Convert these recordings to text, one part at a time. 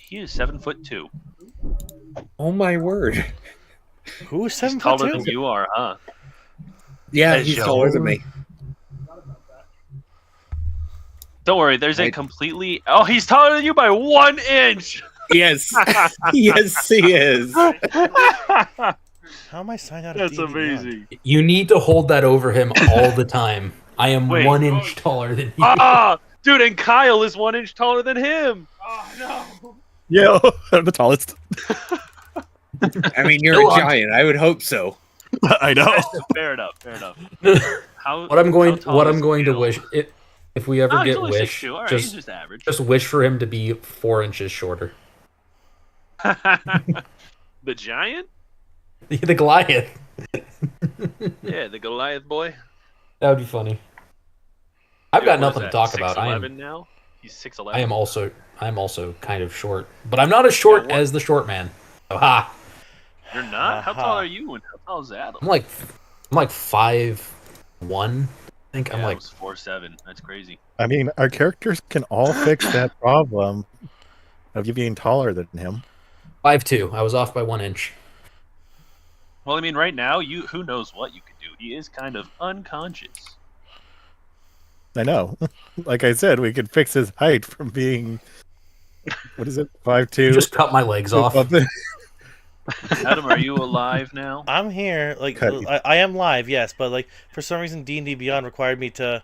He is 7'2". Oh my word! Who's He's 7 foot taller 2? than you are, huh? Yeah, As he's you- taller than me. Don't worry, there's a I- completely... Oh, he's taller than you by 1 inch! Yes, yes, he is. How am I signed out of That's D&D Beyond? amazing. You need to hold that over him all the time. I am Wait. 1 inch taller than you. Ah! Dude, and Kyle is 1 inch taller than him! Oh no! Yeah, I'm the tallest. I mean, you're Still a on- giant. I would hope so. I know. Fair enough, fair enough. How, What I'm going how tall is to Kyle? wish if we ever Oh, he's get only wish, 6'2". Alright, he's just just average. wish for him to be 4 inches shorter. The giant? The Goliath. Yeah, the Goliath boy. That would be funny. I've Dude, got what nothing is to that, talk about. 6'11" now? He's 6'11". I am also kind of short, but I'm not as short Yeah, what- as the short man. So, ha! You're not? How tall are you and how tall is Adam? I'm like 5'1". I think I'm like 4'7". That's crazy. I mean, our characters can all fix that problem of you being taller than him. 5'2". I was off by 1 inch. Well, I mean, right now, who knows what you could do. He is kind of unconscious. I know. Like I said, we could fix his height from being, what is it, 5'2"? You just cut my legs off. Adam, are you alive now? I'm here. Like Cut. I am live, yes, but like for some reason D&D Beyond required me to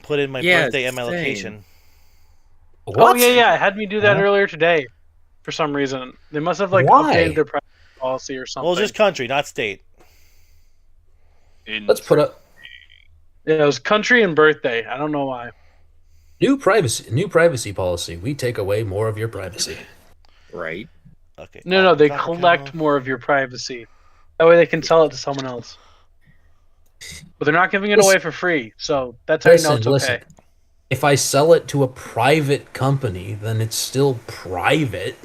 put in my Yeah, birthday and my same. location. What? Oh yeah, it had me do that Huh? earlier today. For some reason, they must have like Why? updated their privacy policy or something. Well, just country, not state. In Let's put up Yeah, it was country and birthday. I don't know why. new privacy policy. We take away more of your privacy. Right. Okay. No, they Copper collect Kettle. more of your privacy. That way they can sell it to someone else. But they're not giving it away for free, so that's how you know it's okay. If I sell it to a private company, then it's still private.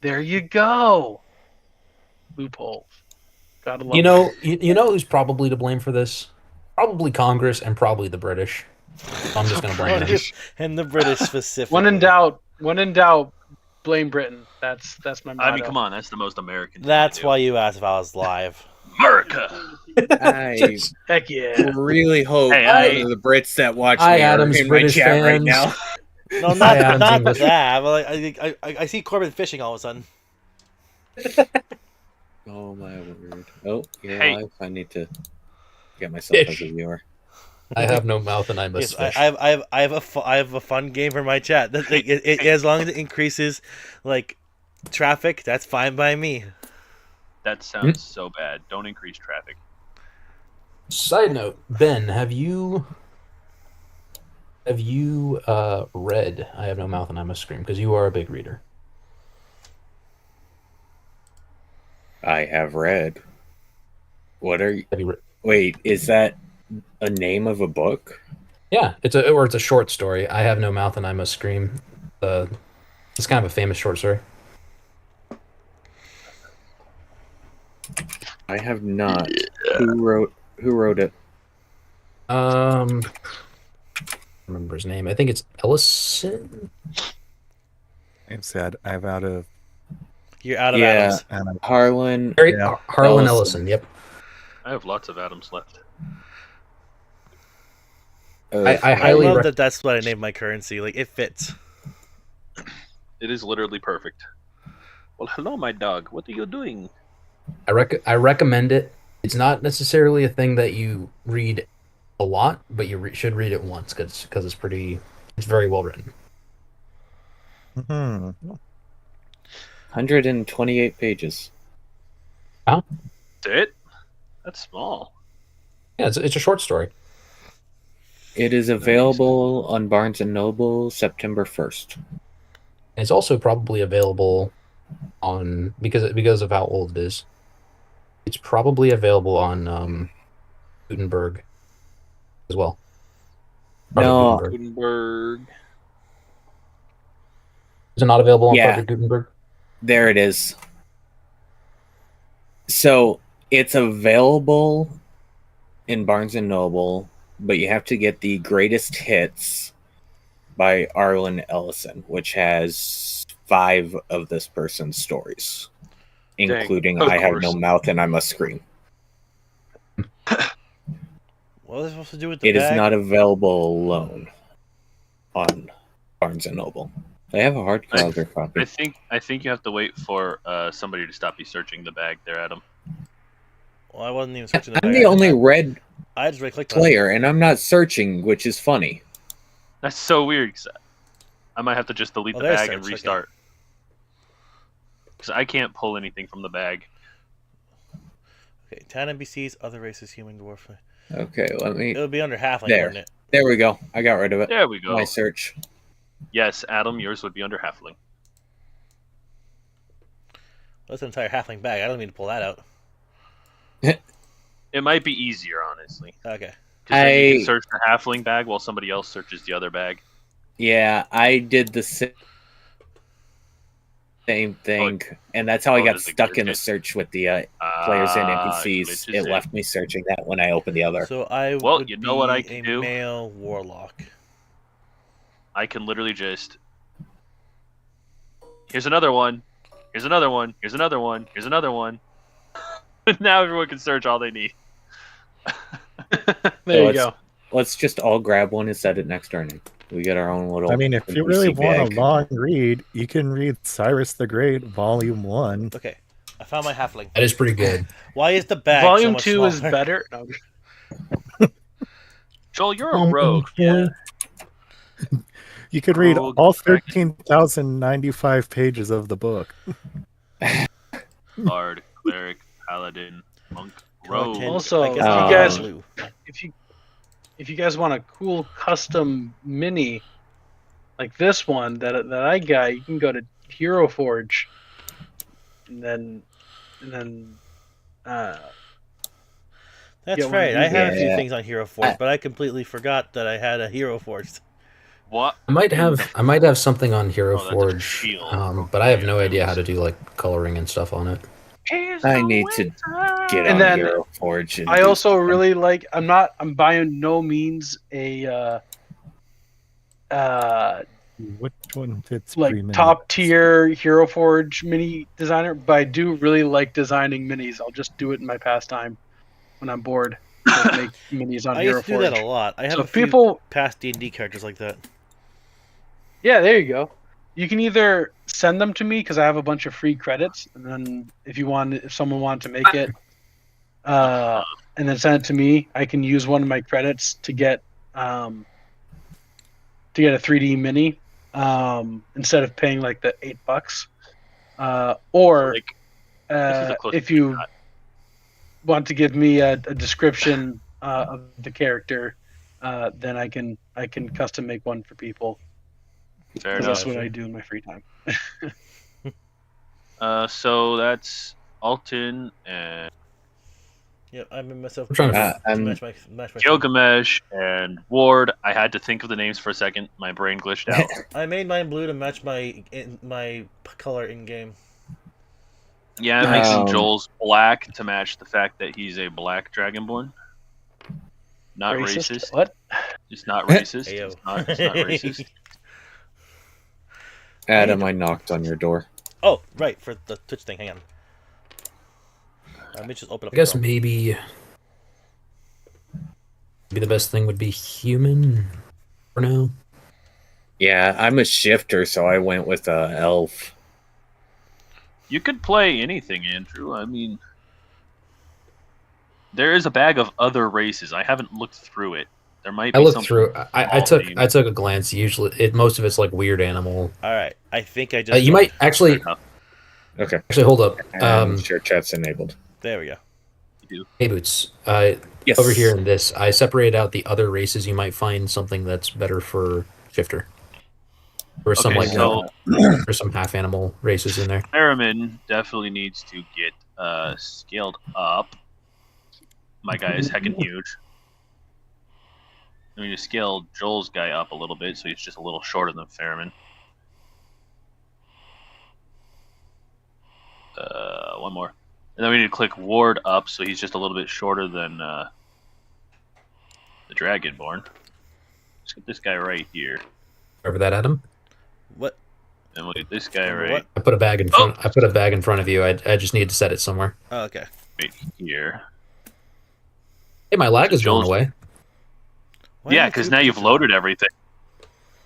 There you go. Loopholes. Gotta love You know who's probably to blame for this? Probably Congress and probably the British. I'm just gonna blame them. And the British specifically. When in doubt, blame Britain. That's my motto. I mean, come on, that's the most American. thing That's to do. why you asked if I was live. America. I Heck yeah. really hope Hey, one of the Brits that watch Hi, me are Adam's in British my chat right fans. now. No, Hi, Adam's not English. that. But like, I see Corbin fishing all of a sudden. Oh my word! Oh, you're Hey. live. I need to get myself as a Fish. viewer. I have no mouth and I must Yes, fish. I have a fun game for my chat. That, like, as long as it increases like traffic, that's fine by me. That sounds so bad. Don't increase traffic. Side note, Ben, have you read I Have No Mouth and I Must Scream? Because you are a big reader. I have read. What are you? Have you read? Wait, is that a name of a book? Yeah, it's a short story. I Have No Mouth and I Must Scream. It's kind of a famous short story. I have not. Who wrote it? I remember his name. I think it's Ellison. I'm sad. I'm out of. You're out of Yeah. Adams. Harlan. Yeah. Harlan Ellison. Ellison. Yep. I have lots of Adams left. I I highly love rec- that. That's what I named my currency. Like it fits. It is literally perfect. Well, hello, my dog. What are you doing? I recommend it. It's not necessarily a thing that you read a lot, but you should read it once because it's very well written. Hmm. 128 pages. That's it? That's small. Yeah, it's a short story. It is available on Barnes and Noble September 1st. And it's also probably available on because of how old it is. It's probably available on Gutenberg as well. Project No. Gutenberg. Gutenberg. Is it not available on Yeah. Project Gutenberg? There it is. So it's available in Barnes and Noble, but you have to get the Greatest Hits by Arlen Ellison, which has 5 of this person's stories, including of I have no course. mouth and I must scream. What was I supposed to do with the It is bag? not available alone on Barnes and Noble. They have a hardcover copy. I think you have to wait for somebody to stop you searching the bag there, Adam. Well, I wasn't even searching the bag. I'm the only red I just right-clicked on it. player, and I'm not searching, which is funny. That's so weird. 'Cause I might have to just delete Oh, the there's bag and search, okay. restart. Because I can't pull anything from the bag. Okay, 10 NPCs, other races, human, dwarf. Okay, let me. It would be under halfling, There. wouldn't it? There we go. I got rid of it. There we go. My search. Yes, Adam, yours would be under halfling. That's an entire halfling bag. I don't mean to pull that out. It might be easier, honestly. Okay. Because then you can search the halfling bag while somebody else searches the other bag. Yeah, I did the same thing, and that's how I got does it stuck in the glitch? search with the players and NPCs. glitches It in. left me searching that when I opened the other. So I Well, would you know what I be can a do? male warlock. I can literally just... Here's another one. Here's another one. Here's another one. Here's another one. Now everyone can search all they need. There you let's- go. Let's just all grab one and set it next to our name. We get our own little. I mean, if you NPC really want bag. a long read, you can read Cyrus the Great, Volume 1. Okay. I found my halfling. That is pretty good. Why is the bag Volume so much 2 is smaller? better. No, Joel, you're a rogue. Yeah. You could read Rogue all dragon. 13,095 pages of the book. Bard, cleric, paladin, monk, rogue. Content, Also, I guess if I'll you guys- blue. if you guys want a cool custom mini like this one that I got, you can go to Hero Forge, and then That's get one right. of I these. had a few Yeah. things on Hero Forge, but I completely forgot that I had a Hero Forge. What? I might have something on Hero Oh, that's a Forge, shield. but I have no idea how to do like coloring and stuff on it. I need to get And on then Hero Forge. And I do also something. really like. I'm by no means a Which one fits like pre-made? top tier Hero Forge mini designer, but I do really like designing minis. I'll just do it in my pastime when I'm bored. Like make minis on I Hero used to do Forge. that a lot. I have So a few people, past D&D characters like that. yeah, there you go. You can either send them to me because I have a bunch of free credits, and then if someone wanted to make it, and then send it to me, I can use one of my credits to get a 3D mini, instead of paying like the $8. Or Like, this is a close if you shot. want to give me a description of the character, then I can custom make one for people. Fair 'Cause enough. that's what I do in my free time. So that's Alton and Yep, I made myself I'm trying to match my Gilgamesh and Ward. I had to think of the names for a second. My brain glitched out. I made mine blue to match my color in game. Yeah, I'm making Um, Joel's black to match the fact that he's a black dragonborn. Not racist. What? It's not racist. Ayo. It's not racist. Adam, I knocked on your door. Oh, right, for the Twitch thing. Hang on. Let me just open up. I guess Chrome. maybe the best thing would be human for now. Yeah, I'm a shifter, so I went with a elf. You could play anything, Andrew. I mean, there is a bag of other races. I haven't looked through it. There might be I looked something through. I small took named. a glance. Usually, most of it's like weird animal. All right, I think I just. You might actually Fair enough. Okay. hold up. And sure, chat's enabled. There we go. Hey Boots. Yes. Over here in this, I separated out the other races. You might find something that's better for shifter, or some Okay, like so or some half animal races in there. Merriman definitely needs to get scaled up. My guy is heckin' huge. I mean, to scale Joel's guy up a little bit, so he's just a little shorter than Fairman. One more. And then we need to click Ward up, so he's just a little bit shorter than the Dragonborn. Let's get this guy right here. Over that, Adam. What? And we'll get this guy Number right what? I put a bag in front. I put a bag in front of you. I just need to set it somewhere. Oh, okay. here. Hey, my lag So is going Joel's- away. Why Yeah, are because you now you've pictures? loaded everything.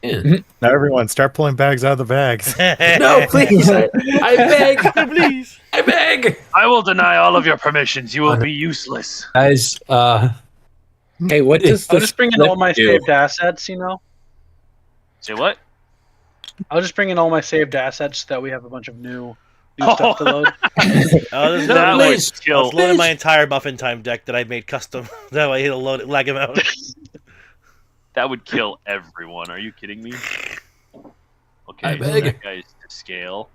Yeah. Now everyone start pulling bags out of the bags. No, please. I beg. Please. I beg. I will deny all of your permissions. You will be useless. Guys, Hey, what does I'll the just bring in split all my do? saved assets. Say what? I'll just bring in all my saved assets so that we have a bunch of new stuff to load. Oh, there's That no would way. kill. I was loading my entire Muffin Time deck that I made custom. That way it'll load it, lag him out. That would kill everyone. Are you kidding me? Okay, I so beg. that guy's to scale.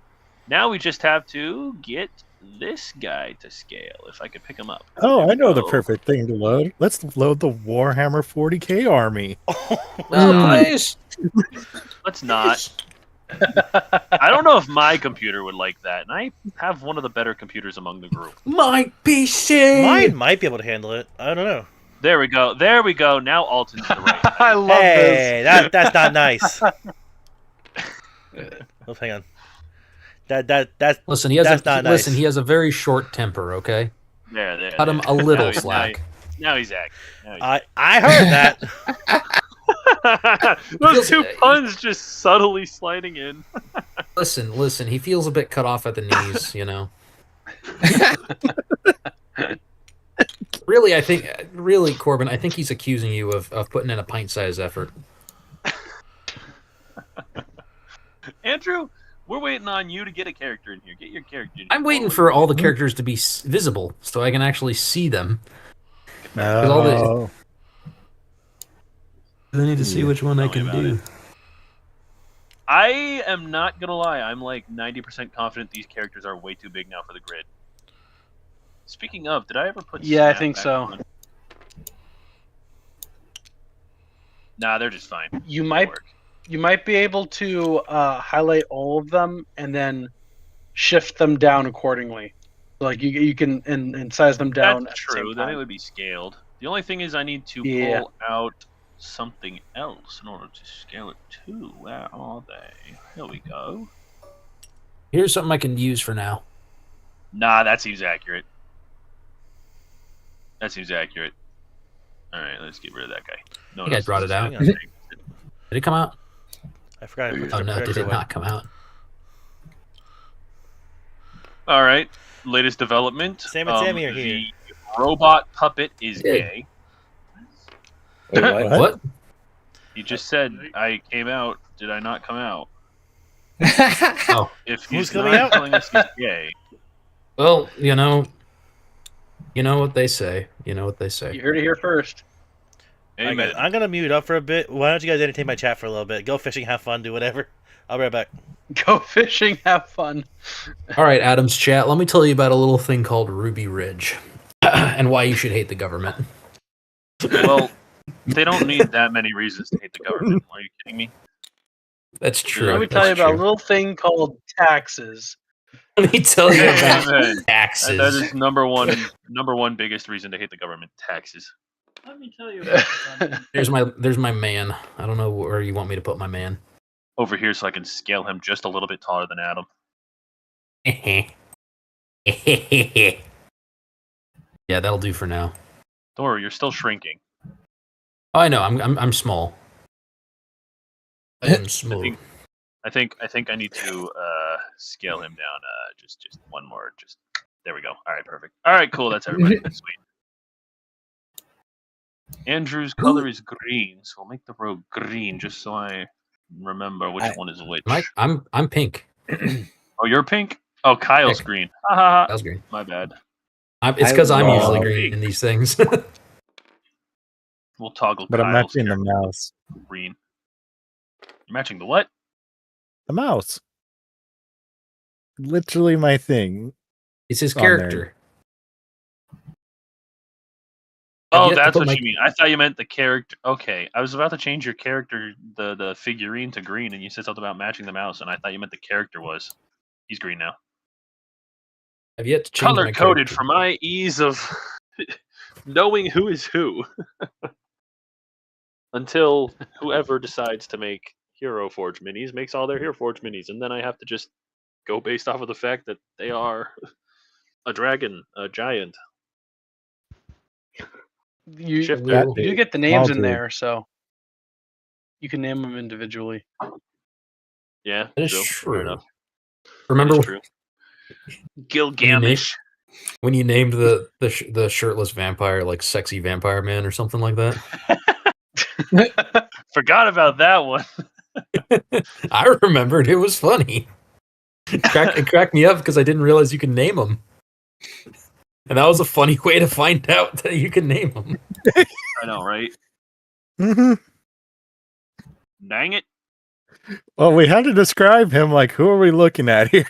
Now we just have to get this guy to scale. If I could pick him up. Oh, I know the Oh. perfect thing to load. Let's load the Warhammer 40k army. no, please. Let's not. I don't know if my computer would like that, and I have one of the better computers among the group. My PC. Mine might be able to handle it. I don't know. There we go. There we go. Now Alton's the right. I love Hey, that's not nice. Oh, hang on. That's Listen, he has That's a not listen. nice. He has a very short temper. Okay, There. cut him there. a little Now slack. Now he's acting. Now he's I heard that. Those two puns just subtly sliding in. Listen. He feels a bit cut off at the knees. You know. Really, Corbin, I think he's accusing you of putting in a pint-sized effort. Andrew, we're waiting on you to get a character in here. Get your character in here. I'm waiting for all the characters to be visible so I can actually see them. all the- Oh, I need to see which one I Tell me can about do. it. I am not gonna lie. I'm like 90% confident these characters are way too big now for the grid. Speaking of, did I ever put? Yeah, I Snap think back so. on? Nah, they're just fine. You They'll might work. you might be able to highlight all of them and then shift them down accordingly. Like you can and size them down. That's at the same true. Then it time. would be scaled. The only thing is, I need to Yeah. pull out something else in order to scale it too. Where are they? Here we go. Here's something I can use for now. Nah, that seems accurate. That seems accurate. All right, let's get rid of that guy. No, think I brought it out. Hang on. Did it come out? I forgot. I put Oh the no, did character it away. not come out? All right, latest development. Sam and Sammy are the here. robot puppet is Yeah. gay. Wait, what? What? He just said I came out. Did I not come out? Oh, If Who's he's coming not out? telling us he's gay, well, you know what they say. You know what they say. You heard it here first. Alright, amen. guys, I'm gonna mute up for a bit. Why don't you guys entertain my chat for a little bit? Go fishing, have fun, do whatever. I'll be right back. Go fishing, have fun. All right, Adam's chat. Let me tell you about a little thing called Ruby Ridge, and why you should hate the government. Well, they don't need that many reasons to hate the government. Are you kidding me? That's true. Let me that's tell you about a true. little thing called taxes. Let me tell you about Amen. taxes. That is number one biggest reason to hate the government: taxes. Let me tell you about something. There's my man. I don't know where you want me to put my man. Over here, so I can scale him just a little bit taller than Adam. Yeah, that'll do for now. Don't worry, you're still shrinking. Oh, I know. I'm small. I'm small. I think I need to scale him down. Just one more. Just there we go. All right, perfect. All right, cool. That's everybody. Sweet. Andrew's color is green, so we'll make the road green just so I remember which one is which. I'm pink. Oh, you're pink. Oh, Kyle's Heck. green. Ha ha ha. That was green. My bad. It's because I'm love- usually green in these things. We'll toggle. but I'm Kyle's matching the character mouse. green. You're matching the what? The mouse. Literally my thing. It's his On there. character. Oh, yet to that's put what my- you mean. I thought you meant the character. Okay, I was about to change your character, the figurine, to green, and you said something about matching the mouse, and I thought you meant the character was. He's green now. I've yet to change my Color coded character. for my ease of knowing who is who. Until whoever decides to make Hero Forge minis, makes all their Hero Forge minis, and then I have to just go based off of the fact that they are a dragon, a giant. You Shifter. you do get the names in Small there, so you can name them individually. Yeah, That is true. Fair true. enough. Remember That is true. Gilgamesh. when you named the shirtless vampire like sexy vampire man or something like that? Forgot about that one. I remembered. It was funny. It cracked me up because I didn't realize you could name them. And that was a funny way to find out that you can name them. I know, right? hmm Dang it. Well, we had to describe him. Like, who are we looking at here?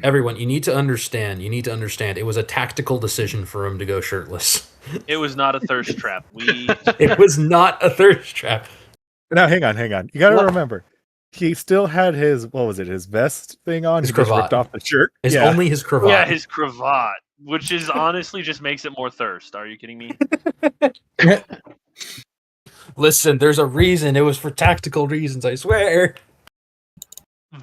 Everyone, you need to understand. It was a tactical decision for him to go shirtless. It was not a thirst trap. It was not a thirst trap. Now, hang on. You got to What? remember, he still had his his vest thing on. His He just ripped cravat. off the shirt. It's yeah. only his cravat. Yeah, his cravat, which is honestly just makes it more thirst. Are you kidding me? Listen, there's a reason. It was for tactical reasons, I swear.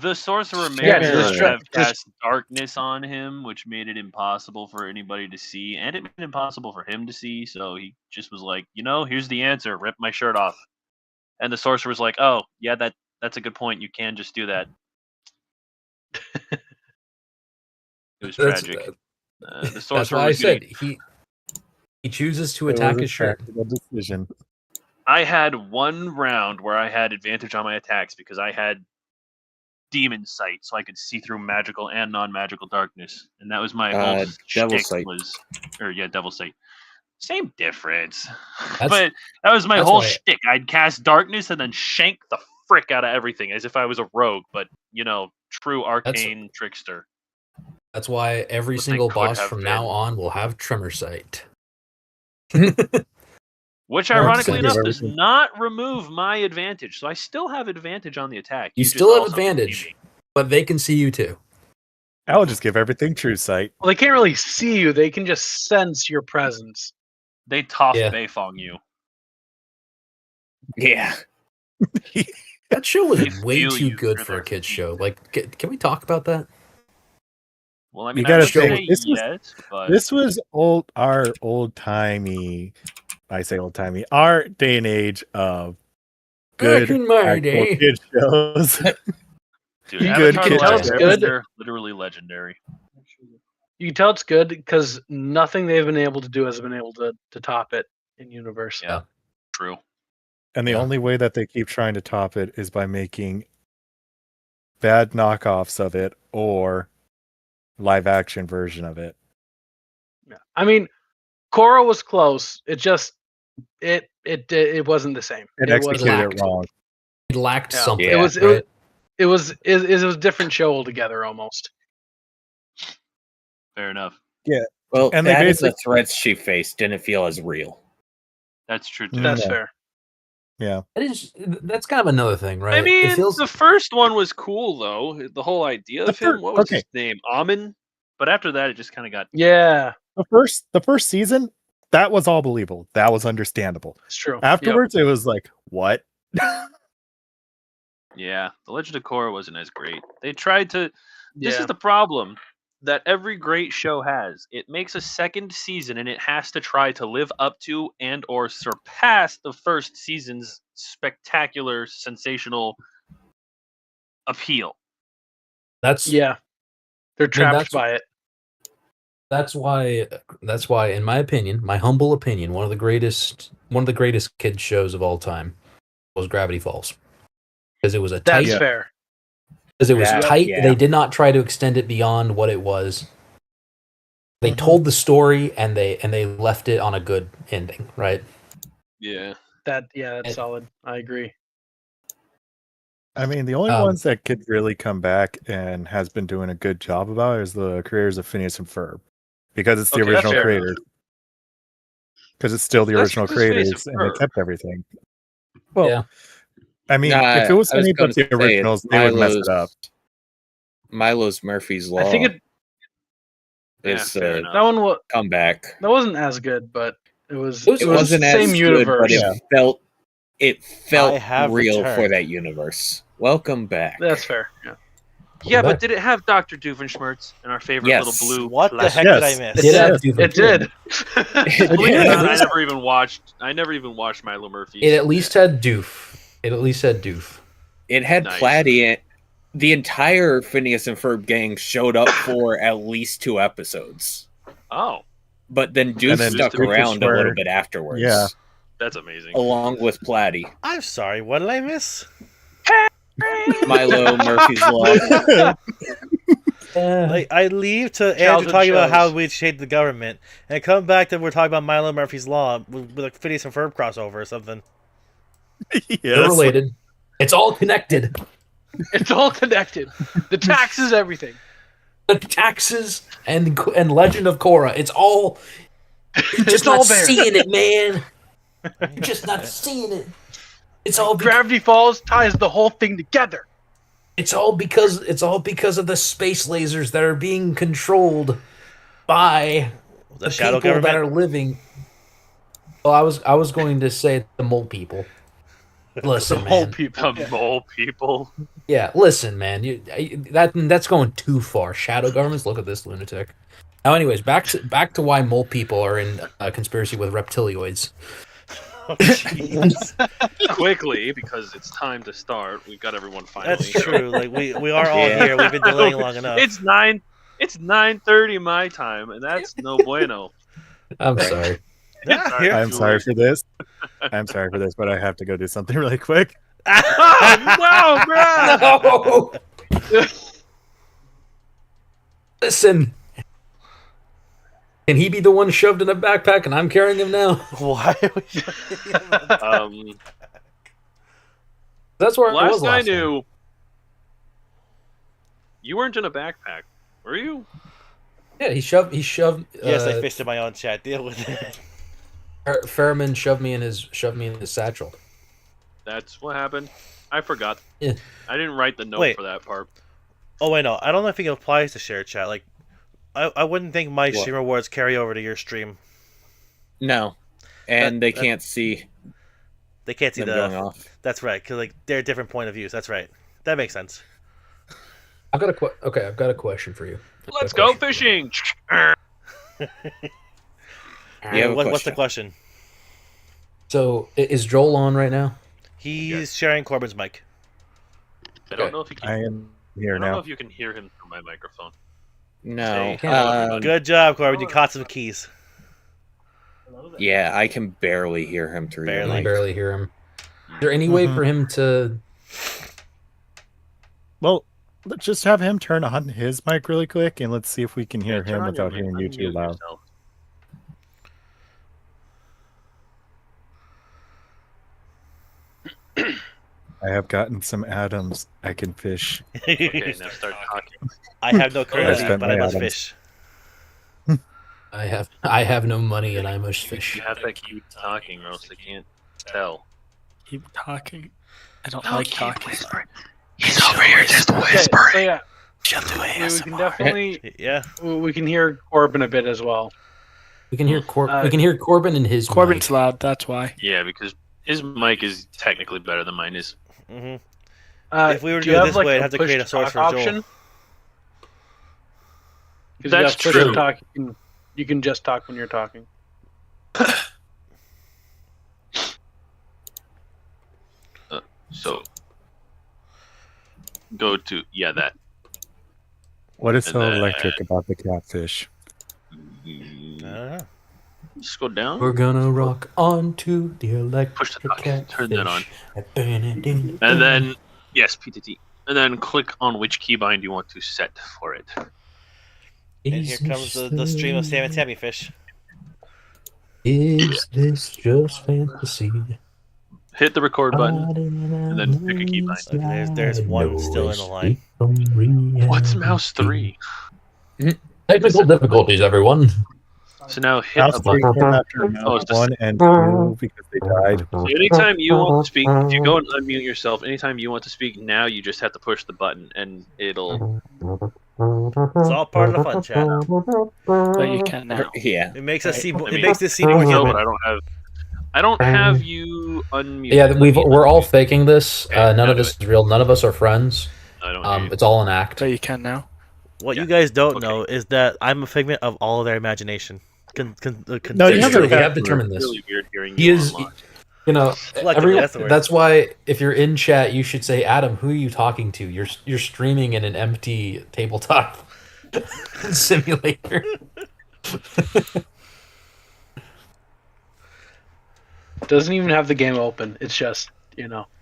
The sorcerer may Yeah, have cast darkness on him, which made it impossible for anybody to see, and it made it impossible for him to see. So he just was like, here's the answer: rip my shirt off. And the sorcerer was like, "Oh, yeah, that's a good point. You can just do that." It was tragic. The That's sorcerer. why I Was said getting, he chooses to It was attack a his shirt. tactical decision. I had one round where I had advantage on my attacks because I had demon sight, so I could see through magical and non-magical darkness, and that was my whole devil shtick sight. devil sight. Same difference. That's- But that was my that's whole why- shtick. I'd cast darkness and then shank the frick out of everything as if I was a rogue, but true arcane trickster. That's why every What they single could boss have from been. now on will have tremor sight. Which, Or ironically just enough, give does everything- not remove my advantage. So I still have advantage on the attack. You just still have also can see advantage. me. But they can see you too. I will just give everything true sight. Well, they can't really see you. They can just sense your presence. They toss Yeah. Beifong you. Yeah. That show was They way feel too you good through for a their kids feet. show. Like, can we talk about that? Well, I You mean, I gotta would think say this was- yes, but This was our old-timey. I say old-timey. Our day and age of good Back in my actual day. kid shows. dude, good Avatar: The kid Last show. Airbender, literally legendary. You can tell it's good because nothing they've been able to do has been able to top it in universe. Yeah, true. And the Yeah. only way that they keep trying to top it is by making bad knockoffs of it or live action version of it. Yeah. I mean, Korra was close. It just it wasn't the same. It was executed lacked. it wrong. It lacked Yeah. something. It was right? it was a different show altogether almost. Fair enough. Well, And they that is the basically- threats she faced didn't feel as real. That's true too. That's Yeah. fair. Yeah. That's kind of another thing, right? I mean, it feels the first one was cool though. The whole idea of him. What was his name? Amin. But after that, it just kind of got. Yeah, The first season, that was all believable. That was understandable. it's true. Afterwards, it was like, what? Yeah, the Legend of Korra wasn't as great. They tried to. This Yeah. is the problem that every great show has. It makes a second season, and it has to try to live up to and or surpass the first season's spectacular, sensational appeal. that's Yeah. They're trapped that's- by it. that's why in my opinion, my humble opinion, one of the greatest kids shows of all time was Gravity Falls. Because it was a That's tight fair. because it was Yeah, tight. yeah. They did not try to extend it beyond what it was. They Mhm. told the story and they left it on a good ending, right? Yeah. That's And- solid. I agree. I mean, the only Um, ones that could really come back and has been doing a good job about it is the creators of Phineas and Ferb, because it's the Okay, that's original fair creators. Because it's still the That's original just Phineas creators, and and they Ferb. kept everything. Well, Yeah. I mean, Nah, if it was I was anything gonna but the say, it's originals, they would mess it up. Milo's Murphy's Law I think it is fair a enough. that one was comeback. that wasn't as good, but it was It It was wasn't the as same good, universe. but it felt it felt I have real for returned. that universe. Welcome back. That's fair. Yeah. Yeah, back. but did it have Dr. Doofenshmirtz and our favorite Yes. little blue? What the heck Yes. did I miss? Did have It did. Believe it or not, Yeah. I never even watched Milo Murphy. It at least had Doof. It at least had Doof. It had Nice. Platy in. The entire Phineas and Ferb gang showed up for at least 2 episodes. Oh, But then Doof And then stuck Doof was around a little where- bit afterwards. Yeah. that's amazing. Along with Platy. I'm sorry. What did I miss? Milo Murphy's Law. Like I leave to Andrew Childhood talking about how shows. we hate the government, and come back to we're talking about Milo Murphy's Law with like Phineas and Ferb crossover or something. They're Yes. related. It's all connected. It's all connected. The taxes, everything. The taxes and Legend of Korra. It's all. You're just It's all not there. seeing it, man. You're just not seeing it. It's all. Gravity Falls ties the whole thing together. It's all because of the space lasers that are being controlled by The the shadow people that government. are living. Well, I was going to say the mole people. Listen, The whole man. people. The mole people. Yeah, listen, man. That's going too far. Shadow governments. Look at this lunatic. Now, anyways, back to why mole people are in a conspiracy with reptilioids. Quickly, because it's time to start. We've got everyone finally. That's true. Like we are all Yeah. here. We've been delaying long enough. It's 9:30 my time, and that's no bueno. I'm sorry. Yeah, here. I'm sorry for this. I'm sorry for this, but I have to go do something really quick. Oh, no, bro! No! Listen. Can he be the one shoved in a backpack and I'm carrying him now? Why? Are we... That's where I was Last I last time. knew, you weren't in a backpack, were you? Yeah, he shoved. Yes, I fished in my own chat. Deal with it. Fairman shoved me in his satchel. That's what happened. I forgot. Yeah. I didn't write the note Wait. for that part. Oh wait, no. I don't know if it applies to share chat. Like, I wouldn't think my What? stream rewards carry over to your stream. No. And they That- can't see They can't see them going the. off. That's right, because like they're different point of views. That's right. That makes sense. I've got a question for you. Let's go fishing. You have a What's the question? question? So is Joel on right now? He's Yes. sharing Corbin's mic. I don't know if you can. I am here I don't know now. if you can hear him through my microphone. No. Say, Good job, Corbin. You caught some keys. Yeah, I can barely hear him through I your Barely. mic. barely hear him. Is there any way Mhm. for him to? Well, let's just have him turn on his mic really quick, and let's see if we can hear turn him on your without mic, hearing you too unmute loud. yourself. I have gotten some atoms. I can fish. Okay, now start talking. I have no I currency, spent but I my must atoms. fish. I have no money and I must fish. You have to keep talking, or else they can't tell. Keep talking. I don't like talking. He's over here just Okay, so yeah, She'll do we can ASMR. definitely Yeah. we can hear Corbin a bit as well. We can hear Corbin and his Corbin's mic. loud, that's why. Yeah, because his mic is technically better than mine is. hmm Uh, If we were to do do you it have, this like, way, I'd have to push create a source talk for Joel. option? 'Cause That's you got push to true. talk, you can just talk when you're talking. So go to that. What is And so then- electric about the catfish? Just go down. We're gonna rock onto the Push the electric button. Turn that on. catfish. And then yes, PTT. And then click on which keybind you want to set for it. And here comes the stream of Sam and Tammy fish. Is this just fantasy? Hit the record button. And then pick a keybind. Okay, there's one still in the line. What's mouse 3? Technical difficulties, everyone. So now hit Mouse a three button. came after Oh, mouse it's just- 1 and 2 because they died. So anytime you want to speak, if you go and unmute yourself, anytime you want to speak now, you just have to push the button and it'll. It's all part of the fun, chat. But you can now. Yeah. It makes us see. I It mean, makes this seem more No, human. but I don't have you unmute. Yeah, we're all faking this. Okay, None now of do this is real. None of us are friends. I don't hear you. It's all an act. So you can now. What Yeah, you guys don't okay. know is that I'm a figment of all of their imagination. No, you It's have true. a We have password. determined this. Really weird hearing He you is, online. you know, Collectively, that's the word. that's why if you're in chat, you should say, Adam, who are you talking to? You're streaming in an empty tabletop simulator. Doesn't even have the game open. It's just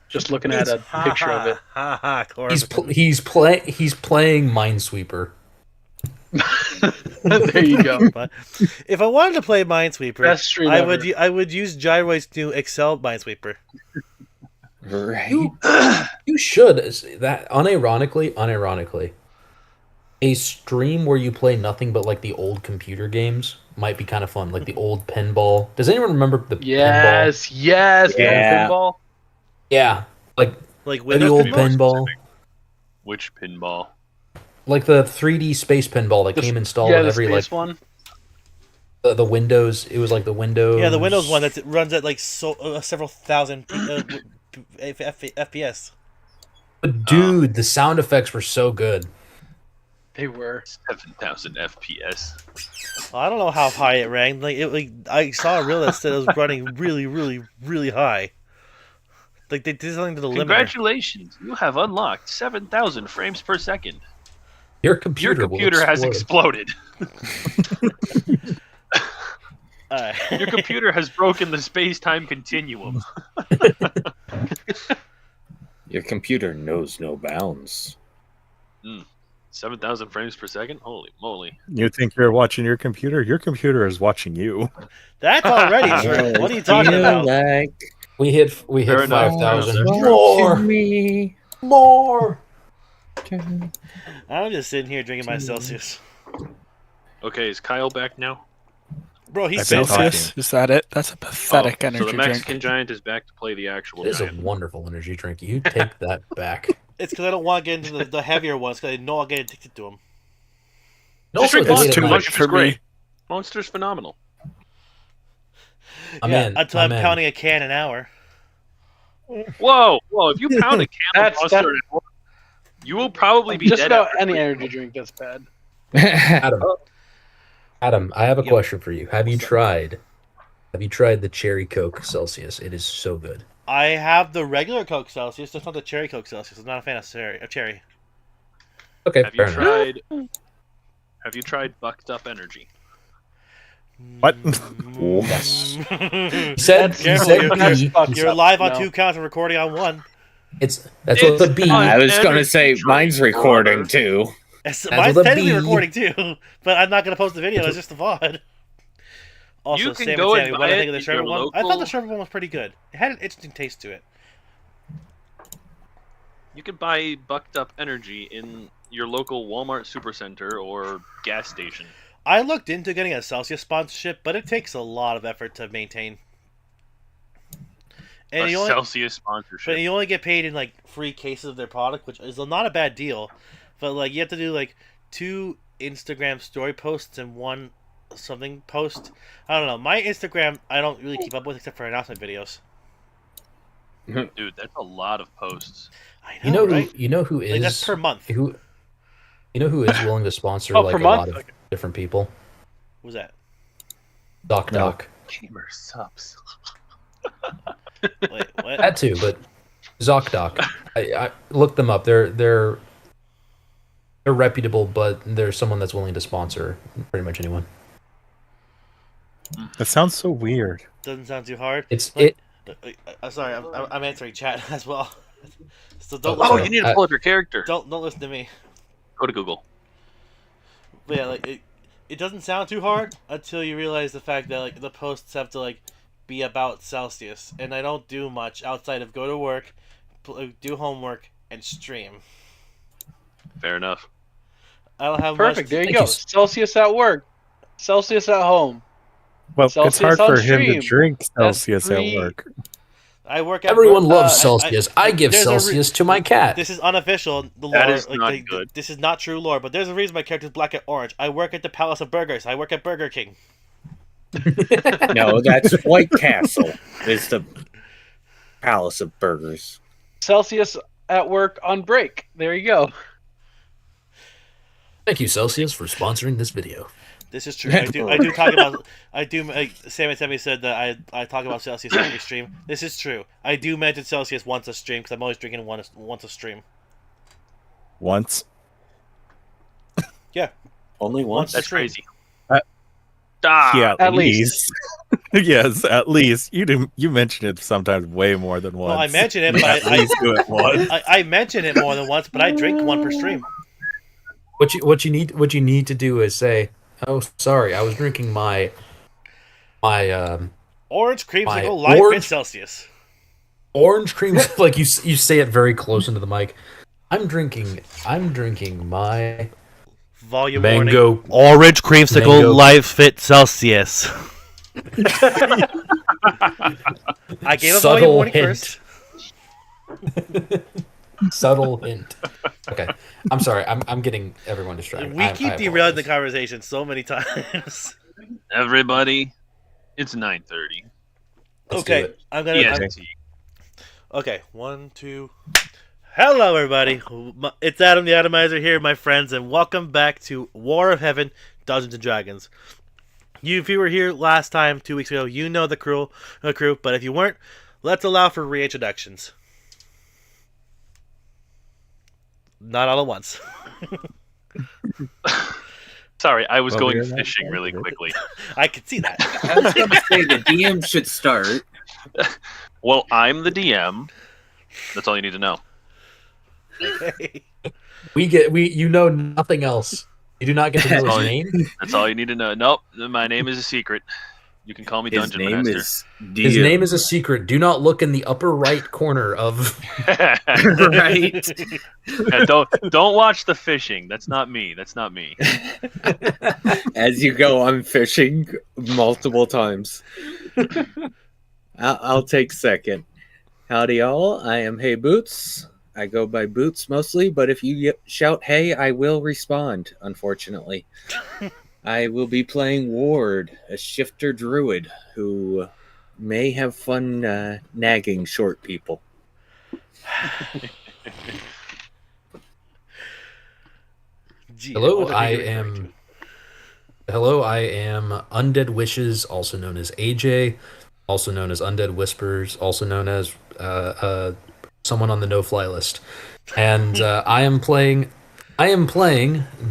just looking at a picture of it. Ha ha, Corbin. He's playing Minesweeper. There you go. But if I wanted to play Minesweeper, Best stream I ever. would use Gyroid's new Excel Minesweeper. Right. You should. That unironically, a stream where you play nothing but like the old computer games might be kind of fun, like the old pinball. Does anyone remember the pinball? Yes, Yeah. pinball. Yeah, like Like the Windows old pinball? pinball, Which pinball? like the 3D space pinball that came installed Yeah, in the every space like one. the Windows. It was like the Windows. Yeah, the Windows one that runs at like several thousand FPS. But dude, the sound effects were so good. They were. 7,000 FPS. Well, I don't know how high it rang. Like I saw a reel that said it was running really, really, really high. Like they did something to the limiter. Congratulations, you have unlocked 7,000 frames per second. Your Your computer, computer has exploded. Alright. Your computer has broken the space-time continuum. Your computer knows no bounds. 7,000 frames per second? Holy moly. You think you're watching your computer? Your computer is watching you. That's already true. What are you talking Feel about? like We hit Fair enough. 5,000. more. Me. More. I'm just sitting here drinking my Celsius. Okay, is Kyle back now? Bro, he's I've been so Celsius, is that it? That's a pathetic Oh, energy so the Mexican drink. giant is back to play the actual It is a giant. wonderful energy drink. You take that back. It's because I don't want to get into the heavier ones because I know I'll get addicted to them. Just drink It's Monster. too late at much night. Monster's for great. me. Monster's phenomenal. I'm in. Until I'm pounding a can an hour. Whoa, if you pound a can of That's- Monster, you will probably be Just dead about after any 3 energy drink that's bad. Adam, I have a Yep. question for you. Have you tried the Cherry Coke Celsius? It is so good. I have the regular Coke Celsius, just not the cherry Coke Celsius. I'm not a fan of cherry. Okay, Have you fair enough. tried Bucked Up Energy? What? Yes. He said Careful, B. You're live on No. 2 counts and recording on 1. That's what the B. fun. I was gonna Energy say drink, mine's recording brother. too. Mine's with a technically B. recording too, but I'm not going to post the video. It's just the VOD. Also, You can Sam go and and Sammy, buy what do I it think of the at sherbet your one? I thought the local- sherbet one was pretty good. It had an interesting taste to it. You can buy Bucked Up Energy in your local Walmart Supercenter or gas station. I looked into getting a Celsius sponsorship, but it takes a lot of effort to maintain. And A you only, Celsius sponsorship. but you only get paid in like free cases of their product, which is not a bad deal. But like you have to do like 2 Instagram story posts and 1 something post. I don't know. My Instagram I don't really keep up with except for announcement videos. Dude, that's a lot of posts. I know, You know right? who? You know who is? Like that's per month. Who? You know who is willing to sponsor Oh, like per a month? lot of different people? Who's that? Doc. Gamer subs. Wait, what? That too, but ZocDoc. I looked them up. They're reputable, but there's someone that's willing to sponsor pretty much anyone. That sounds so weird. Doesn't sound too hard. It's Like- it. Sorry, I'm answering chat as well. So don't Oh, listen, you need to pull up your character. don't listen to me. Go to Google. But yeah, like it doesn't sound too hard until you realize the fact that like the posts have to like be about Celsius, and I don't do much outside of go to work, do homework, and stream. Fair enough. I don't have Perfect. much. There you Thank go. you. Celsius at work. Celsius at home. Well, Celsius it's hard on for him to stream. drink That's Celsius at 3 work. I work at Everyone work- loves Celsius. I give there's a Celsius to my cat. This is unofficial. The That lore, is like, not like, good. This is not true lore, but there's a reason my character's black and orange. I work at the Palace of Burgers. I work at Burger King. No, that's White Castle. Is the palace of burgers. Celsius at work on break. There you go. Thank you, Celsius, for sponsoring this video. This is true. I do talk about. Sammy Sammy said that I talk about Celsius every stream. This is true. I do mention Celsius once a stream because I'm always drinking once a stream. Once. Yeah. Only once? That's stream. crazy. Yeah, at least. Yes, at least. You mention it sometimes way more than once. Well, I mention it, but At least do it once. I mention it more than once, but I drink one per stream. What you need to do is say, "Oh, sorry, I was drinking my Orange creamsicle My live orange- fit Celsius. orange cream." Like you say it very close into the mic. I'm drinking my Volume mango warning. Orange creamsicle Mango. live fit Celsius. I gave a volume Subtle warning hint. first. subtle hint. Okay, I'm sorry. I'm getting everyone distracted. We keep derailing the apologize. conversation so many times. Everybody, it's 9:30. Let's do Okay, it. I'm gonna. Yes. Okay, 1, 2. Hello, everybody. It's Adam the Atomizer here, my friends, and welcome back to War of Heaven, Dungeons and Dragons. If you were here last time, 2 weeks ago, you know the crew. But if you weren't, let's allow for reintroductions. Not all at once. Sorry, I was Well, going we're not fishing really started. quickly. I can see that. I was going to say the DM should start. Well, I'm the DM. That's all you need to know. Okay. You know nothing else. You do not get to know his name. That's all you need to know. Nope, my name is a secret. You can call me His Dungeon name Master. is His DM. name is a secret. Do not look in the upper right corner of. right. Yeah, don't watch the fishing. That's not me. That's not me. As you go, I'm fishing multiple times. I'll take second. Howdy, y'all. I am Hey Boots. I go by Boots mostly, but if you shout Hey, I will respond, unfortunately. I will be playing Ward, a shifter druid who may have fun nagging short people. Gee, Hello, wonder who I you're referring am. Hello, I am Undead Wishes, also known as AJ, also known as Undead Whispers, also known as someone on the no-fly list, and I am playing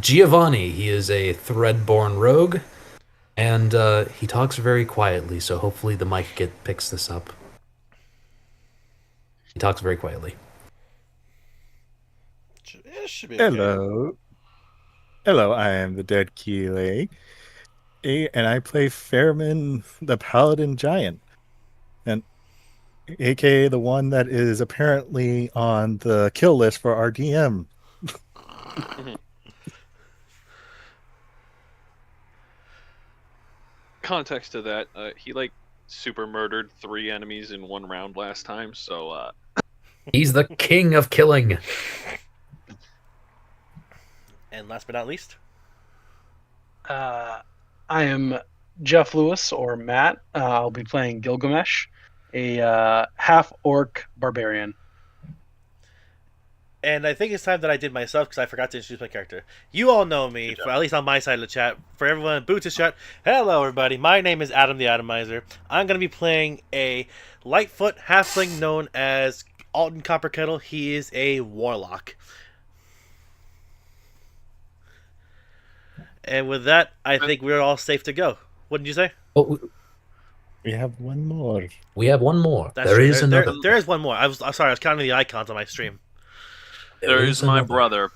Giovanni. He is a Threadborn rogue, and he talks very quietly, so hopefully the mic picks this up. He talks very quietly. to. It should be okay. Hello, I am the Dead Keeley, and I play Fairman, the Paladin Giant, and aka the one that is apparently on the kill list for our DM. Context to that, he super murdered 3 enemies in 1 round last time, so He's the king of killing. And last but not least, I am Jeff Lewis, or Matt. I'll be playing Gilgamesh, a half-orc barbarian. and I think it's time that I did myself because I forgot to introduce my character. You all know me, at least on my side of the chat. For everyone in Boots' chat, hello everybody. My name is Adam the Atomizer. I'm going to be playing a Lightfoot halfling known as Alton Copperkettle. He is a warlock. And with that, I think we're all safe to go. Wouldn't you say? Oh, We have one more. we have one more. That's There true. is another. There is one more. I'm sorry, I was counting the icons on my stream. there is my another. brother,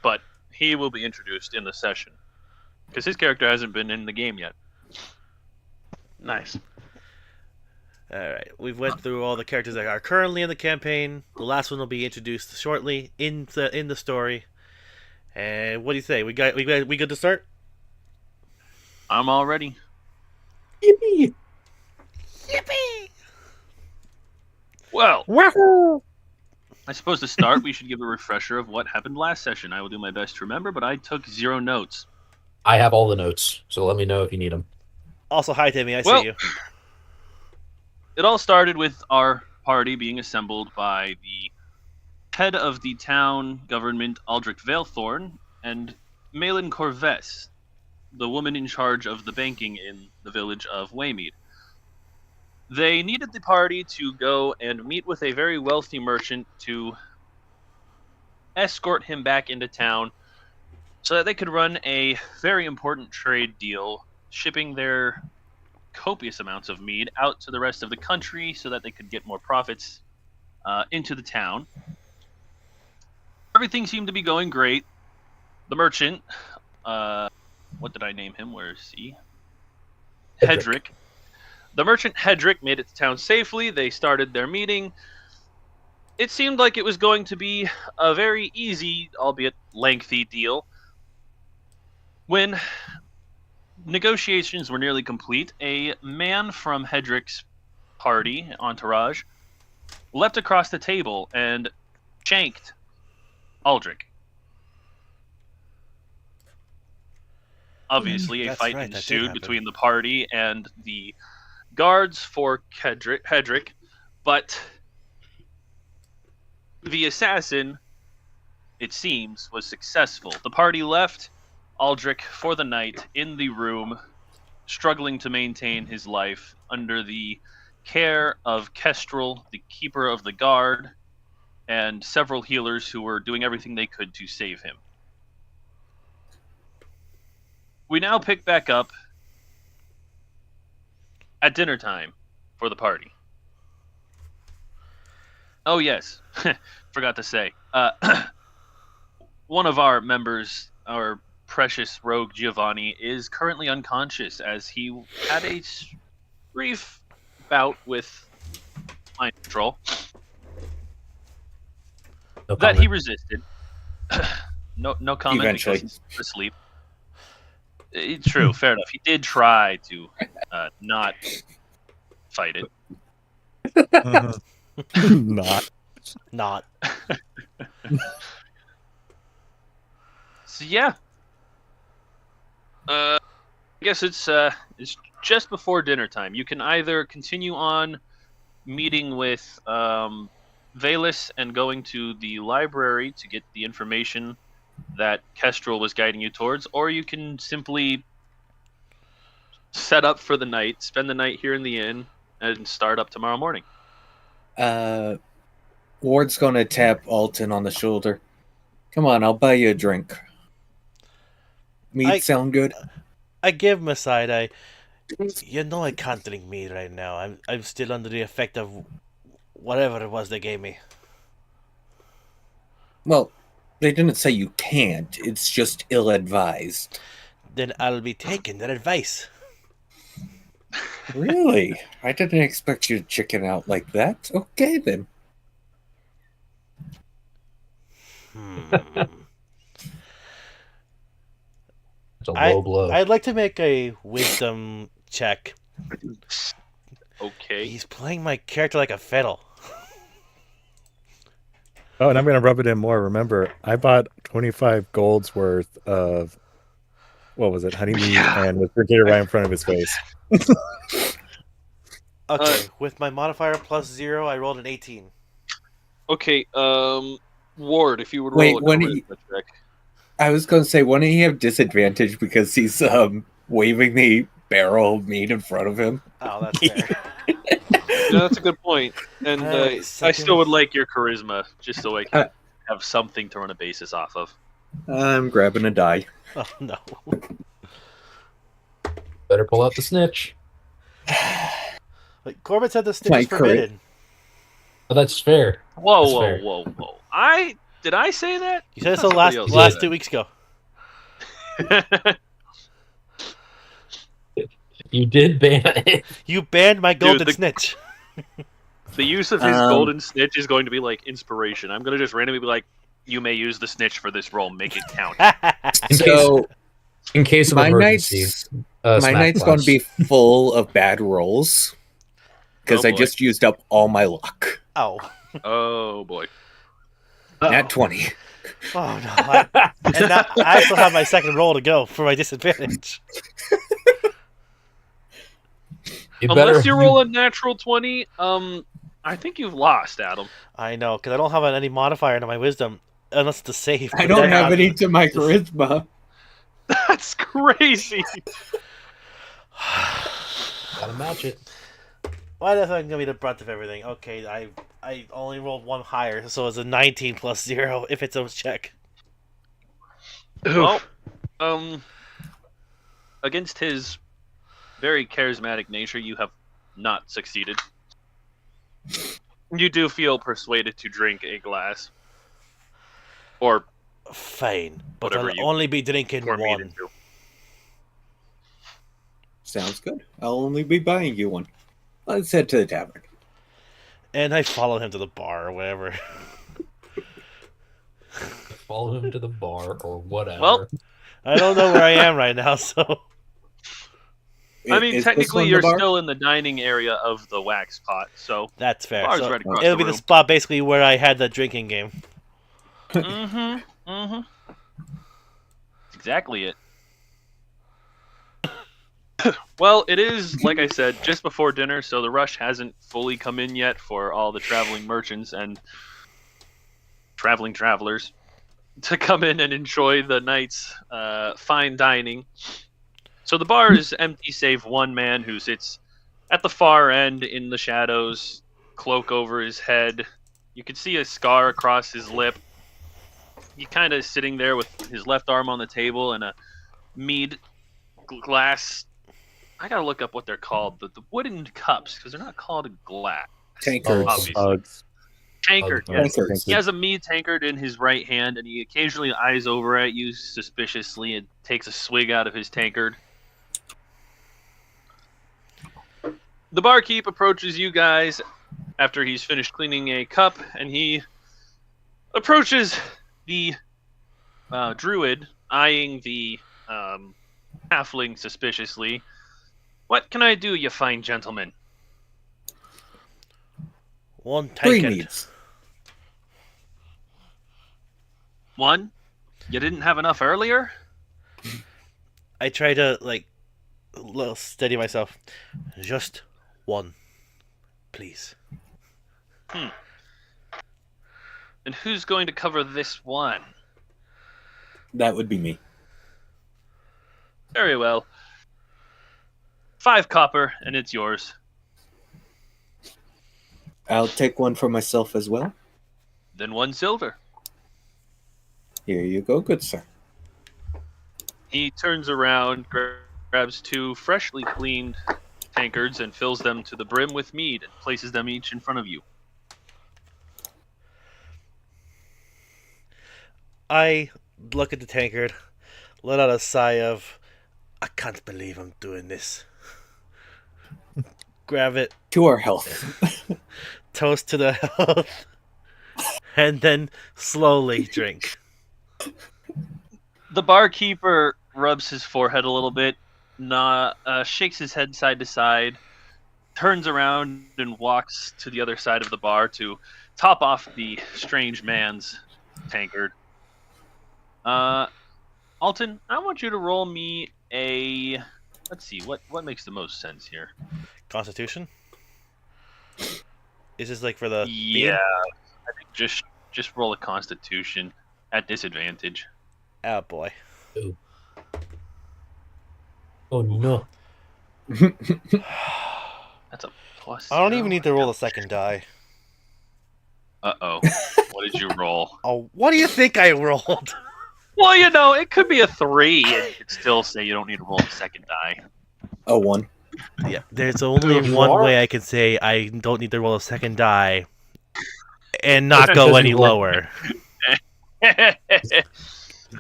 but he will be introduced in the session because his character hasn't been in the game yet. Nice. All right, we've went through all the characters that are currently in the campaign. The last one will be introduced shortly in the story. And what do you say? We good to start? I'm all ready. Yippee! Yippee! Well, Wahoo! I suppose to start, we should give a refresher of what happened last session. I will do my best to remember, but I took 0 notes. I have all the notes, so let me know if you need them. Also, hi Timmy, I Well, see you. It all started with our party being assembled by the head of the town government, Aldrich Valethorn, and Malin Corvess, the woman in charge of the banking in the village of Waymead. They needed the party to go and meet with a very wealthy merchant to escort him back into town so that they could run a very important trade deal, shipping their copious amounts of mead out to the rest of the country so that they could get more profits into the town. Everything seemed to be going great. The merchant, what did I name him? Where is he? Hedrick. The merchant Hedrick made it to town safely. They started their meeting. It seemed like it was going to be a very easy, albeit lengthy, deal. When negotiations were nearly complete, a man from Hedrick's party, entourage, leapt across the table and shanked Aldrich. Obviously, a fight ensued between the party and the guards for Hedrick, but the assassin, it seems, was successful. The party left Aldrich for the night in the room, struggling to maintain his life under the care of Kestrel, the keeper of the guard, and several healers who were doing everything they could to save him. We now pick back up at dinner time for the party. Oh yes, forgot to say. One of our members, our precious rogue Giovanni, is currently unconscious as he had a brief bout with mind control that he resisted. No comment. Eventually. Because he's asleep. It's true, fair enough. He did try to not fight it. Not. So yeah, I guess it's just before dinner time. You can either continue on meeting with Valus and going to the library to get the information that Kestrel was guiding you towards, or you can simply set up for the night, spend the night here in the inn, and start up tomorrow morning. Ward's gonna tap Alton on the shoulder. Come on, I'll buy you a drink. Mead sound good? I give him a side eye. You know I can't drink mead right now. I'm still under the effect of whatever it was they gave me. Well, they didn't say you can't. It's just ill-advised. Then I'll be taking their advice. Really? I didn't expect you to chicken out like that. Okay, then. It's a low blow. I'd like to make a wisdom check. Okay. He's playing my character like a fiddle. Oh, and I'm going to rub it in more. Remember, I bought 25 golds worth of, what was it, honeymead, and was drinking it right in front of his face. Okay, with my modifier plus 0, I rolled an 18. Okay, Ward, if you would Wait, roll a when charisma check. I was going to say, wouldn't he have disadvantage because he's waving the barrel of meat in front of him? Oh, that's fair. No, that's a good point. And I still would like your charisma, just so I can have something to run a basis off of. I'm grabbing a die. Oh, no. Better pull out the snitch. Like, Corbett said the snitch is forbidden. Oh, that's fair. Whoa. Did I say that? You said so last 2 weeks ago. You did ban it. You banned my golden snitch. The use of his golden snitch is going to be like inspiration. I'm going to just randomly be like, you may use the snitch for this roll. Make it count. In case of emergency. My night's going to be full of bad rolls. Because I just used up all my luck. Oh. Oh, boy. Nat 20. Oh, no. I still have my second roll to go for my disadvantage. Unless you roll a natural 20, I think you've lost, Adam. I know, because I don't have any modifier to my wisdom, unless it's the save. I but don't then have not- any to my charisma. That's crazy. Gotta match it. Why the fuck gonna be the brunt of everything? Okay, I only rolled one higher, so it's a 19 plus 0 if it's a check. Well, against his very charismatic nature, you have not succeeded. You do feel persuaded to drink a glass. Or Fine, but Whatever I'll you only be drinking pour meat one. into. Sounds good. I'll only be buying you one. Let's head to the tavern. And I follow him to the bar or whatever. Follow him to the bar or whatever. Well, I don't know where I am right now, so I mean, Is this technically, one the you're bar? still in the dining area of the wax pot, so that's fair. bar's So right across it'll the be the room. spot basically where I had the drinking game. Mm-hmm. Exactly it. Well, it is, like I said, just before dinner, so the rush hasn't fully come in yet for all the traveling merchants and traveling travelers to come in and enjoy the night's fine dining. So the bar is empty save one man who sits at the far end in the shadows, cloak over his head. You can see a scar across his lip. He kind of sitting there with his left arm on the table and a mead glass. I gotta look up what they're called. The wooden cups, because they're not called a glass. Tankers. Obviously. Tankard, Oh, yes. Tankers. He has a mead tankard in his right hand, and he occasionally eyes over at you suspiciously and takes a swig out of his tankard. The barkeep approaches you guys after he's finished cleaning a cup, and he approaches the druid, eyeing the halfling suspiciously. "What can I do, you fine gentleman?" One Three tankard. meats. "One? You didn't have enough earlier?" I try to little steady myself. Just one, please. "And who's going to cover this one?" That would be me. "Very well. 5 copper, and it's yours." I'll take one for myself as well. "Then 1 silver." Here you go, good sir. He turns around, grabs 2 freshly cleaned tankards, and fills them to the brim with mead, and places them each in front of you. I look at the tankard, let out a sigh of, I can't believe I'm doing this. Grab it, To our health. toast to the health, and then slowly drink. The barkeeper rubs his forehead a little bit, shakes his head side to side, turns around and walks to the other side of the bar to top off the strange man's tankard. Alton, I want you to roll me a... Let's see, what makes the most sense here? Constitution? Is this for the Yeah, I think just roll a Constitution at disadvantage. Oh boy. Oh no. That's a plus. I don't 0. even need to roll a second die. Uh-oh. What did you roll? Oh, what do you think I rolled? Well, you know, it could be a 3, and you could still say you don't need to roll a second die. A 1. Yeah, there's only one way I can say I don't need to roll a second die and not go any lower.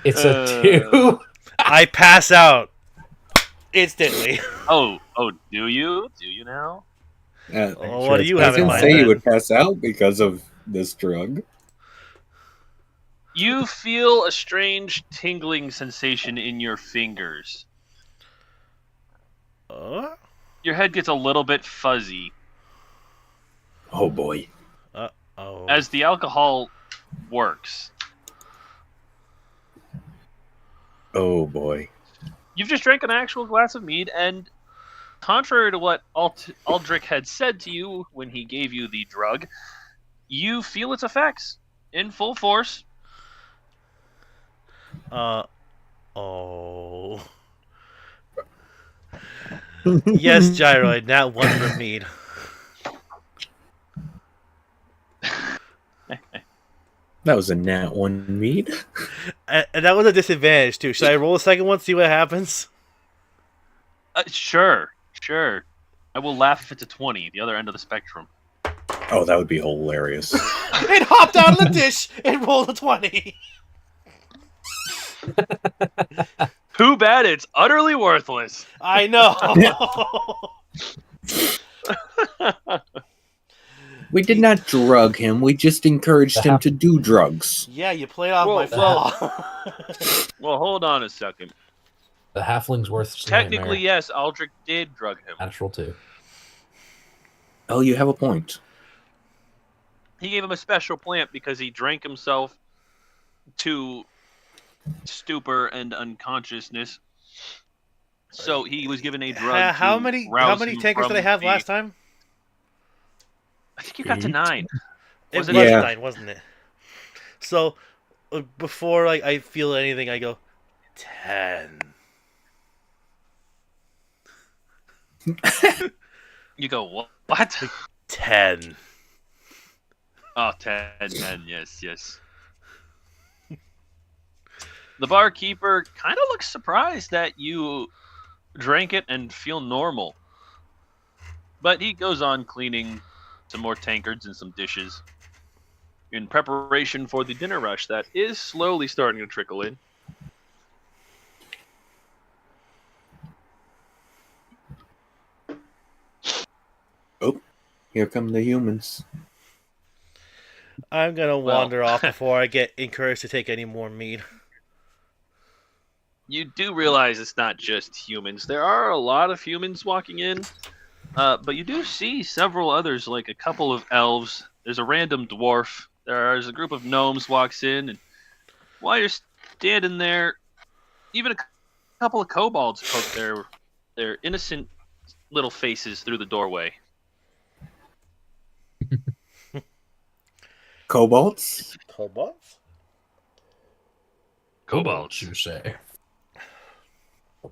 It's a 2. I pass out instantly. Oh, do you? Do you now? Oh, what do you I have in didn't mind? say you then? would pass out because of this drug. You feel a strange tingling sensation in your fingers. Your head gets a little bit fuzzy. Oh boy. Oh. As the alcohol works. Oh boy. You've just drank an actual glass of mead, and contrary to what Aldrich had said to you when he gave you the drug, you feel its effects in full force. Oh. Yes, Gyroid, now one for Mead. That was a nat 1 mead. And that was a disadvantage, too. Should I roll a second one, see what happens? Sure. I will laugh if it's a 20, the other end of the spectrum. Oh, that would be hilarious. It hopped out of the dish and rolled a 20. Too bad it's utterly worthless. I know. We did not drug him. We just encouraged him to do drugs. Yeah, you played off Whoa. my flaw. Well, hold on a second. The halfling's worth Technically, yes, Aldrich did drug him. Natural 2. Oh, you have a point. He gave him a special plant because he drank himself to stupor and unconsciousness. So he was given a drug. How to many rouse him tankers from did I have the- last time? I think you got to 9. It Was was it? Yeah. 9, wasn't it? So before I feel anything, I go 10. You go, what? 10. Oh, 10, yes. The barkeeper kind of looks surprised that you drank it and feel normal. But he goes on cleaning some more tankards and some dishes in preparation for the dinner rush that is slowly starting to trickle in. Oh, here come the humans. I'm gonna Well. wander off before I get encouraged to take any more meat. You do realize it's not just humans. There are a lot of humans walking in, but you do see several others, like a couple of elves. There's a random dwarf. There's a group of gnomes walks in, and while you're standing there, even a couple of kobolds poke their innocent little faces through the doorway. Kobolds? Kobolds? Kobolds. You say.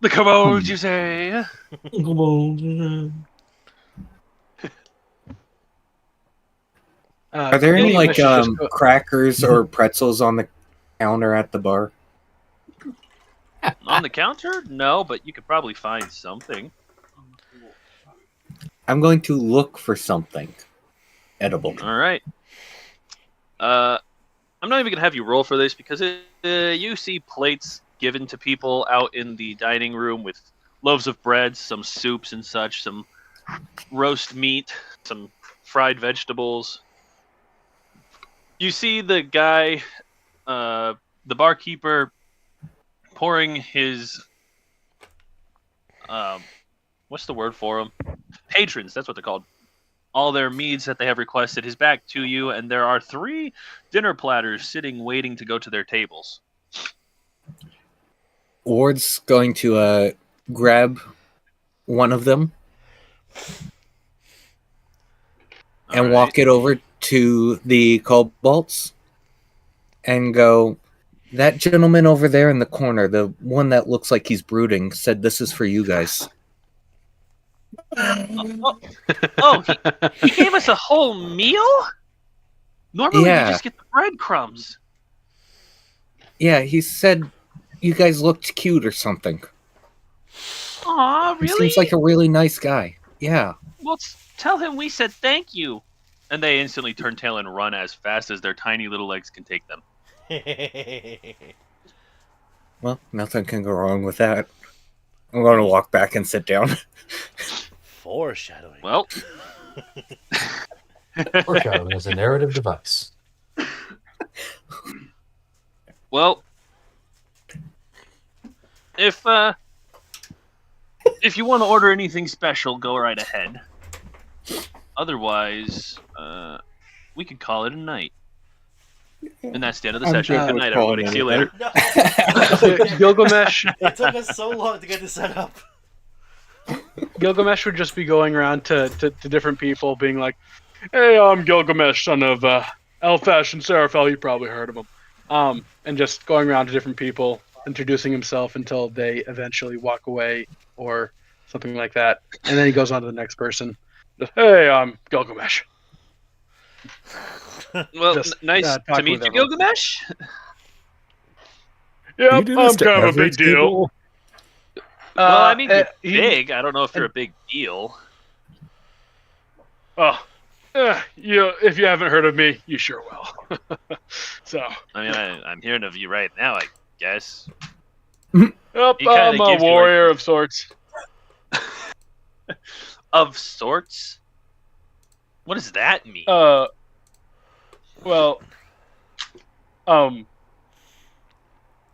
The kobolds, you say? Are there any like Gilgamesh just go- crackers or pretzels on the counter at the bar? On the counter? No, but you could probably find something. I'm going to look for something edible. All right. I'm not even going to have you roll for this because you see plates given to people out in the dining room with loaves of bread, some soups and such, some roast meat, some fried vegetables. You see the guy, the barkeeper, pouring his, what's the word for them? Patrons, that's what they're called. All their meads that they have requested is back to you, and there are 3 dinner platters sitting waiting to go to their tables. Ward's going to grab one of them and All walk right. it over to the kobolds and go, that gentleman over there in the corner, the one that looks like he's brooding, said this is for you guys. Oh, he gave us a whole meal? Normally Yeah. we just get the breadcrumbs. Yeah, he said you guys looked cute or something. Aw, He really? seems like a really nice guy. Yeah. Well, tell him we said thank you. And they instantly turn tail and run as fast as their tiny little legs can take them. Well, nothing can go wrong with that. I'm going to walk back and sit down. Foreshadowing. Well, Foreshadowing is a narrative device. well, if you want to order anything special, go right ahead. Otherwise, we could call it a night. And that's the end of the I'm session. good Good with night, calling everybody. it See you a later. No, Gilgamesh. it took us so long to get this set up. Gilgamesh would just be going around to different people, being like, "Hey, I'm Gilgamesh, son of Elfash and Seraphel. You probably heard of him." And just going around to different people, introducing himself until they eventually walk away or something like that. And then he goes on to the next person. Just, "Hey, I'm Gilgamesh." Well, Just, nice to talking meet with you, everyone. Gilgamesh. Do you Yep, do this I'm to kind of a every big deal. table? Well, I mean, you're he- big. I don't know if you're a big deal. Oh, if you haven't heard of me, you sure will. So, I mean, I'm hearing of you right now, I guess. yep, He kinda I'm a gives you, like, warrior of sorts. Of sorts? What does that mean? Well,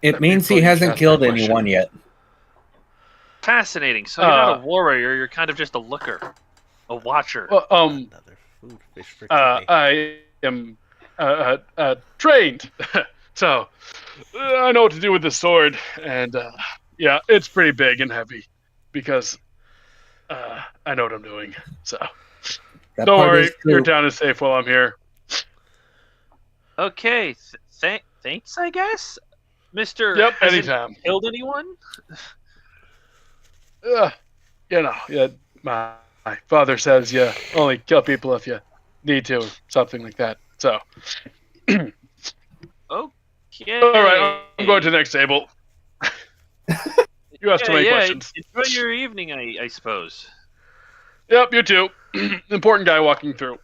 It Let me means he please hasn't ask killed that question. anyone yet. Fascinating. So you're not a warrior. You're kind of just a looker, a watcher. well, Another food fish for Timmy. I am trained, so I know what to do with the sword, and yeah, it's pretty big and heavy because I know what I'm doing. So That don't part worry, is your true. town is safe while I'm here. Okay. Thanks, I guess. Mister. Yep, hasn't anytime. killed anyone? Yeah, my father says you only kill people if you need to, or something like that. So, Okay. all right, I'm going to the next table. You asked too many questions. Enjoy your evening, I suppose. Yep, you too. Important guy walking through.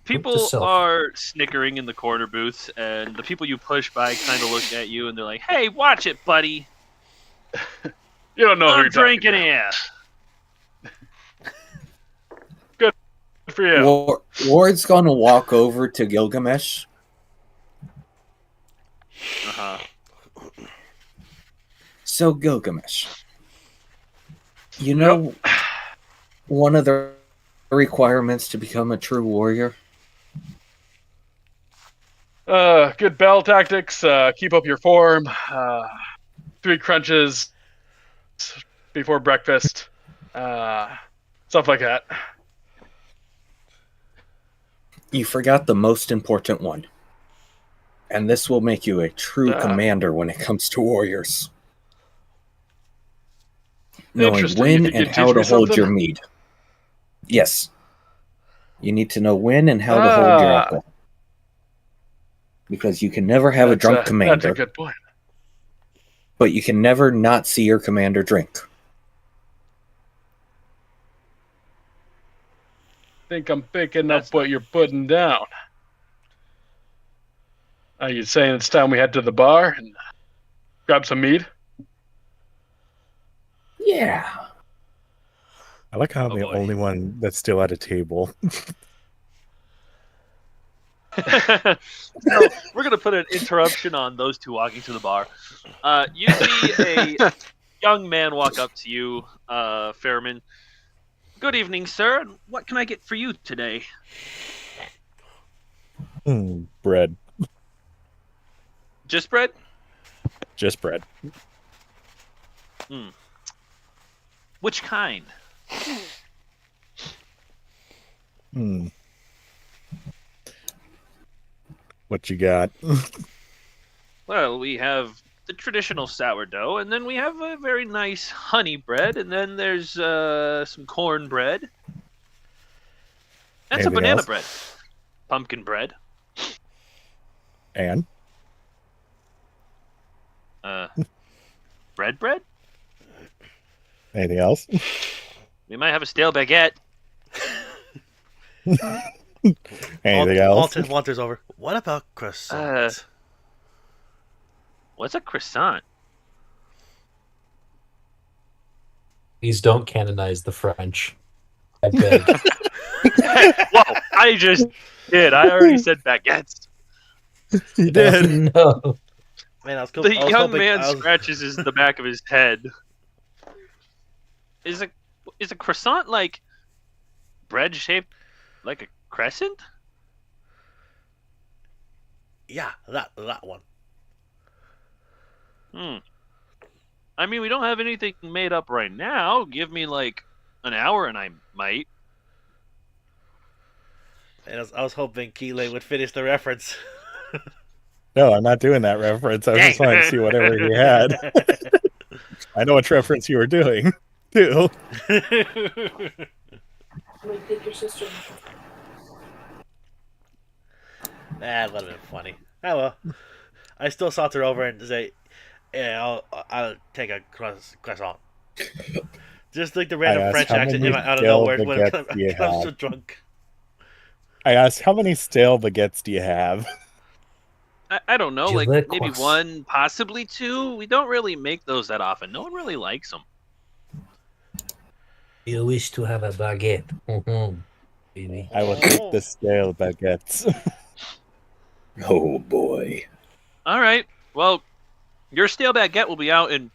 People self. are snickering in the corner booths, and the people you push by kind of look at you, and they're like, "Hey, watch it, buddy! You don't know who I'm you're drinking talking here." to. Good for you. Ward's gonna walk over to Gilgamesh. Uh-huh. So, Gilgamesh, you know one of the requirements to become a true warrior? Good battle tactics. Keep up your form. 3 crunches before breakfast. Stuff like that. You forgot the most important one. And this will make you a true commander when it comes to warriors. Knowing Interesting. when You and teach how to me hold your something? mead. Yes. You need to know when and how to hold your alcohol. Because you can never have a drunk That's a commander, good point. but you can never not see your commander drink. Think I'm picking That's up what you're putting down. Are you saying it's time we head to the bar and grab some mead? Yeah. I like how I'm Oh, the boy. only one that's still at a table. So we're gonna put an interruption on those two walking to the bar. You see a young man walk up to you, Fairman. Good evening, sir. What can I get for you today? Bread. Just bread? Just bread. Which kind? What you got? Well, we have the traditional sourdough, and then we have a very nice honey bread, and then there's some corn bread. And some Anything banana else? bread. Pumpkin bread. And? Bread? Anything else? We might have a stale baguette. Anything else? Walter's over. What about croissant? What's a croissant? Please don't canonize the French. I beg. Whoa, I just did. I already said baguettes. You did. No. Man, I was The young hoping, man scratches the back of his head. Is a croissant like bread shaped like a crescent? Yeah, that one. I mean, we don't have anything made up right now. Give me like an hour and I might. And I was hoping Keeley would finish the reference. No, I'm not doing that reference. I was just Dang. wanting to see whatever you had. I know which reference you were doing, too. That would have been funny. Oh well. I still saunter over and say, "Yeah, I'll take a croissant." Just like the random asked, French how accent many out of stale nowhere when baguettes do you I'm so have? drunk. I asked, how many stale baguettes do you have? I don't know, Je like veux maybe croissant. one, possibly two. We don't really make those that often. No one really likes them. You wish to have a baguette. Baby. I will take the stale baguettes. Oh boy. All right. Well, your stale baguette will be out in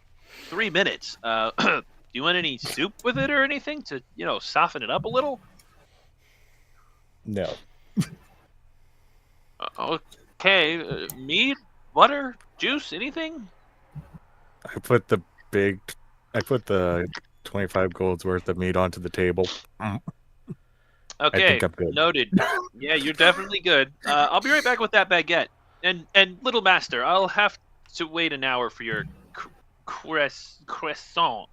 3 minutes. Do you want any soup with it or anything to, soften it up a little? No. Okay. Meat, butter, juice, anything? I put the 25 golds worth of meat onto the table. Okay. think I'm good. Noted. Yeah, you're definitely good. I'll be right back with that baguette. And little master, I'll have to wait an hour for your croissant.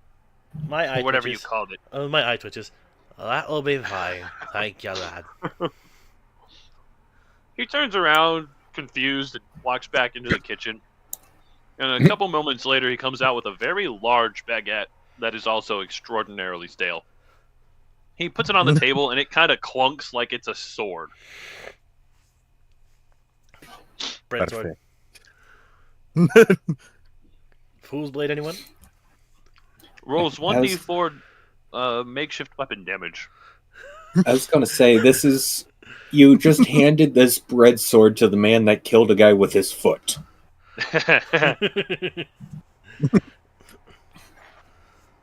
My eye Or whatever twitches. you called it. Oh, my eye twitches. That'll be fine. Thank you, lad. He turns around, confused, and walks back into the kitchen. And a couple moments later, he comes out with a very large baguette that is also extraordinarily stale. He puts it on the table, and it kind of clunks like it's a sword. Bread sword. Perfect. Fool's blade, anyone? Rolls 1d4 makeshift weapon damage. I was gonna say, this is... You just handed this bread sword to the man that killed a guy with his foot.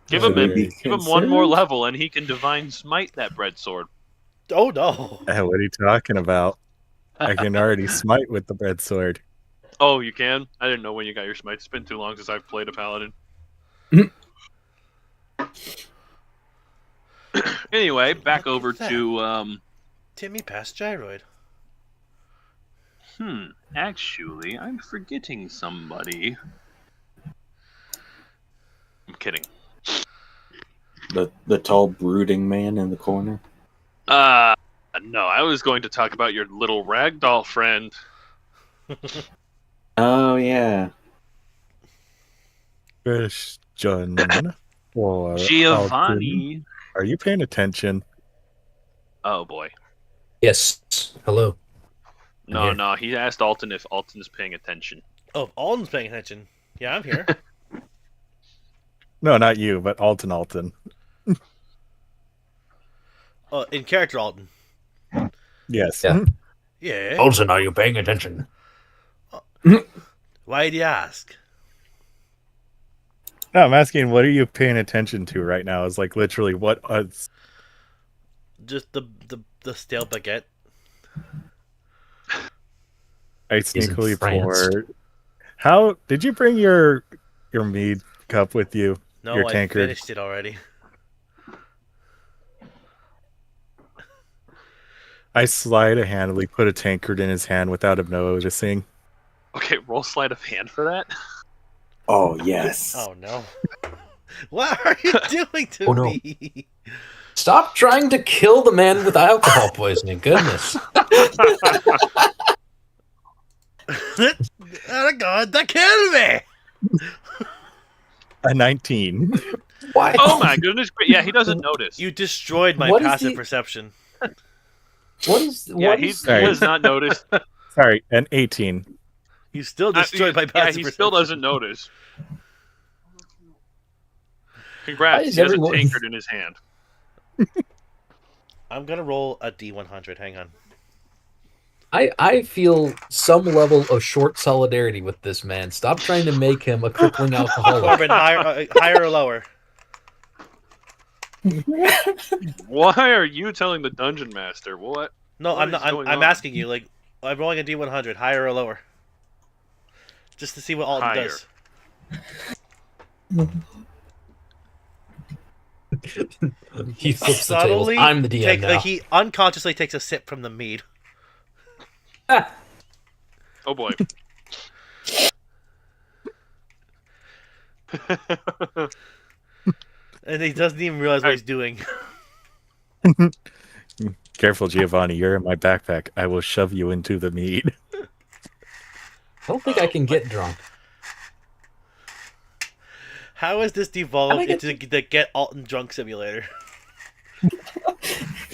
Give Should we him be one more concerned? level, and he can divine smite that bread sword. Oh no! What are you talking about? I can already smite with the bread sword. Oh, you can? I didn't know when you got your smite. It's been too long since I've played a paladin. Anyway, back over to Timmy passed gyroid. Actually, I'm forgetting somebody. I'm kidding. The tall brooding man in the corner. No, I was going to talk about your little ragdoll friend. Oh yeah. Christian or Giovanni. Alton. Are you paying attention? Oh boy. Yes. Hello. No, here. no, he asked Alton if Alton is paying attention. Oh, Alden's paying attention. Yeah, I'm here. No, not you, but Alton. Oh, in character, Alden. Yes. Yeah. Yeah. Olsen, are you paying attention? Why do you ask? No, I'm asking, what are you paying attention to right now? Is like literally what? Just the stale baguette. I in sneakily France. pour. How did you bring your mead cup with you? No, Your I tankard. finished it already. I sleight of handedly put a tankard in his hand without him noticing. Okay, roll sleight of hand for that. Oh yes. Oh no! What are you doing to Oh, no. me? Stop trying to kill the man with alcohol poisoning. Goodness. Oh God, that killed me! A 19. Why? Oh my goodness! Yeah, he doesn't notice. You destroyed my What is passive the- perception. What is? Yeah, What he is- has not noticed. Sorry, an 18. You still destroyed my Yeah, passive he perception. still doesn't notice. Why Congrats, is he has everyone- a tankard in his hand. I'm gonna roll a D100. Hang on. I feel some level of short solidarity with this man. Stop trying to make him a crippling alcoholic. Corbin, higher or lower? Why are you telling the dungeon master? What? No, What I'm is not. I'm going on? asking you. Like, I'm rolling a D100. Higher or lower? Just to see what Alton Higher. does. He flips the tables. I'm the DM now. He unconsciously takes a sip from the mead. Oh boy. And he doesn't even realize what he's doing. Careful, Giovanni. You're in my backpack. I will shove you into the mead. I don't think I can get drunk. How has this devolved into the Get Alton Drunk Simulator?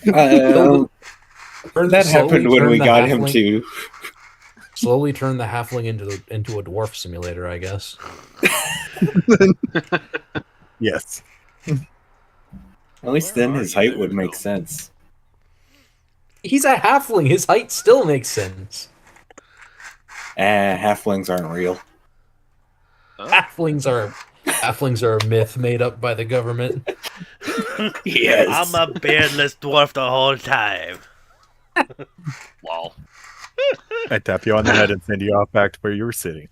That happened when we got him to. Slowly turn the halfling into a dwarf simulator, I guess. Yes. At least then his height would make sense. He's a halfling. His height still makes sense. Halflings aren't real. Halflings are a myth made up by the government. Yes. I'm a beardless dwarf the whole time. Wow. I tap you on the head and send you off back to where you were sitting.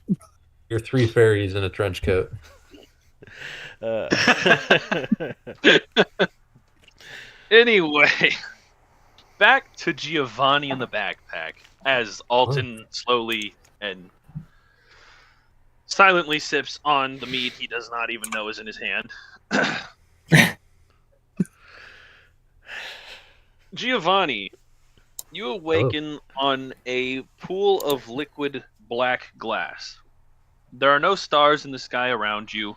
You're 3 fairies in a trench coat. Anyway, back to Giovanni in the backpack as Alton slowly and silently sips on the mead he does not even know is in his hand. Giovanni, you awaken on a pool of liquid black glass. There are no stars in the sky around you,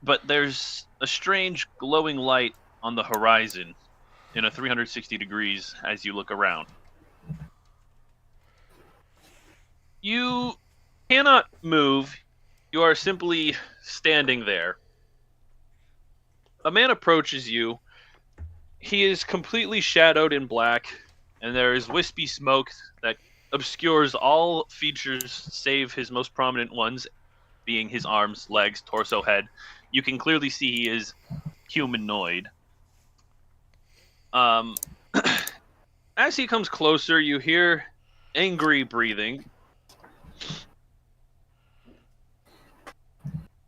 but there's a strange glowing light on the horizon in a 360 degrees as you look around. You cannot move. You are simply standing there. A man approaches you. He is completely shadowed in black, and there is wispy smoke that obscures all features save his most prominent ones, being his arms, legs, torso, head. You can clearly see he is humanoid. As he comes closer, you hear angry breathing.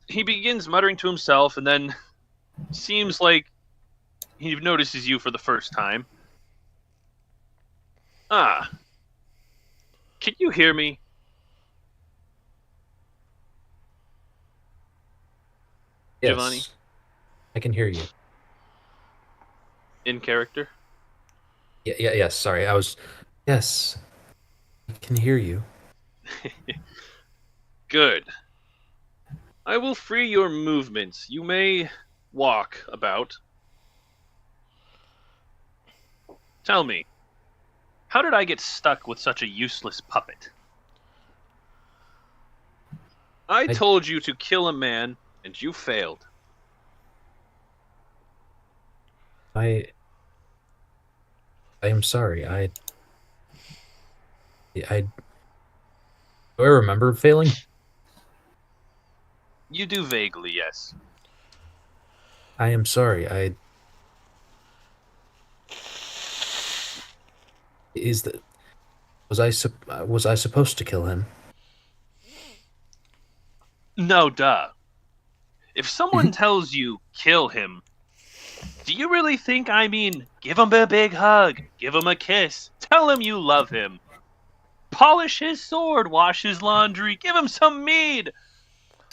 He begins muttering to himself, and then seems like he notices you for the first time. Can you hear me? Yes. Giovanni? I can hear you. In character? Yes, sorry. Yes. I can hear you. Good. I will free your movements. You may walk about. Tell me, how did I get stuck with such a useless puppet? I told you to kill a man, and you failed. I am sorry. Do I remember failing? You do vaguely, yes. I am sorry. Was I supposed to kill him? No, duh. If someone tells you, kill him, do you really think I mean give him a big hug, give him a kiss, tell him you love him, polish his sword, wash his laundry, give him some mead?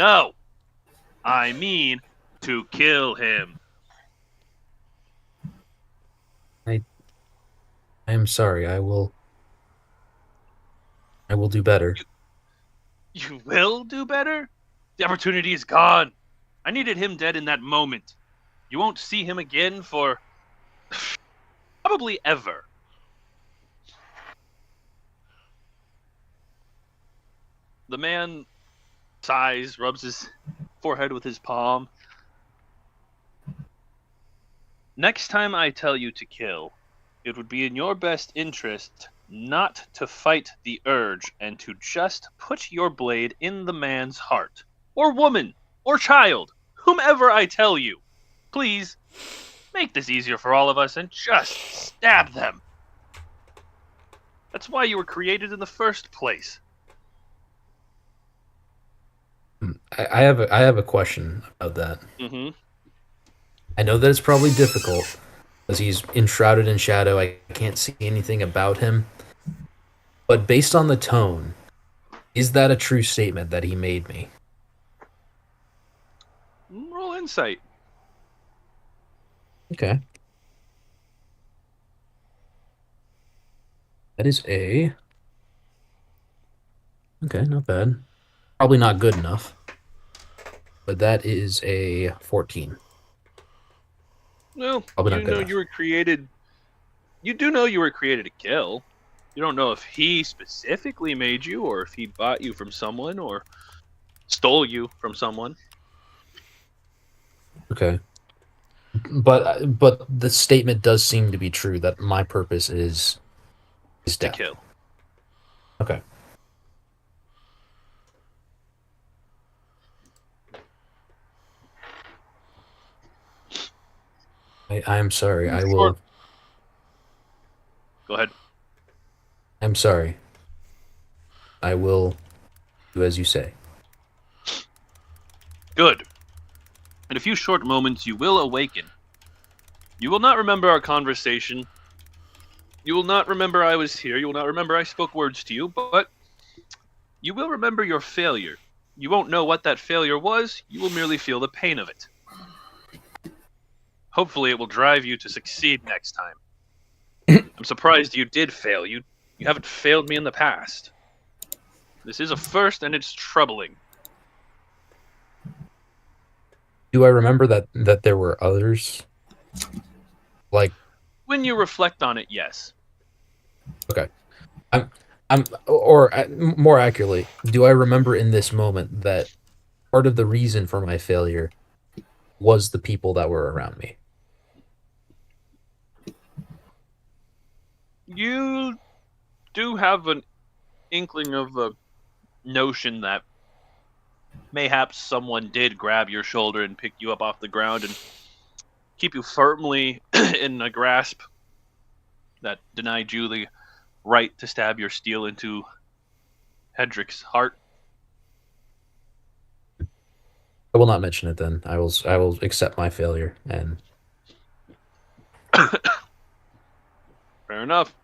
No. I mean to kill him. I am sorry. I will do better. You will do better? The opportunity is gone. I needed him dead in that moment. You won't see him again for probably ever. The man sighs, rubs his forehead with his palm. Next time I tell you to kill, it would be in your best interest not to fight the urge and to just put your blade in the man's heart, or woman, or child, whomever I tell you. Please, make this easier for all of us and just stab them. That's why you were created in the first place. I have a question about that. Mm-hmm. I know that it's probably difficult because he's enshrouded in shadow. I can't see anything about him. But based on the tone, is that a true statement that he made me? Roll insight. Okay. That is a... Okay, not bad. Probably not good enough. But that is a 14. Well, Probably not you good know enough. you were created. You do know you were created to kill. You don't know if he specifically made you, or if he bought you from someone, or stole you from someone. Okay. But the statement does seem to be true that my purpose is To death. kill. Okay. I'm sorry. I will. Go ahead. I'm sorry. I will do as you say. Good. In a few short moments, you will awaken. You will not remember our conversation. You will not remember I was here. You will not remember I spoke words to you, but you will remember your failure. You won't know what that failure was. You will merely feel the pain of it. Hopefully, it will drive you to succeed next time. I'm surprised you did fail. You haven't failed me in the past. This is a first, and it's troubling. Do I remember that there were others? Like, When you reflect on it, yes. okay. More accurately, do I remember in this moment that part of the reason for my failure was the people that were around me? You do have an inkling of a notion that mayhaps someone did grab your shoulder and pick you up off the ground and keep you firmly in a grasp that denied you the right to stab your steel into Hedrick's heart. I will not mention it then. I will accept my failure and Fair enough.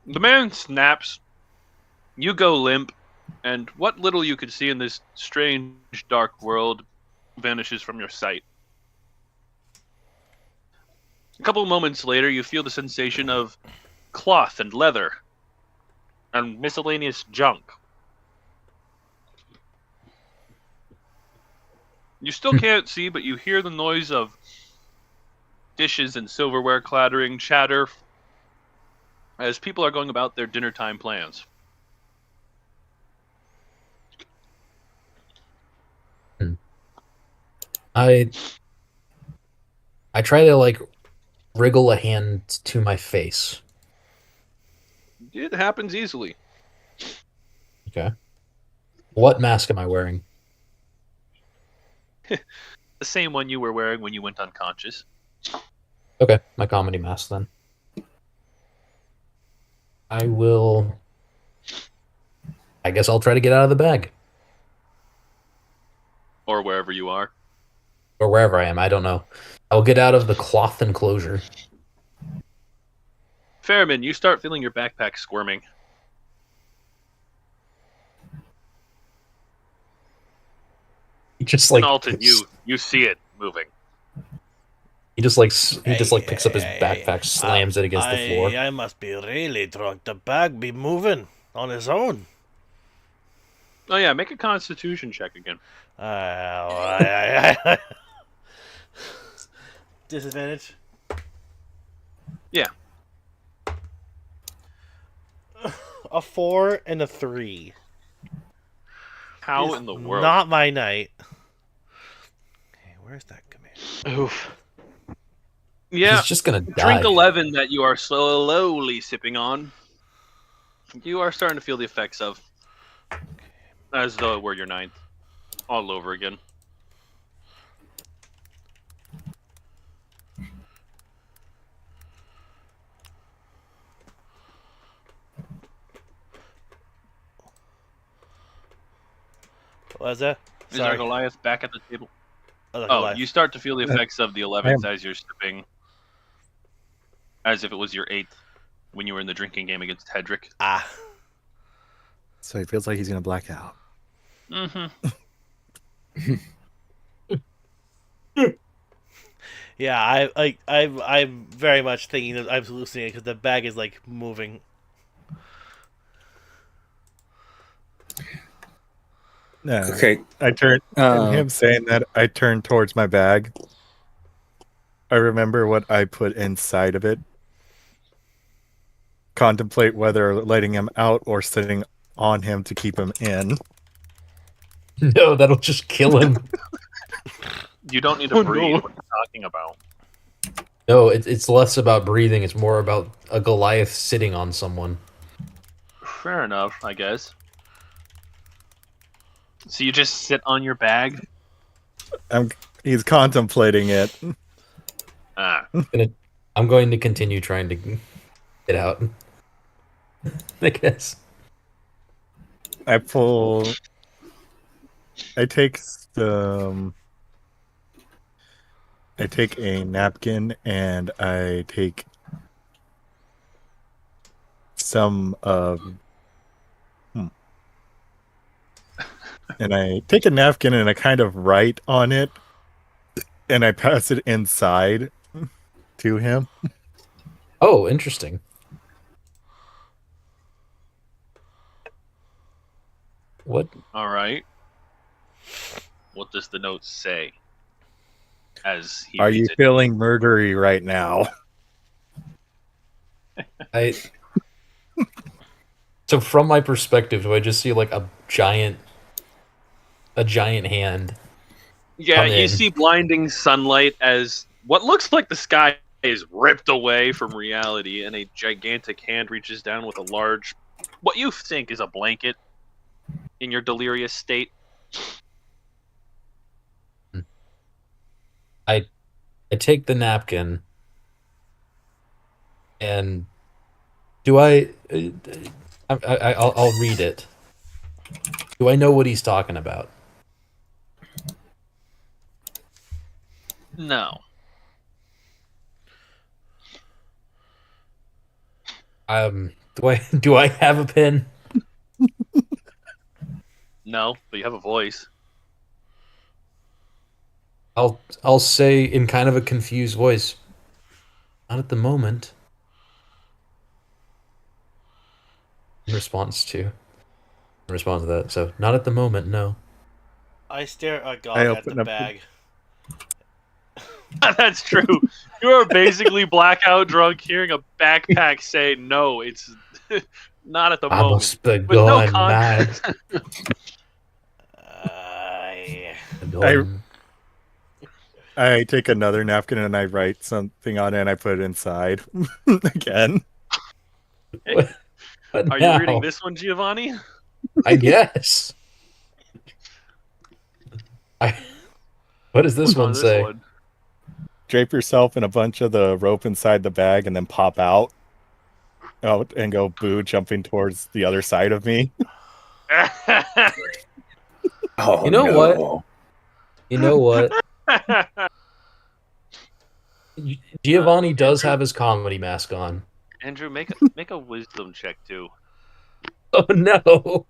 The man snaps. You go limp, and what little you could see in this strange, dark world vanishes from your sight. A couple moments later, you feel the sensation of cloth and leather and miscellaneous junk. You still can't see, but you hear the noise of dishes and silverware clattering, chatter, as people are going about their dinner time plans. I try to like wriggle a hand to my face. It happens easily. Okay. What mask am I wearing? The same one you were wearing when you went unconscious. Okay, my comedy mask then. I guess I'll try to get out of the bag. Or wherever you are. Or wherever I am, I don't know. I'll get out of the cloth enclosure. Fairman, you start feeling your backpack squirming. Just like And Alton, you see it moving. he just picks up his backpack, slams it against the floor. I must be really drunk. The bag be moving on its own. Oh yeah, make a Constitution check again. Disadvantage. Yeah. A 4 and a 3. How It's in the world? Not my night. Okay, where's that command? Oof. Yeah. He's just gonna die. Drink 11 that you are slowly sipping on. You are starting to feel the effects of. As though it were your ninth. All over again. What was that? Is our Sorry. Goliath back at the table? Oh, Oh, you start to feel the effects of the 11th as you're sipping, as if it was your 8th when you were in the drinking game against Hedrick. Ah. So he feels like he's gonna black out. Mm-hmm. Yeah, I'm very much thinking that I'm hallucinating because the bag is like moving. No, Okay. I turned, and him saying that, I turned towards my bag. I remember what I put inside of it. Contemplate whether letting him out or sitting on him to keep him in. No, that'll just kill him. You don't need to breathe. What are you talking about? No, it's less about breathing. It's more about a Goliath sitting on someone. Fair enough, I guess. So you just sit on your bag? He's contemplating it. Ah. I'm going to continue trying to get out. I guess. I take a napkin and I take some and I take a napkin and I kind of write on it and I pass it inside to him. Oh, interesting. What? All right. What does the note say? As he Are you reads it. feeling murdery right now? So from my perspective, do I just see like a giant hand? Yeah, you see blinding sunlight as what looks like the sky is ripped away from reality, and a gigantic hand reaches down with a large, what you think is a blanket in your delirious state. I take the napkin and I'll read it. Do I know what he's talking about? No. Do I have a pen? No, but you have a voice. I'll say in kind of a confused voice. Not at the moment. In response to that. So not at the moment, no. I stare agog I at open the up bag. That's true. You are basically blackout drunk hearing a backpack say, no, it's not at the moment. Must be With no gone mad. I take another napkin and I write something on it and I put it inside again. What Are now? you reading this one, Giovanni? I guess. What does this Oh, one say? one. Drape yourself in a bunch of the rope inside the bag and then pop out and go boo, jumping towards the other side of me. Oh, You know no. what? You know what? Giovanni does have his comedy mask on. Andrew, make a wisdom check too. Oh no!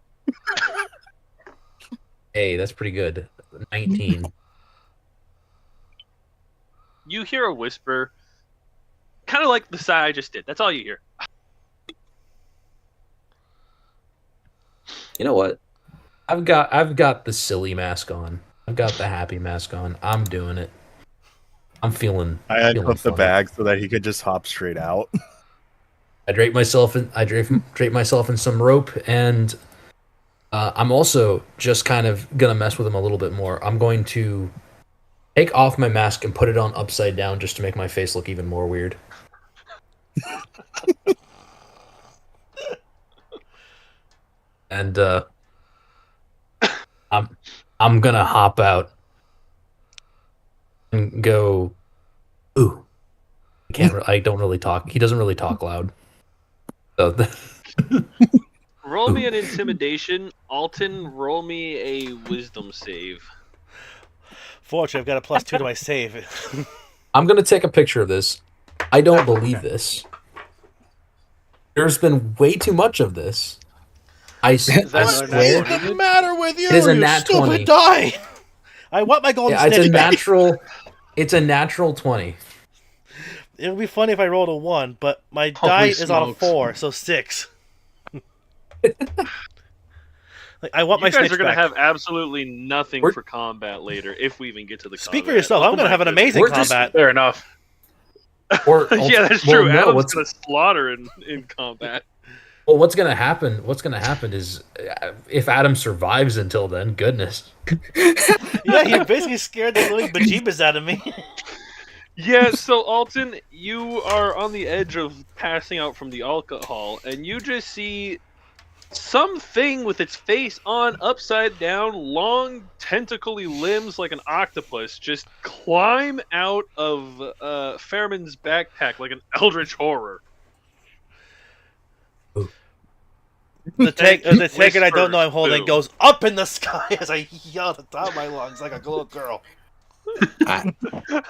Hey, that's pretty good. 19. You hear a whisper, kind of like the sigh I just did. That's all you hear. You know what? I've got the silly mask on. I've got the happy mask on. I'm doing it. I'm feeling. I had feeling up the funny. bag so that he could just hop straight out. I drape myself in some rope, and I'm also just kind of gonna mess with him a little bit more. I'm going to take off my mask and put it on upside down just to make my face look even more weird. And I'm gonna hop out and go. Ooh, I don't really talk. He doesn't really talk loud. So Roll me an intimidation. Alton, roll me a wisdom save. Fortunately, I've got a +2 to my save. I'm gonna take a picture of this. I don't believe this. There's been way too much of this. I that swear. another nat 20? What's the matter with you? It is a you nat stupid 20. die! I want my golden Yeah, it's a snitch back. natural. It's a natural 20. It would be funny if I rolled a 1, but my Holy die is on a smokes. 4, so 6. I want You my guys snitch are gonna back. have absolutely nothing We're- for combat later, if we even get to the Speak for combat. yourself. Oh I'm gonna my have an goodness. amazing We're just- combat. Fair enough. Or Yeah, that's well, true. no, Adam's what's- gonna slaughter in combat. Well, what's gonna happen? What's gonna happen is if Adam survives until then, goodness. Yeah, you basically scared the living bejeebus out of me. Yeah, so Alton, you are on the edge of passing out from the alcohol, and you just see something with its face on, upside down, long tentacly limbs like an octopus just climb out of Fairman's backpack like an eldritch horror. The tankard I don't know I'm Whisper, holding boom. goes up in the sky as I yell at the top of my lungs like a little girl. I kid you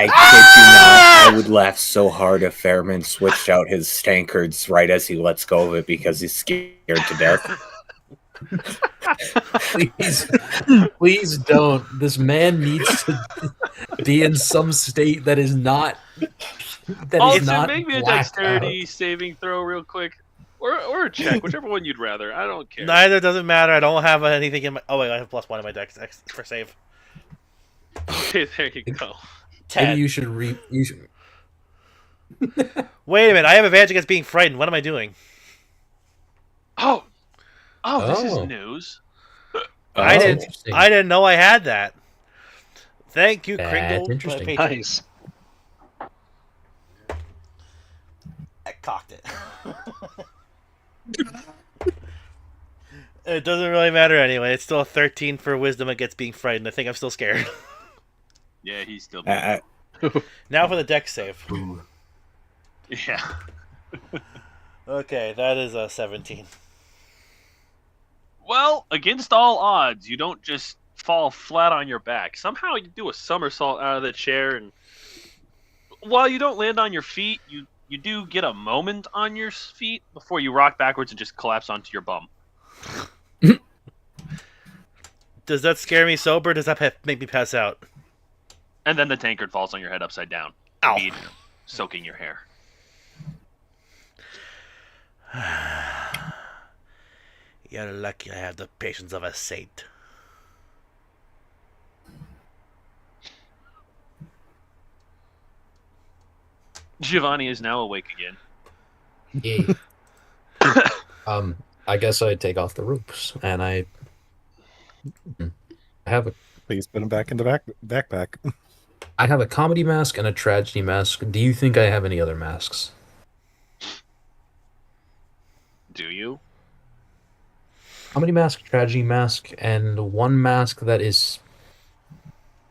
not, I would laugh so hard if Fairman switched out his tankards right as he lets go of it because he's scared to death. Please don't. This man needs to be in some state that is not. That is Alton, not make me a blacked dexterity saving throw real quick. Or a check, whichever one you'd rather. I don't care. Neither doesn't matter. I don't have anything in my. Oh wait, I have +1 in my dex for save. Okay, there you go. out. 10. Maybe you should You should. Wait a minute. I have advantage against being frightened. What am I doing? Oh, this is Oh. news. I That's didn't. interesting. I didn't know I had that. Thank you, That's Kringle. interesting. patron. Nice. I cocked it. It doesn't really matter anyway. It's still a 13 for wisdom against being frightened. I think I'm still scared. Yeah, he's still. Now for the dex save. Yeah. Okay, that is a 17. Well, against all odds, you don't just fall flat on your back. Somehow you do a somersault out of the chair, and while you don't land on your feet, you do get a moment on your feet before you rock backwards and just collapse onto your bum. Does that scare me sober? Or does that make me pass out? And then the tankard falls on your head upside down, Ow. indeed, soaking your hair. You're lucky I have the patience of a saint. Giovanni is now awake again. Yay. I guess I take off the ropes and I have a Please put him back in the backpack. I have a comedy mask and a tragedy mask. Do you think I have any other masks? Do you? Comedy mask, tragedy mask, and one mask that is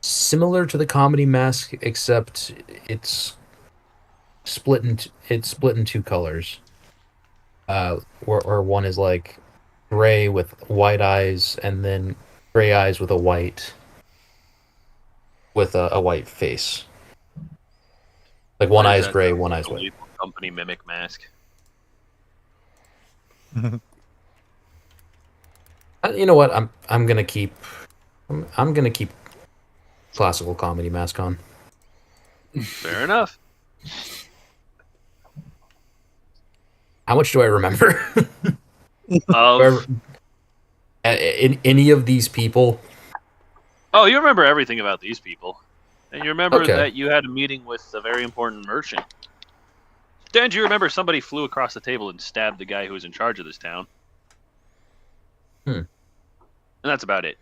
similar to the comedy mask, except it's split in two colors. Or one is like gray with white eyes, and then gray eyes with a white face. Like one eye is gray, one eye is white. Lethal Company mimic mask. You know what? I'm gonna keep classical comedy mask on. Fair enough. How much do I remember? Of, In any of these people? oh, you remember everything about these people. And you remember Okay. that you had a meeting with a very important merchant. Dan, do you remember somebody flew across the table and stabbed the guy who was in charge of this town? Hmm. And that's about it.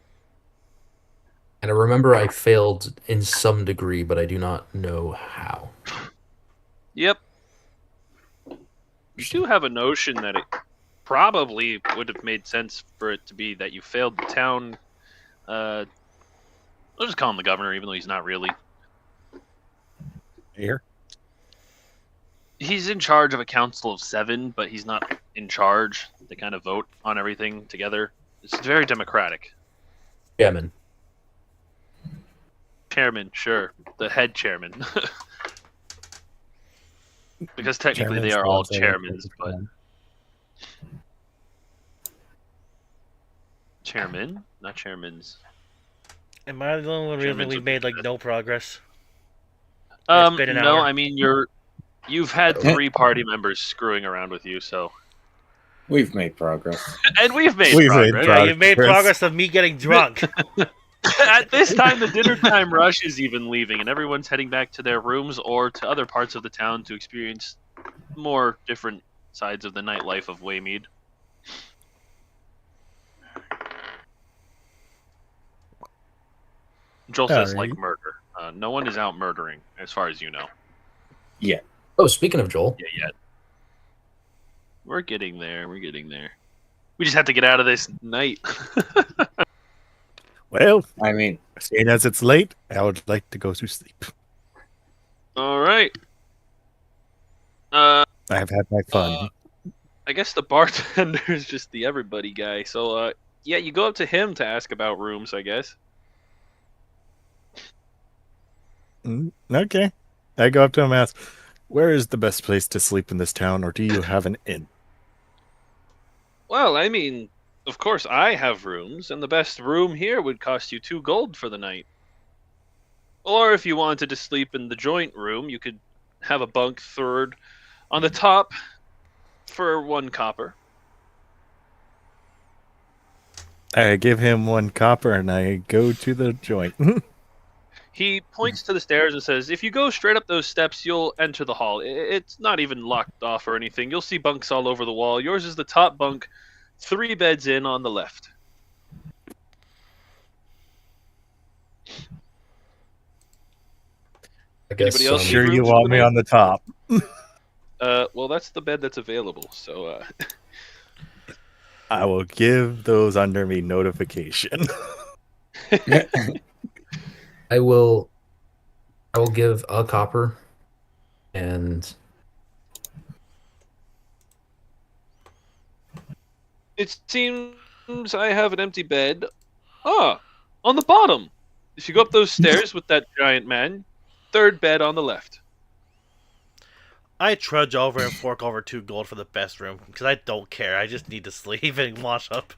And I remember I failed in some degree, but I do not know how. Yep. You do have a notion that it probably would have made sense for it to be that you failed the town. I'll just call him the governor, even though he's not really. Here. He's in charge of a council of 7, but he's not in charge. They kind of vote on everything together. It's very democratic. Chairman. Chairman, sure. The head chairman. Because technically they are all chairmans, but... Chairman? Not chairmans. Am I the only one reason we made like no progress? No, been an hour. I mean you've had 3 party members screwing around with you, so We've made progress. and we've made We've progress. made Yeah, you've made Progress. progress of me getting drunk. At this time, the dinner time rush is even leaving, and everyone's heading back to their rooms or to other parts of the town to experience more different sides of the nightlife of Waymead. Joel says, like, Alright. murder. No one is out murdering, as far as you know. Oh, speaking of Joel, Yeah, yet. We're getting there. We're getting there. We just have to get out of this night. Well, I mean, seeing as it's late, I would like to go to sleep. All right. I have had my fun. I guess the bartender is just the everybody guy. So, yeah, you go up to him to ask about rooms, I guess. Okay. I go up to him and ask, where is the best place to sleep in this town, or do you have an inn? Well, I mean, of course I have rooms, and the best room here would cost you 2 gold for the night. Or if you wanted to sleep in the joint room, you could have a bunk third on the top for 1 copper. I give him 1 copper and I go to the joint. He points to the stairs and says, if you go straight up those steps, you'll enter the hall. It's not even locked off or anything. You'll see bunks all over the wall. Yours is the top bunk, 3 beds in on the left. I guess. Anybody else Sure, rooms you for want the me night? on the top. Well, that's the bed that's available, so, I will give those under me notification. I will give a copper, and It seems I have an empty bed. Ah, on the bottom. If you go up those stairs with that giant man, 3rd bed on the left. I trudge over and fork over 2 gold for the best room because I don't care. I just need to sleep and wash up.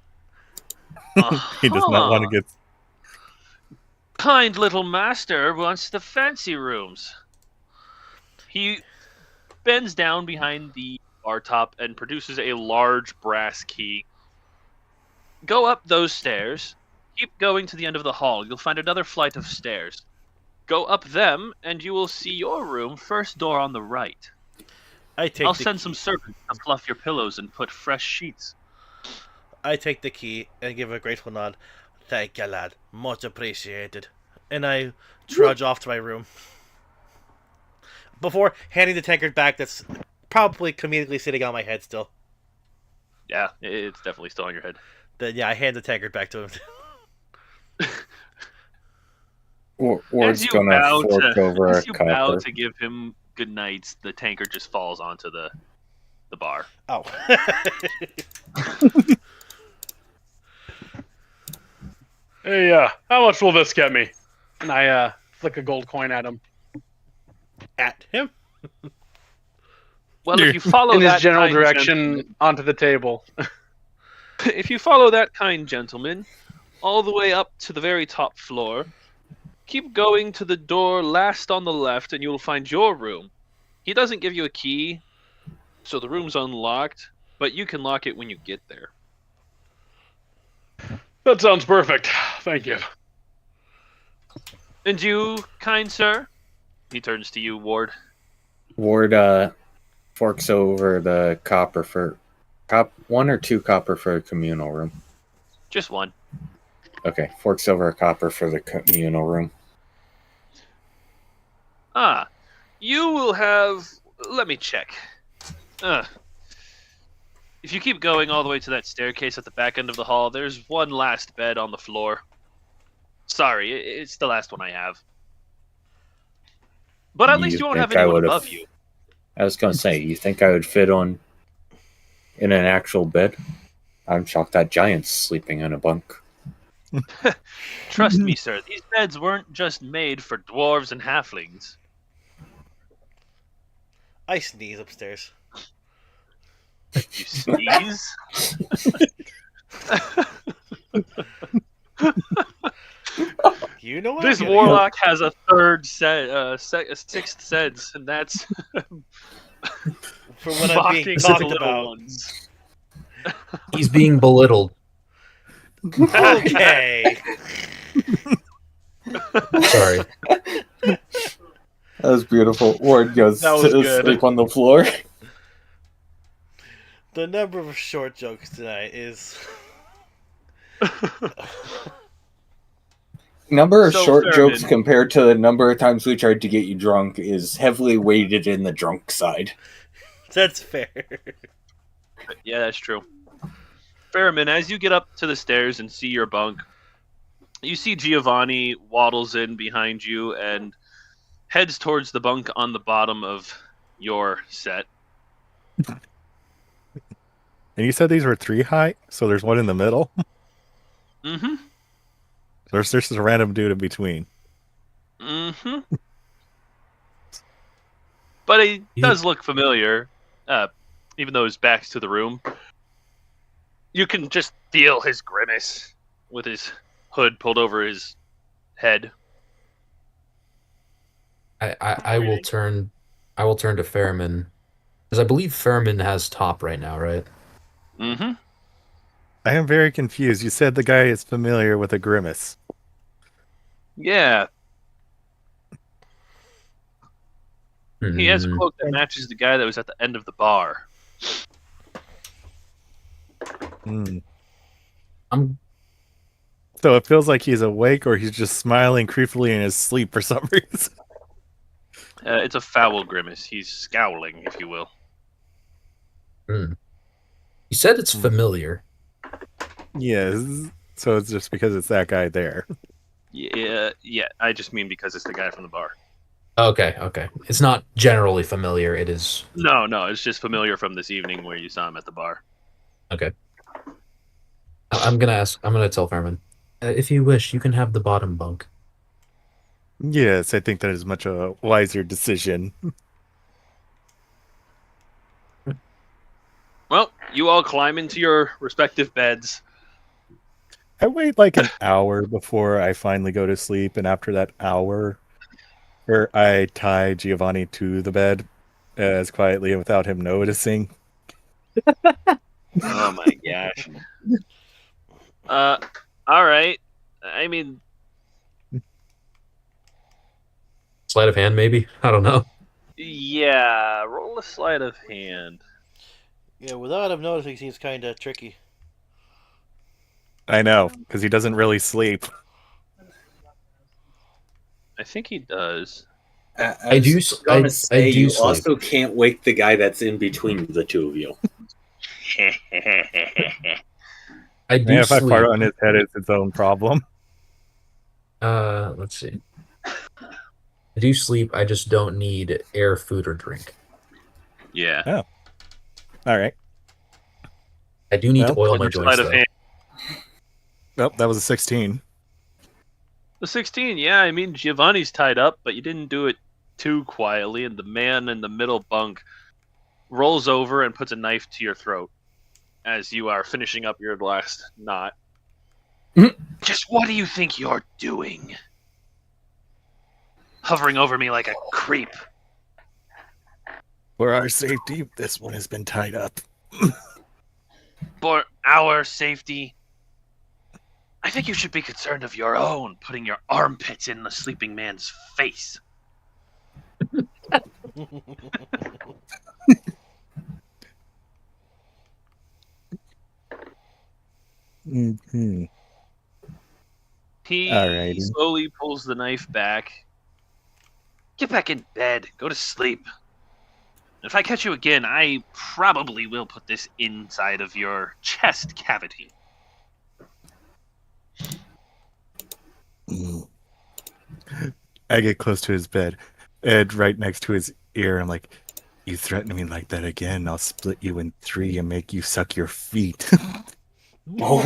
He does not want to get. Kind little master wants the fancy rooms. He bends down behind the bar top and produces a large brass key. Go up those stairs. Keep going to the end of the hall. You'll find another flight of stairs. Go up them, and you will see your room, first door on the right. I'll send some servants to fluff your pillows and put fresh sheets. I take the key and give a grateful nod. Thank you, lad. Much appreciated. And I trudge off to my room. Before handing the tankard back that's probably comedically sitting on my head still. Yeah, it's definitely still on your head. Then, yeah, I hand the tankard back to him. Ward's gonna fork over a as you bow copper. to give him good nights, the tankard just falls onto the bar. Oh. Hey, how much will this get me? And I flick a gold coin at him. At him? Well, if you follow In his that general kind direction onto the table. if you follow that kind gentleman all the way up to the very top floor, keep going to the door last on the left, and you will find your room. He doesn't give you a key, so the room's unlocked, but you can lock it when you get there. That sounds perfect. Thank you. And you, kind sir? He turns to you, Ward. Ward forks over the copper for 1 or 2 copper for a communal room. Just 1. Okay, forks over a copper for the communal room. Ah, you will have... Let me check. If you keep going all the way to that staircase at the back end of the hall, there's 1 last bed on the floor. Sorry, it's the last one I have. But at least you won't have think I anyone would've- above you. I was gonna say, you think I would fit in in an actual bed. I'm shocked that giant's sleeping in a bunk. Trust me, sir, these beds weren't just made for dwarves and halflings. I sneeze upstairs. You sneeze? You know what? This warlock has a sixth sense, and that's for when I'm mocking being the talked little about. ones. He's being belittled. Okay. Sorry. That was beautiful. Ward goes That was to good. sleep on the floor. The number of short jokes tonight is. Number of So, short jokes Fairman. compared to the number of times we tried to get you drunk is heavily weighted in the drunk side. That's fair. Yeah, that's true. Fairman, as you get up to the stairs and see your bunk, you see Giovanni waddles in behind you and heads towards the bunk on the bottom of your set. And you said these were 3 high, so there's one in the middle. Mm-hmm. There's just a random dude in between. Mm-hmm. But he does look familiar, even though his back's to the room. You can just feel his grimace with his hood pulled over his head. I will turn to Fairman, because I believe Fairman has top right now, right? Mm-hmm. I am very confused. You said the guy is familiar with a grimace. Yeah, he has a Hmm. cloak that matches the guy that was at the end of the bar. Hmm. I'm So it feels like he's awake or he's just smiling creepily in his sleep for some reason. It's a foul grimace. He's scowling, if you will. You said it's familiar. Yes. So it's just because it's that guy there. Yeah. I just mean because it's the guy from the bar. Okay. It's not generally familiar. It is. No, it's just familiar from this evening where you saw him at the bar. Okay. I'm gonna tell Fairman. If you wish, you can have the bottom bunk. Yes, I think that is much a wiser decision. Well, you all climb into your respective beds. I wait like an hour before I finally go to sleep, and after that hour, I tie Giovanni to the bed as quietly and without him noticing. Oh my gosh. All right. I mean, Sleight of hand, maybe. I don't know. yeah. Roll a sleight of hand. Yeah, without him noticing, seems kind of tricky. I know, because he doesn't really sleep. I think he does. I do You sleep. also can't wake the guy that's in between the two of you. I do Man, if I sleep. fart on his head, it's its own problem. Let's see. I do sleep. I just don't need air, food, or drink. Yeah. All right. I do need to oil my Your joints, sleight of though. hand. Well, that was a 16. The 16, yeah. I mean, Giovanni's tied up, but you didn't do it too quietly, and the man in the middle bunk rolls over and puts a knife to your throat as you are finishing up your last knot. Just what do you think you're doing? Hovering over me like a creep. For our safety, this one has been tied up. For our safety, I think you should be concerned of your own, putting your armpits in the sleeping man's face. Mm-hmm. He Alrighty. slowly pulls the knife back. Get back in bed. Go to sleep. If I catch you again, I probably will put this inside of your chest cavity. I get close to his bed, and right next to his ear, I'm like, You threaten me like that again, I'll split you in 3 and make you suck your feet. What?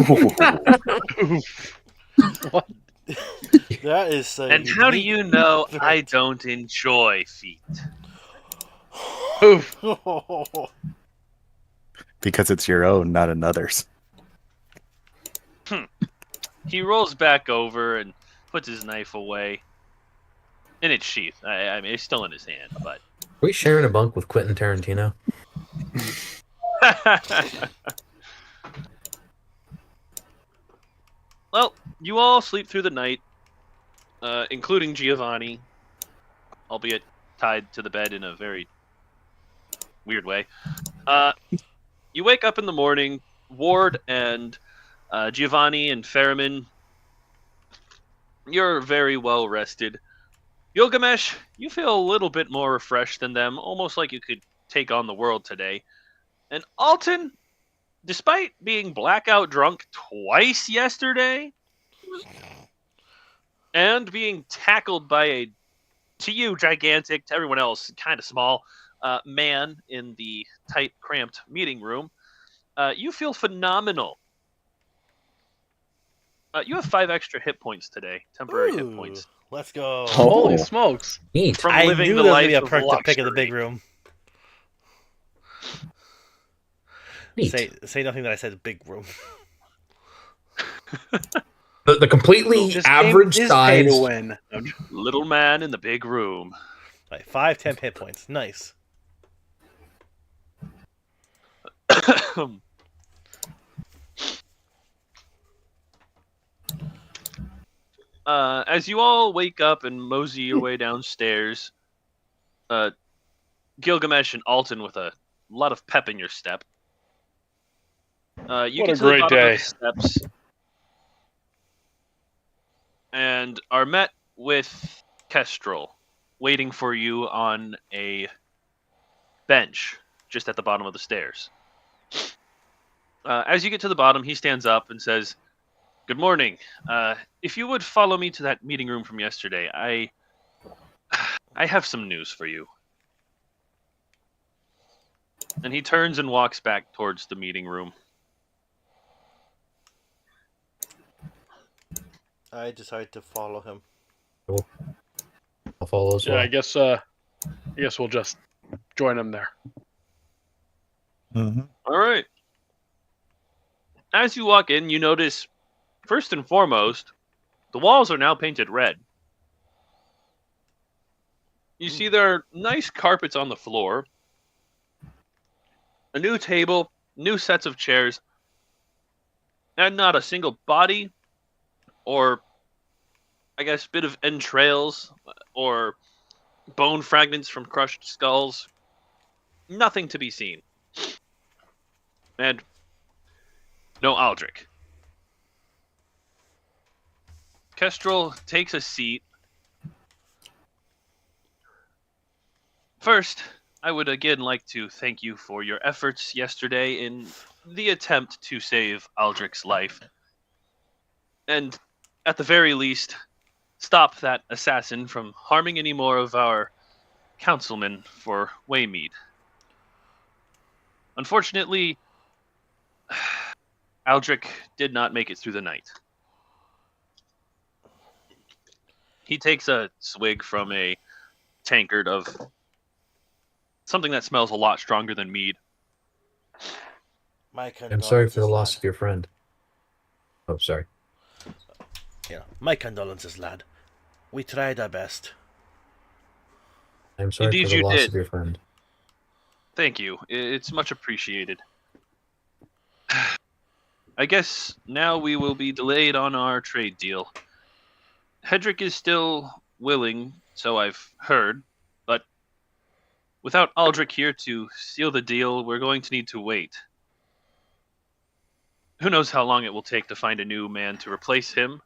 That is a And how do unique you know threat. I don't enjoy feet? Oof. Because it's your own, not another's. He rolls back over and puts his knife away in its sheath. I mean, it's still in his hand, but. Are we sharing a bunk with Quentin Tarantino? Well, you all sleep through the night, including Giovanni, albeit tied to the bed in a very weird way. You wake up in the morning, Ward and Giovanni and Ferriman, you're very well rested. Gilgamesh, you feel a little bit more refreshed than them, almost like you could take on the world today. And Alton, despite being blackout drunk twice yesterday, and being tackled by a, to you, gigantic, to everyone else, kind of small, man in the tight, cramped meeting room, you feel phenomenal. You have 5 extra hit points today, temporary hit Ooh, points. let's go. Holy smokes. Neat. From I living knew the there was life gonna be a of perk to pick in the big luxury. room. Neat. Say nothing that I said big room. The completely This average game is pay to size. win. Little man in the big room. Like 5 temp hit points. Nice. As you all wake up and mosey your way downstairs, Gilgamesh and Alton with a lot of pep in your step. You What get a to the great bottom day. of the steps and are met with Kestrel waiting for you on a bench just at the bottom of the stairs. As you get to the bottom, he stands up and says, "Good morning. If you would follow me to that meeting room from yesterday, I have some news for you." And he turns and walks back towards the meeting room. I decided to follow him. I'll follow as well. Yeah, I guess we'll just join him there. Mm-hmm. All right. As you walk in, you notice, first and foremost, the walls are now painted red. You see there are nice carpets on the floor, a new table, new sets of chairs, and not a single body or, I guess, bit of entrails or bone fragments from crushed skulls. Nothing to be seen. And no Aldrich. Kestrel takes a seat. First, I would again like to thank you for your efforts yesterday in the attempt to save Aldrich's life. And at the very least, stop that assassin from harming any more of our councilmen for Waymead. Unfortunately, Aldrich did not make it through the night. He takes a swig from a tankard of something that smells a lot stronger than mead. My I'm sorry for the condolences, loss lad. of your friend. Oh, sorry. Yeah, my condolences, lad. We tried our best. I'm sorry Indeed for the you loss did. of your friend. Thank you. It's much appreciated. I guess now we will be delayed on our trade deal. Hedrick is still willing, so I've heard, but without Aldrich here to seal the deal, we're going to need to wait. Who knows how long it will take to find a new man to replace him?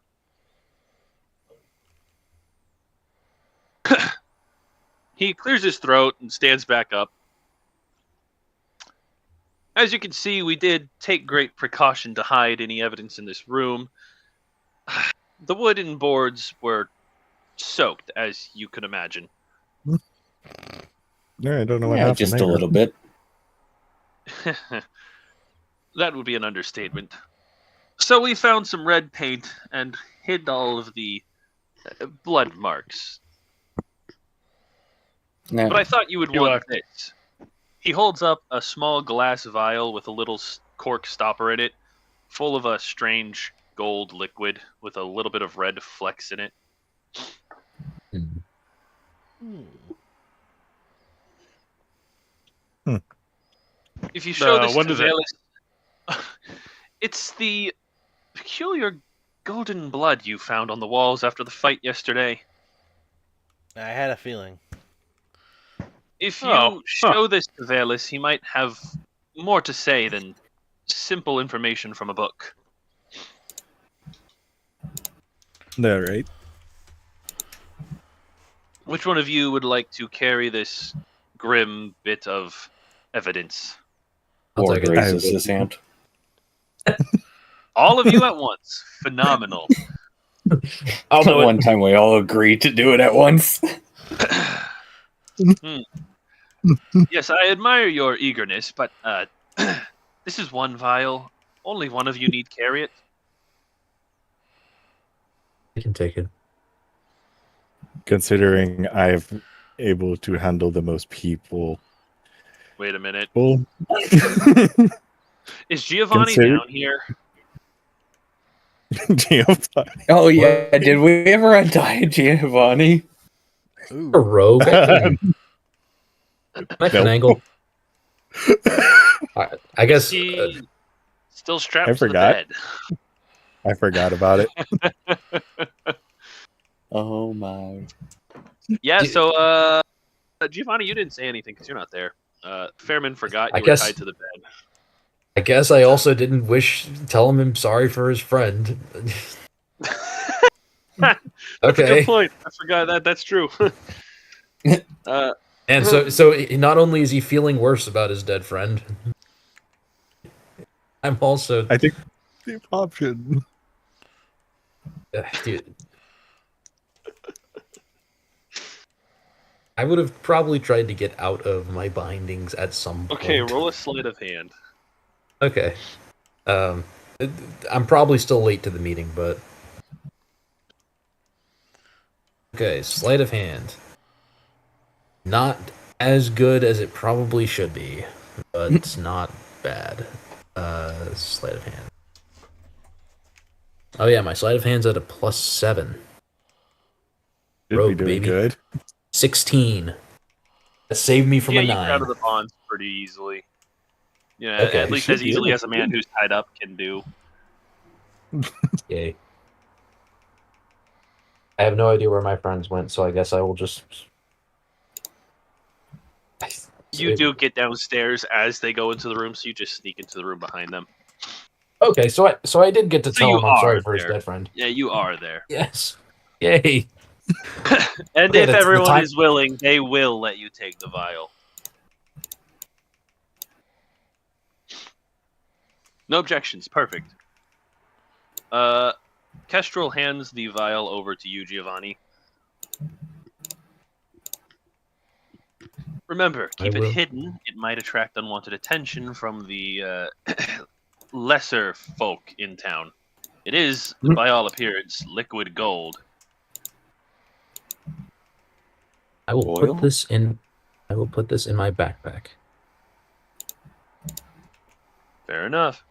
He clears his throat and stands back up. As you can see, we did take great precaution to hide any evidence in this room. The wooden boards were soaked, as you can imagine. No, I don't know what Yeah, happened just there. a little bit. That would be an understatement. So we found some red paint and hid all of the blood marks. Now, But I thought you would You want are. this. He holds up a small glass vial with a little cork stopper in it, full of a strange gold liquid with a little bit of red flecks in it. Hmm. If you show this What to is it? Valis, it's the peculiar golden blood you found on the walls after the fight yesterday. I had a feeling. If Oh, you show this to Valis, he might have more to say than simple information from a book. No, right? Which one of you would like to carry this grim bit of evidence? I'll Ward take it. raises I would- his hand. All of you at once. Phenomenal. I'll do it. One time we all agreed to do it at once. Yes, I admire your eagerness, but this is one vial. Only one of you need carry it. I can take it. Considering I'm able to handle the most people. Wait a minute. Well, Is Giovanni Consider- down here? Giovanni. Oh yeah, did we ever untie Giovanni? A rogue. I can Nope. angle. I guess. He still strapped I to forgot. the bed. I forgot about it. Oh my. Yeah, Do- so Giovanni, you didn't say anything because you're not there. Fairman forgot I you were guess- tied to the bed. I guess I also didn't tell him I'm sorry for his friend. That's a Okay. good point. I forgot that. That's true. And so not only is he feeling worse about his dead friend, I'm also I think the option. dude. I would have probably tried to get out of my bindings at some point. Okay, roll a sleight of hand. Okay. I'm probably still late to the meeting, but okay, sleight of hand. Not as good as it probably should be, but it's not bad. Sleight of hand. Oh yeah, my sleight of hand's at a +7. Should Rogue, be doing baby. good. 16. That saved me from Yeah, a you get 9. out of the bonds pretty easily. Yeah, Okay, at least should as be easily able as a man who's tied up can do. Yay. I have no idea where my friends went, so I guess I will just. You do get downstairs as they go into the room, so you just sneak into the room behind them. Okay, so I did get to So tell you him I'm sorry are for his there. dead friend. Yeah, you are there. Yes. Yay. And Okay, if that's the everyone time- is willing, they will let you take the vial. No objections. Perfect. Kestrel hands the vial over to you, Giovanni. Remember, keep I it will. hidden. It might attract unwanted attention from the lesser folk in town. It is, by all appearance, liquid gold. I will Oil? put this in. I will put this in my backpack. Fair enough.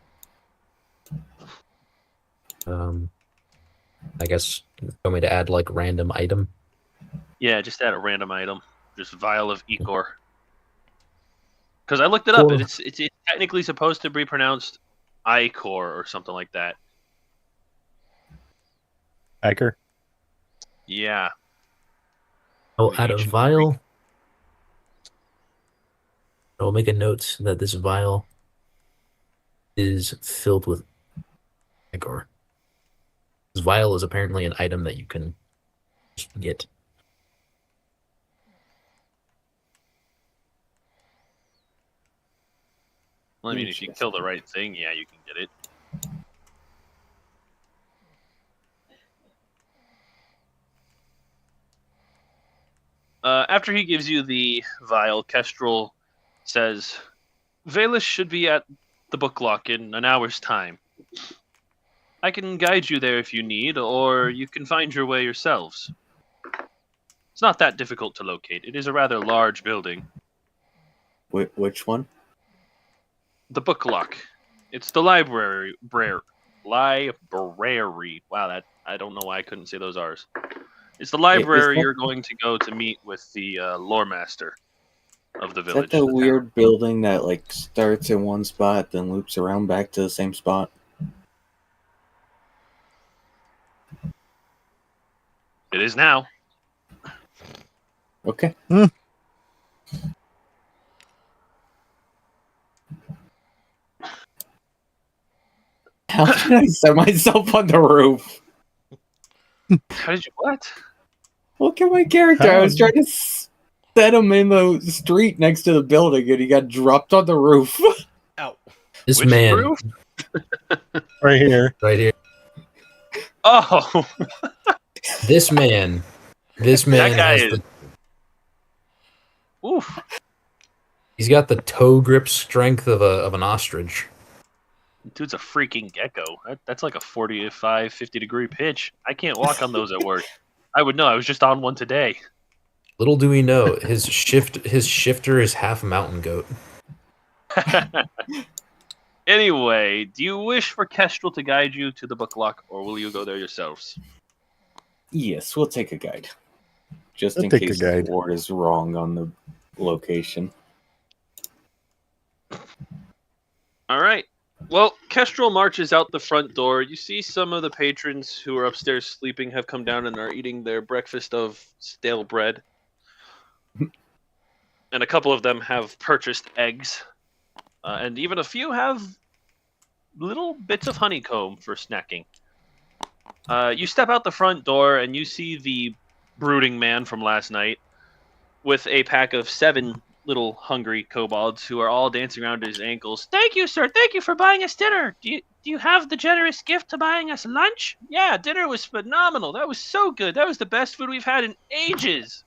I guess you want me to add like random item. Yeah, just add a random item. Just vial of Ecor. Because I looked it up, Cool. and it's technically supposed to be pronounced Icor or something like that. Hacker. Yeah. I'll add a Ancient vial. I'll make a note that this vial is filled with Igor. This vial is apparently an item that you can get. Well, I mean, if you kill the right thing, yeah, you can get it. After he gives you the vial, Kestrel says, Valus should be at the book lock in an hour's time. I can guide you there if you need, or you can find your way yourselves. It's not that difficult to locate. It is a rather large building. Which one? The book lock. It's the library. Library. Wow, that I don't know why I couldn't say those R's. It's the library that- you're going to go to meet with the lore master of the Is that village. the weird building that like starts in one spot, then loops around back to the same spot? It is now. Okay. How did I set myself on the roof? How did you what? Look at my character. I was trying to set him in the street next to the building, and he got dropped on the roof. Ow. This Which man roof? Right here. right here. Oh, This man that guy has is. the, Oof. he's got the toe grip strength of an ostrich. Dude's a freaking gecko. That's like a 45, 50-degree pitch. I can't walk on those at work. I would know. I was just on one today. Little do we know, his shifter is half mountain goat. Anyway, do you wish for Kestrel to guide you to the book lock, or will you go there yourselves? Yes, we'll take a guide. Just I'll in take a case guide. the ward is wrong on the location. All right. Well, Kestrel marches out the front door. You see some of the patrons who are upstairs sleeping have come down and are eating their breakfast of stale bread. And a couple of them have purchased eggs. And even a few have little bits of honeycomb for snacking. You step out the front door and you see the brooding man from last night with a pack of 7 little hungry kobolds who are all dancing around his ankles. Thank you, sir. Thank you for buying us dinner. Do you have the generous gift to buying us lunch? Yeah, dinner was phenomenal. That was so good. That was the best food we've had in ages.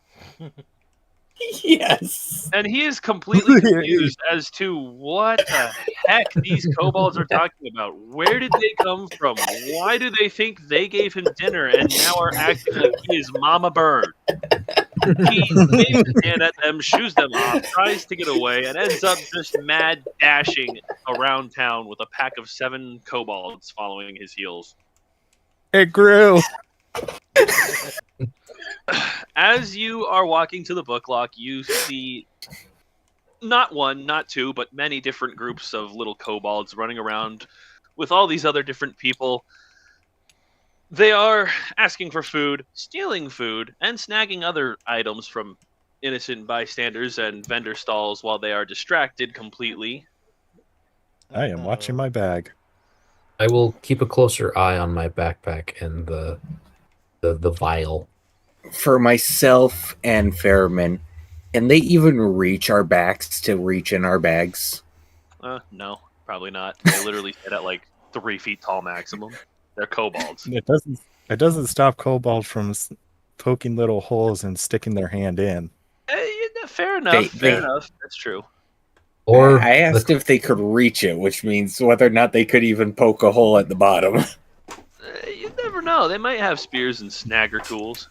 Yes. And he is completely confused as to what the heck these kobolds are talking about. Where did they come from? Why do they think they gave him dinner and now are acting like he is Mama Bird? He waves his hand at them, shoos them off, tries to get away, and ends up just mad dashing around town with a pack of 7 kobolds following his heels. It grew. As you are walking to the book lock, you see not one, not two, but many different groups of little kobolds running around with all these other different people. They are asking for food, stealing food, and snagging other items from innocent bystanders and vendor stalls while they are distracted completely. I am watching my bag. I will keep a closer eye on my backpack and the vial. For myself and Fairman, can they even reach our backs to reach in our bags? No, probably not. They literally sit at like 3 feet tall maximum. They're kobolds. It doesn't stop kobolds from poking little holes and sticking their hand in. Fair enough. Fair enough. That's true. Or I asked if they could reach it, which means whether or not they could even poke a hole at the bottom. You never know. They might have spears and snagger tools.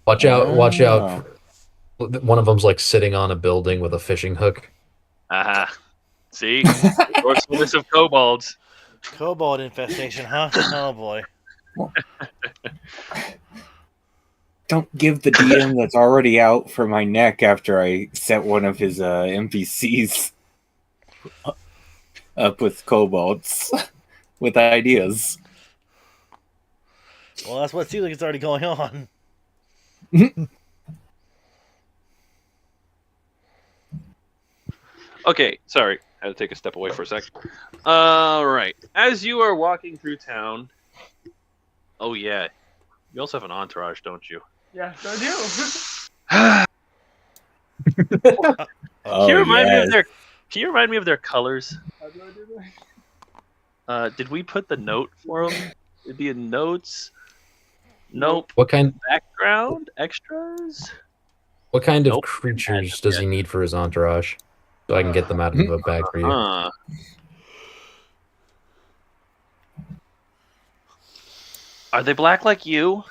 watch out! Watch Oh. out! One of them's like sitting on a building with a fishing hook. Aha. See? Resourcefulness of kobolds. Kobold infestation, huh? Oh boy. Don't give the DM that's already out for my neck after I set one of his NPCs up with kobolds with ideas. Well, that's what seems like it's already going on. Okay, sorry. I had to take a step away for a sec. All right. As you are walking through town... Oh, yeah. You also have an entourage, don't you? Yes, I do. Oh, Can you remind me of yes. their... Can you remind me of their colors? Did we put the note for them? It'd be in notes. Nope. What kind? Background extras. What kind of Nope. creatures does he need for his entourage? So I can get them out of a bag for you. Are they black like you?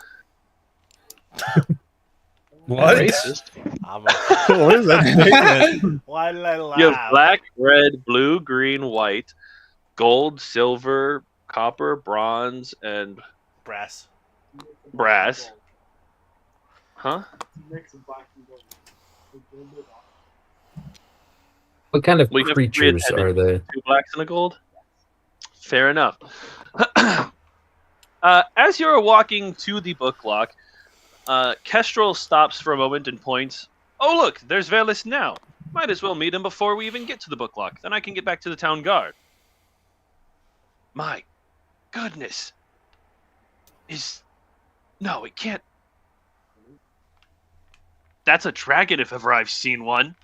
What? Racist. What is that statement? Why did I laugh? You have black, red, blue, green, white, gold, silver, copper, bronze, and Brass. brass. Huh? What kind of We have creatures three are they? 2 blacks and a gold. Fair enough. As you're walking to the book lock, Kestrel stops for a moment and points. Oh, look, there's Velis now. Might as well meet him before we even get to the book lock. Then I can get back to the town guard. My goodness. No, it can't. That's a dragon if ever I've seen one.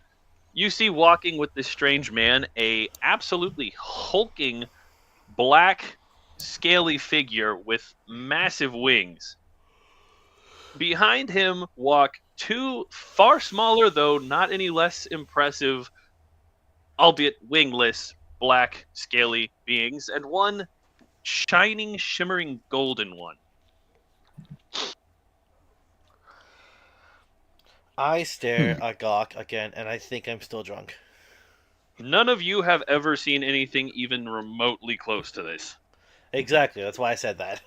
You see walking with this strange man a absolutely hulking black scaly figure with massive wings. Behind him walk 2 far smaller, though not any less impressive, albeit wingless, black scaly beings, and 1 shining, shimmering golden one. I stare at Gawk again, and I think I'm still drunk. None of you have ever seen anything even remotely close to this. Exactly, that's why I said that.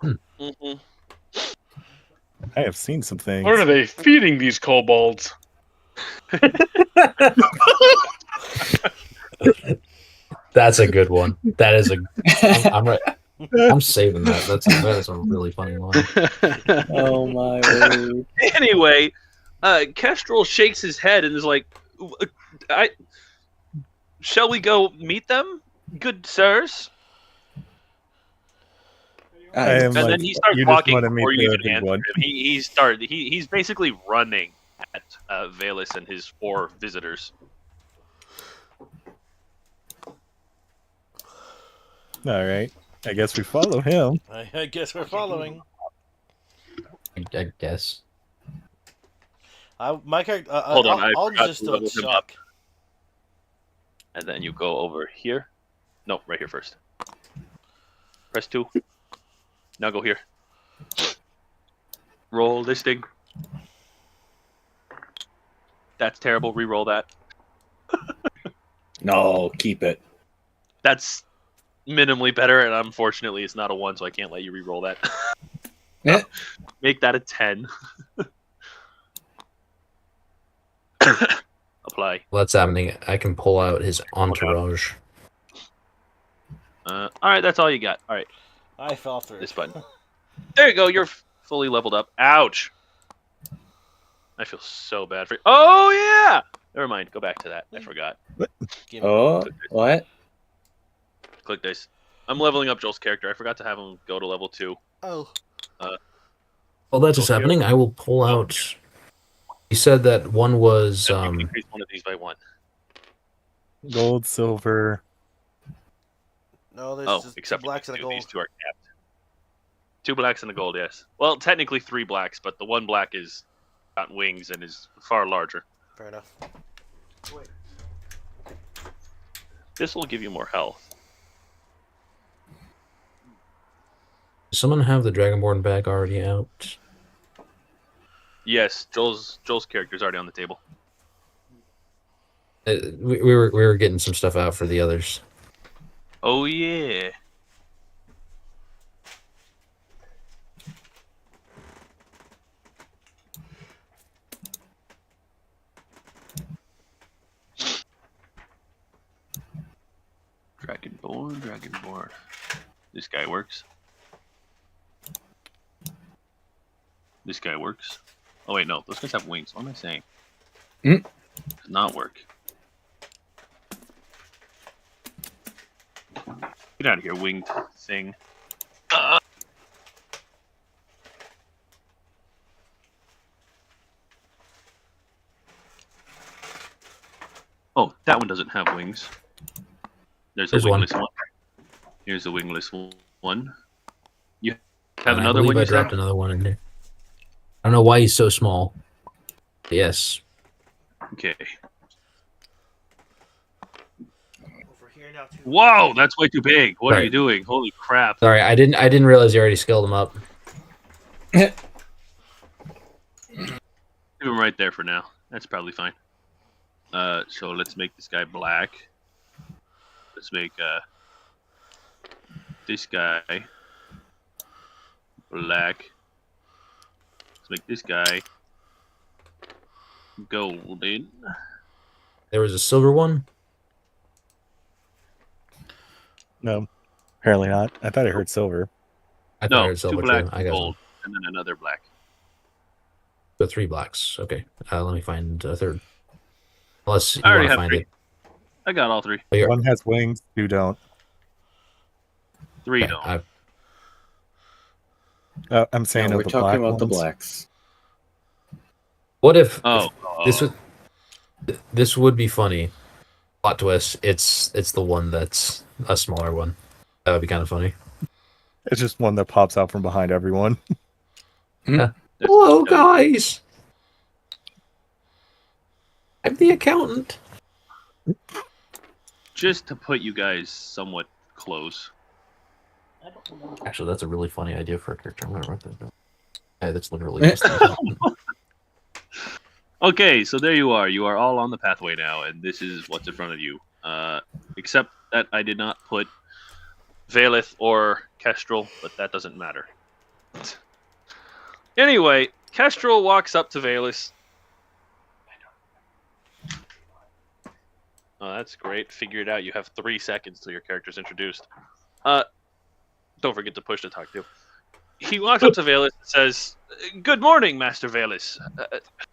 Mm-hmm. I have seen some things. What are they feeding these kobolds? That's a good one. That is I'm saving that. That is a really funny one. Oh my word. Anyway, Kestrel shakes his head and is like, shall we go meet them, good sirs? And then he starts walking before you even answer him. He's basically running at Velis and his 4 visitors. All right. I guess we follow him. I guess we're following. I guess. My character. Hold on, I I'll forgot just to still in level him shock. up. And then you go over here. No, right here first. Press 2. Now go here. Roll this thing. That's terrible. Reroll that. No, keep it. That's minimally better, and unfortunately it's not a 1, so I can't let you reroll that. Yeah. Make that a 10. Apply. Well, that's happening. I can pull out his entourage. Alright, that's all you got. Alright, I fell through. this button. There you go, you're fully leveled up. Ouch! I feel so bad for you. Oh, yeah! Never mind, go back to that. I forgot. Give me- Oh, what? Click this. I'm leveling up Joel's character. I forgot to have him go to level 2. Oh. Well, that's what's happening. I will pull out. You said that one was You can increase one of these by 1. Gold, silver. No, there's Oh, just except 2 blacks and a these gold. 2 are capped. 2 blacks and a gold, yes. Well, technically 3 blacks, but the 1 black is got wings and is far larger. Fair enough. This will give you more health. Does someone have the Dragonborn bag already out? Yes, Joel's character's already on the table. We were getting some stuff out for the others. Oh yeah. Dragonborn. This guy works. This guy works. Oh wait, no, those guys have wings. What am I saying? Does not work. Get out of here, winged thing. Oh, that one doesn't have wings. There's a Here's one. wingless one. Here's a wingless one. You have And another I one. believe I You dropped said? another one in there. I don't know why he's so small. Yes. Okay. Over here now too. Whoa, that's way too big. What are Sorry. you doing? Holy crap! Sorry, I didn't realize you already scaled them up. Leave him right there for now. That's probably fine. So let's make this guy black. Let's make this guy black. Let's make this guy golden. There was a silver one. No, apparently not. I thought I heard silver. I thought I No, heard 2 silver black, too. I 2 got gold, and then another black. the 3 blacks. Okay. Let me find a third. Unless you I already want to have find 3. it. I got all 3. Oh, you're- One has wings, 2 don't. 3 okay, don't. I'm saying No, of we're the talking black about the ones. blacks. What if Oh, this would be funny? Plot twist. It's the one that's a smaller one. That would be kind of funny. It's just one that pops out from behind everyone. that's Hello, dumb. guys. I'm the accountant. Just to put you guys somewhat close. Actually, that's a really funny idea for a character. I'm gonna write that down. Yeah, that's literally just the accountant. Okay, so there you are. You are all on the pathway now, and this is what's in front of you. Except that I did not put Valeth or Kestrel, but that doesn't matter. Anyway, Kestrel walks up to Valeth. Oh, that's great. Figure it out. You have 3 seconds till your character's introduced. Don't forget to push to talk to. He walks up to Valeth and says, "Good morning, Master Valeth.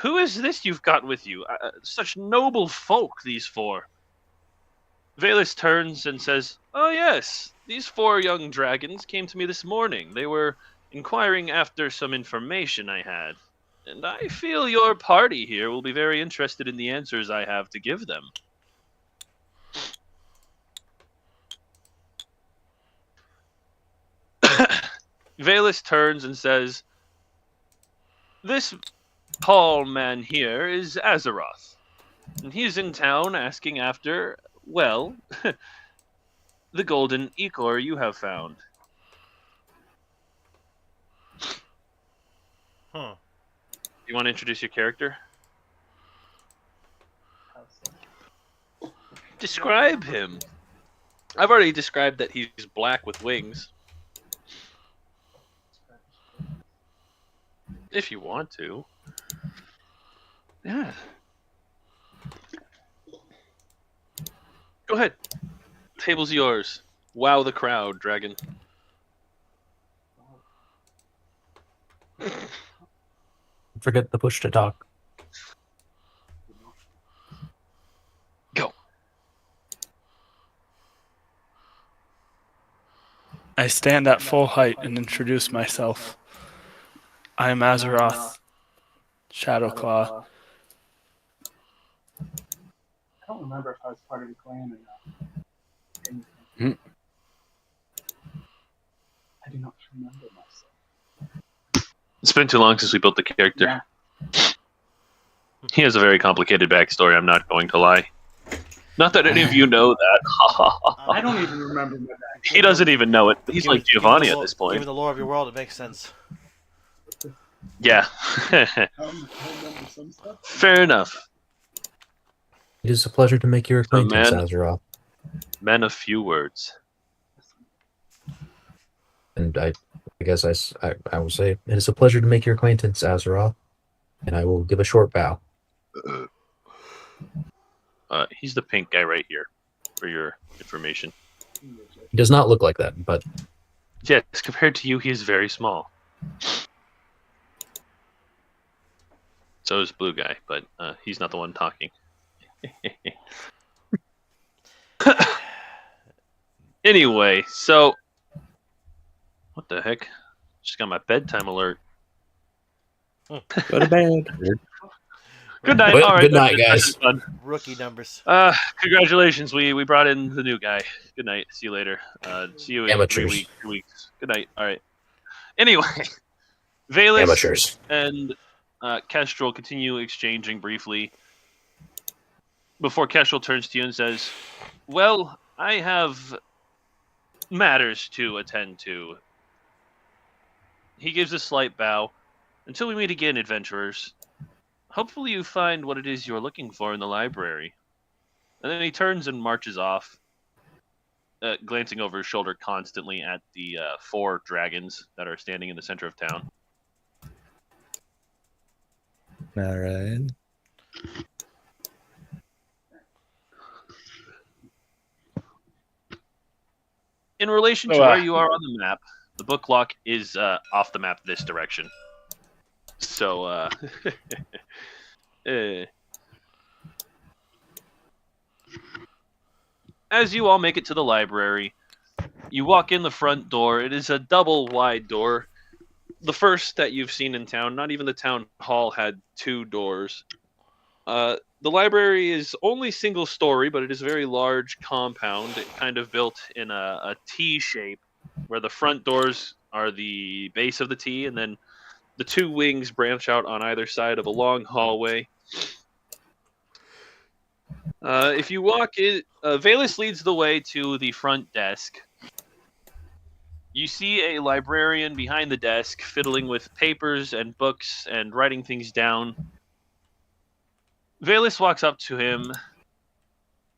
Who is this you've got with you? Such noble folk, these 4. Valeth turns and says, "Oh yes, these 4 young dragons came to me this morning. They were inquiring after some information I had, and I feel your party here will be very interested in the answers I have to give them." Valeth turns and says, "This tall man here is Azeroth, and he's in town asking after, well, the golden ichor you have found." Huh. You want to introduce your character? Describe him. I've already described that he's black with wings. If you want to. Yeah. Go ahead. Table's yours. Wow the crowd, dragon. Forget the push to talk. Go. I stand at full height and introduce myself. I am Azeroth, Shadowclaw. I don't remember if I was part of the clan or not. Hmm. I do not remember myself. It's been too long since we built the character. Yeah. He has a very complicated backstory, I'm not going to lie. Not that any of you know that. I don't even remember my back. He doesn't even know it. He's like Giovanni at this point. Given the lore of your world, it makes sense. Yeah. I remember some stuff. Fair enough. It is a pleasure to make your acquaintance, man. Azeroth. Men of few words. And I guess I will say, it is a pleasure to make your acquaintance, Azeroth. And I will give a short bow. He's the pink guy right here, for your information. He does not look like that, but Yes, compared to you, he is very small. So is blue guy, but he's not the one talking. Anyway, so what the heck? Just got my bedtime alert. Go to bed. Good night. Well, All right. good night, that's guys. fun. Rookie numbers. Congratulations. We brought in the new guy. Good night. See you later. See you in Amateurs. 3 weeks. Good night. All right. Anyway, Valus amateurs. and Kestrel continue exchanging briefly before Kestrel turns to you and says, "Well, I have matters to attend to." He gives a slight bow. "Until we meet again, adventurers. Hopefully you find what it is you're looking for in the library." And then he turns and marches off, glancing over his shoulder constantly at the 4 dragons that are standing in the center of town. All right. In relation to where you are on the map, the book lock is off the map this direction. So, as you all make it to the library, you walk in the front door. It is a double wide door. The first that you've seen in town. Not even the town hall had 2 doors. The library is only single story, but it is a very large compound. It kind of built in a T shape, where the front doors are the base of the T, and then the 2 wings branch out on either side of a long hallway. If you walk in, Valus leads the way to the front desk. You see a librarian behind the desk, fiddling with papers and books and writing things down. Valus walks up to him,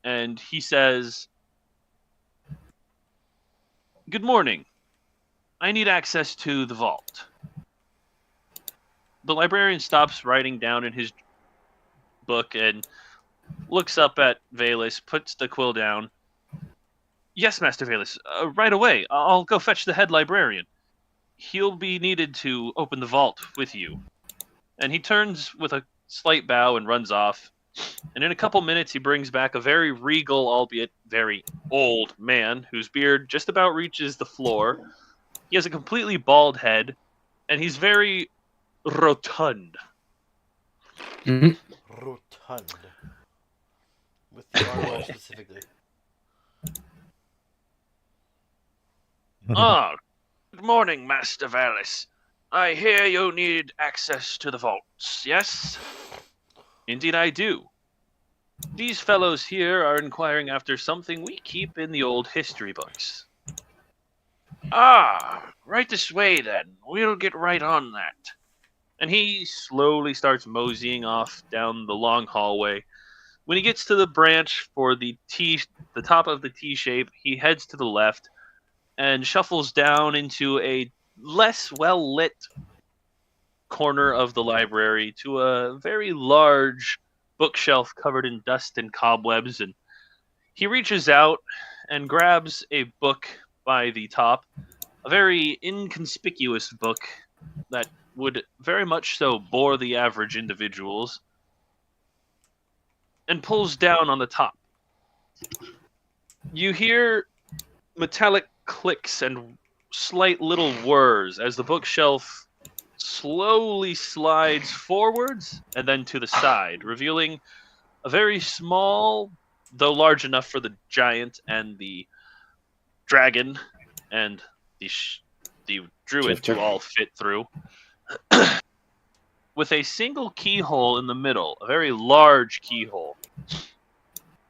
and he says, "Good morning. I need access to the vault." The librarian stops writing down in his book and looks up at Valus, puts the quill down. "Yes, Master Valus, right away. I'll go fetch the head librarian. He'll be needed to open the vault with you." And he turns with a slight bow and runs off. And in a couple minutes, he brings back a very regal, albeit very old man, whose beard just about reaches the floor. He has a completely bald head, and he's very rotund. Rotund. With the R specifically. "Ah, good morning, Master Valus. I hear you need access to the vaults, yes?" "Indeed I do. These fellows here are inquiring after something we keep in the old history books." "Ah, right this way then. We'll get right on that." And he slowly starts moseying off down the long hallway. When he gets to the branch for the top of the T shape, he heads to the left and shuffles down into a less well-lit corner of the library to a very large bookshelf covered in dust and cobwebs, and he reaches out and grabs a book by the top, a very inconspicuous book that would very much so bore the average individuals, and pulls down on the top. You hear metallic clicks and slight little whirs as the bookshelf slowly slides forwards and then to the side, revealing a very small, though large enough for the giant and the dragon and the druid to all fit through, with a single keyhole in the middle, a very large keyhole.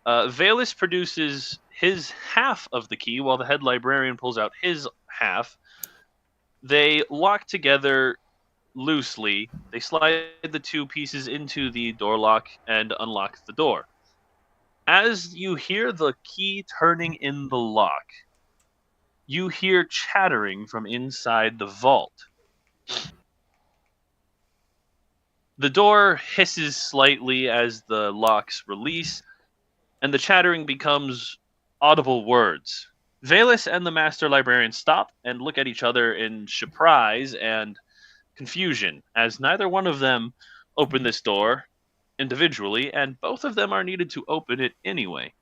Valus produces his half of the key while the head librarian pulls out his half. They lock together loosely. They slide the 2 pieces into the door lock and unlock the door. As you hear the key turning in the lock, you hear chattering from inside the vault. The door hisses slightly as the locks release, and the chattering becomes audible words. Valus and the Master Librarian stop and look at each other in surprise and confusion, as neither one of them open this door individually, and both of them are needed to open it anyway.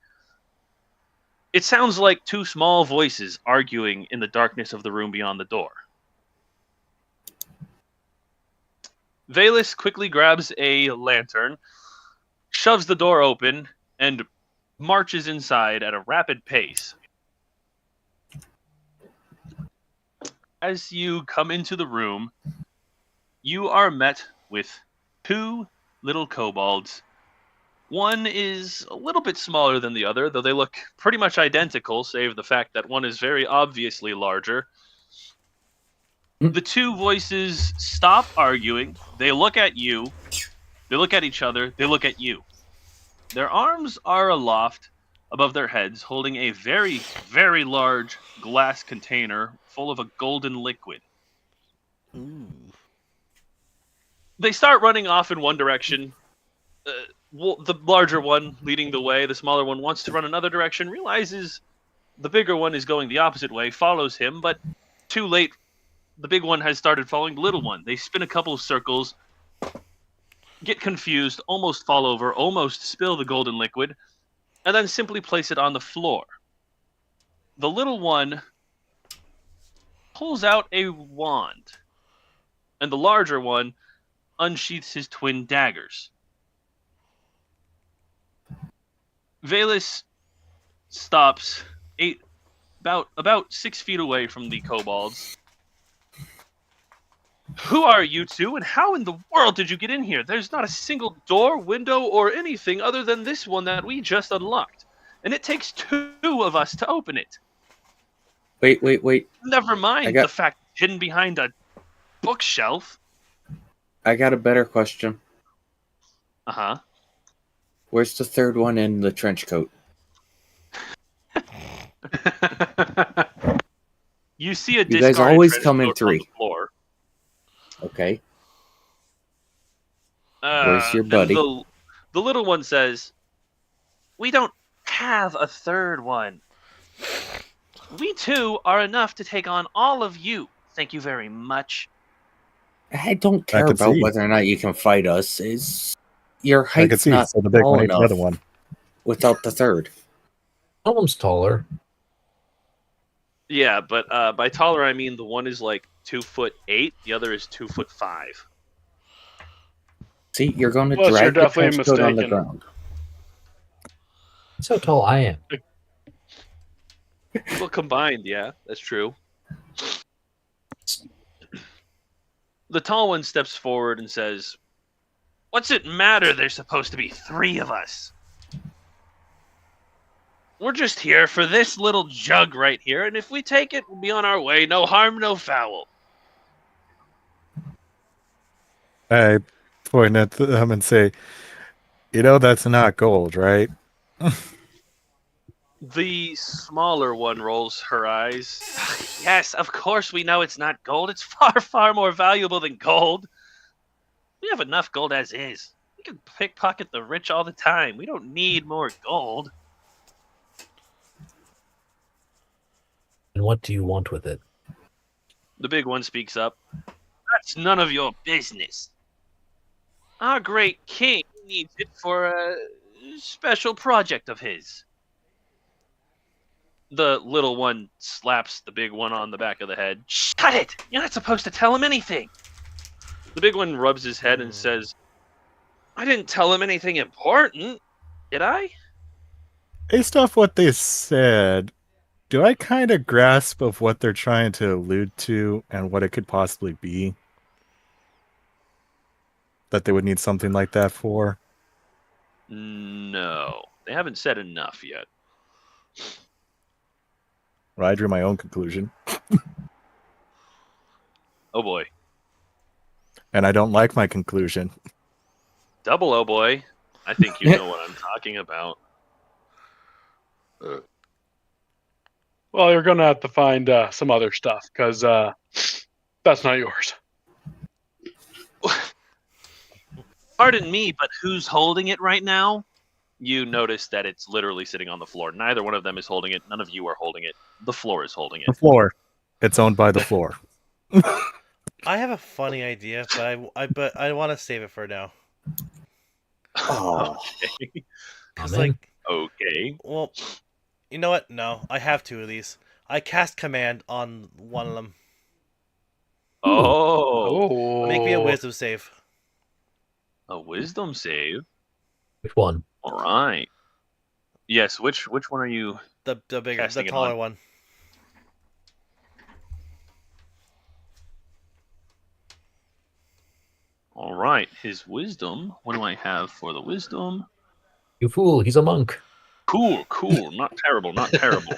It sounds like 2 small voices arguing in the darkness of the room beyond the door. Valus quickly grabs a lantern, shoves the door open, and marches inside at a rapid pace. As you come into the room, you are met with two little kobolds. One is a little bit smaller than the other, though they look pretty much identical, save the fact that one is very obviously larger. The two voices stop arguing. They look at you. They look at each other. They look at you. Their arms are aloft above their heads, holding a very, very large glass container full of a golden liquid. Ooh. They start running off in one direction. The larger one leading the way, the smaller one wants to run another direction, realizes the bigger one is going the opposite way, follows him, but too late. The big one has started following the little one. They spin a couple of circles, get confused, almost fall over, almost spill the golden liquid, and then simply place it on the floor. The little one pulls out a wand, and the larger one unsheaths his twin daggers. Valus stops about 6 feet away from the kobolds. Who are you two, and how in the world did you get in here? There's not a single door, window, or anything other than this one that we just unlocked. And it takes 2 of us to open it. Wait. Never mind the fact it's hidden behind a bookshelf. I got a better question. Uh-huh. Where's the third one in the trench coat? You see a You guys discarded always trench come in coat on 3. the floor. Okay. Where's your And buddy? the little one says, "We don't have a third one. We 2 are enough to take on all of you. Thank you very much." I don't care could about see. whether or not you can fight us. Your I could height's see. not So the big tall one ate the enough other one. without the third. One of them's taller. Yeah, but by taller I mean the one is like 2'8", the other is 2'5". See, you're going to Plus, you're drag the definitely trench coat on the mistaken. ground. That's how tall I am. Well, combined, yeah, that's true. The tall one steps forward and says, "What's it matter? There's supposed to be 3 of us. We're just here for this little jug right here, and if we take it, we'll be on our way. No harm, no foul." I point at them and say, that's not gold, right? The smaller one rolls her eyes. "Yes, of course we know it's not gold. It's far, far more valuable than gold. We have enough gold as is. We can pickpocket the rich all the time. We don't need more gold." And what do you want with it? The big one speaks up. "That's none of your business. Our great king needs it for a special project of his." The little one slaps the big one on the back of the head. "Shut it! You're not supposed to tell him anything." The big one rubs his head and says, "I didn't tell him anything important, did I?" Based off what they said, do I kind of grasp of what they're trying to allude to and what it could possibly be? That they would need something like that for? No. They haven't said enough yet. Well, I drew my own conclusion. Oh boy. And I don't like my conclusion. Double oh boy. I think you know what I'm talking about. Well, you're gonna have to find some other stuff because that's not yours. Pardon me, but who's holding it right now? You notice that it's literally sitting on the floor. Neither one of them is holding it. None of you are holding it. The floor is holding The it. floor. It's owned by the floor. I have a funny idea, but I want to save it for now. Oh, Okay. Cause Amen. like, Okay. well, you know what? No, I have 2 of these. I cast command on one of them. Oh. Oh, Make me a wisdom save. A wisdom save? Which one? All right. Yes, which one are you? The bigger, the Casting it taller on. one. All right, his wisdom. What do I have for the wisdom? You fool, he's a monk. Cool. Not terrible. Not terrible.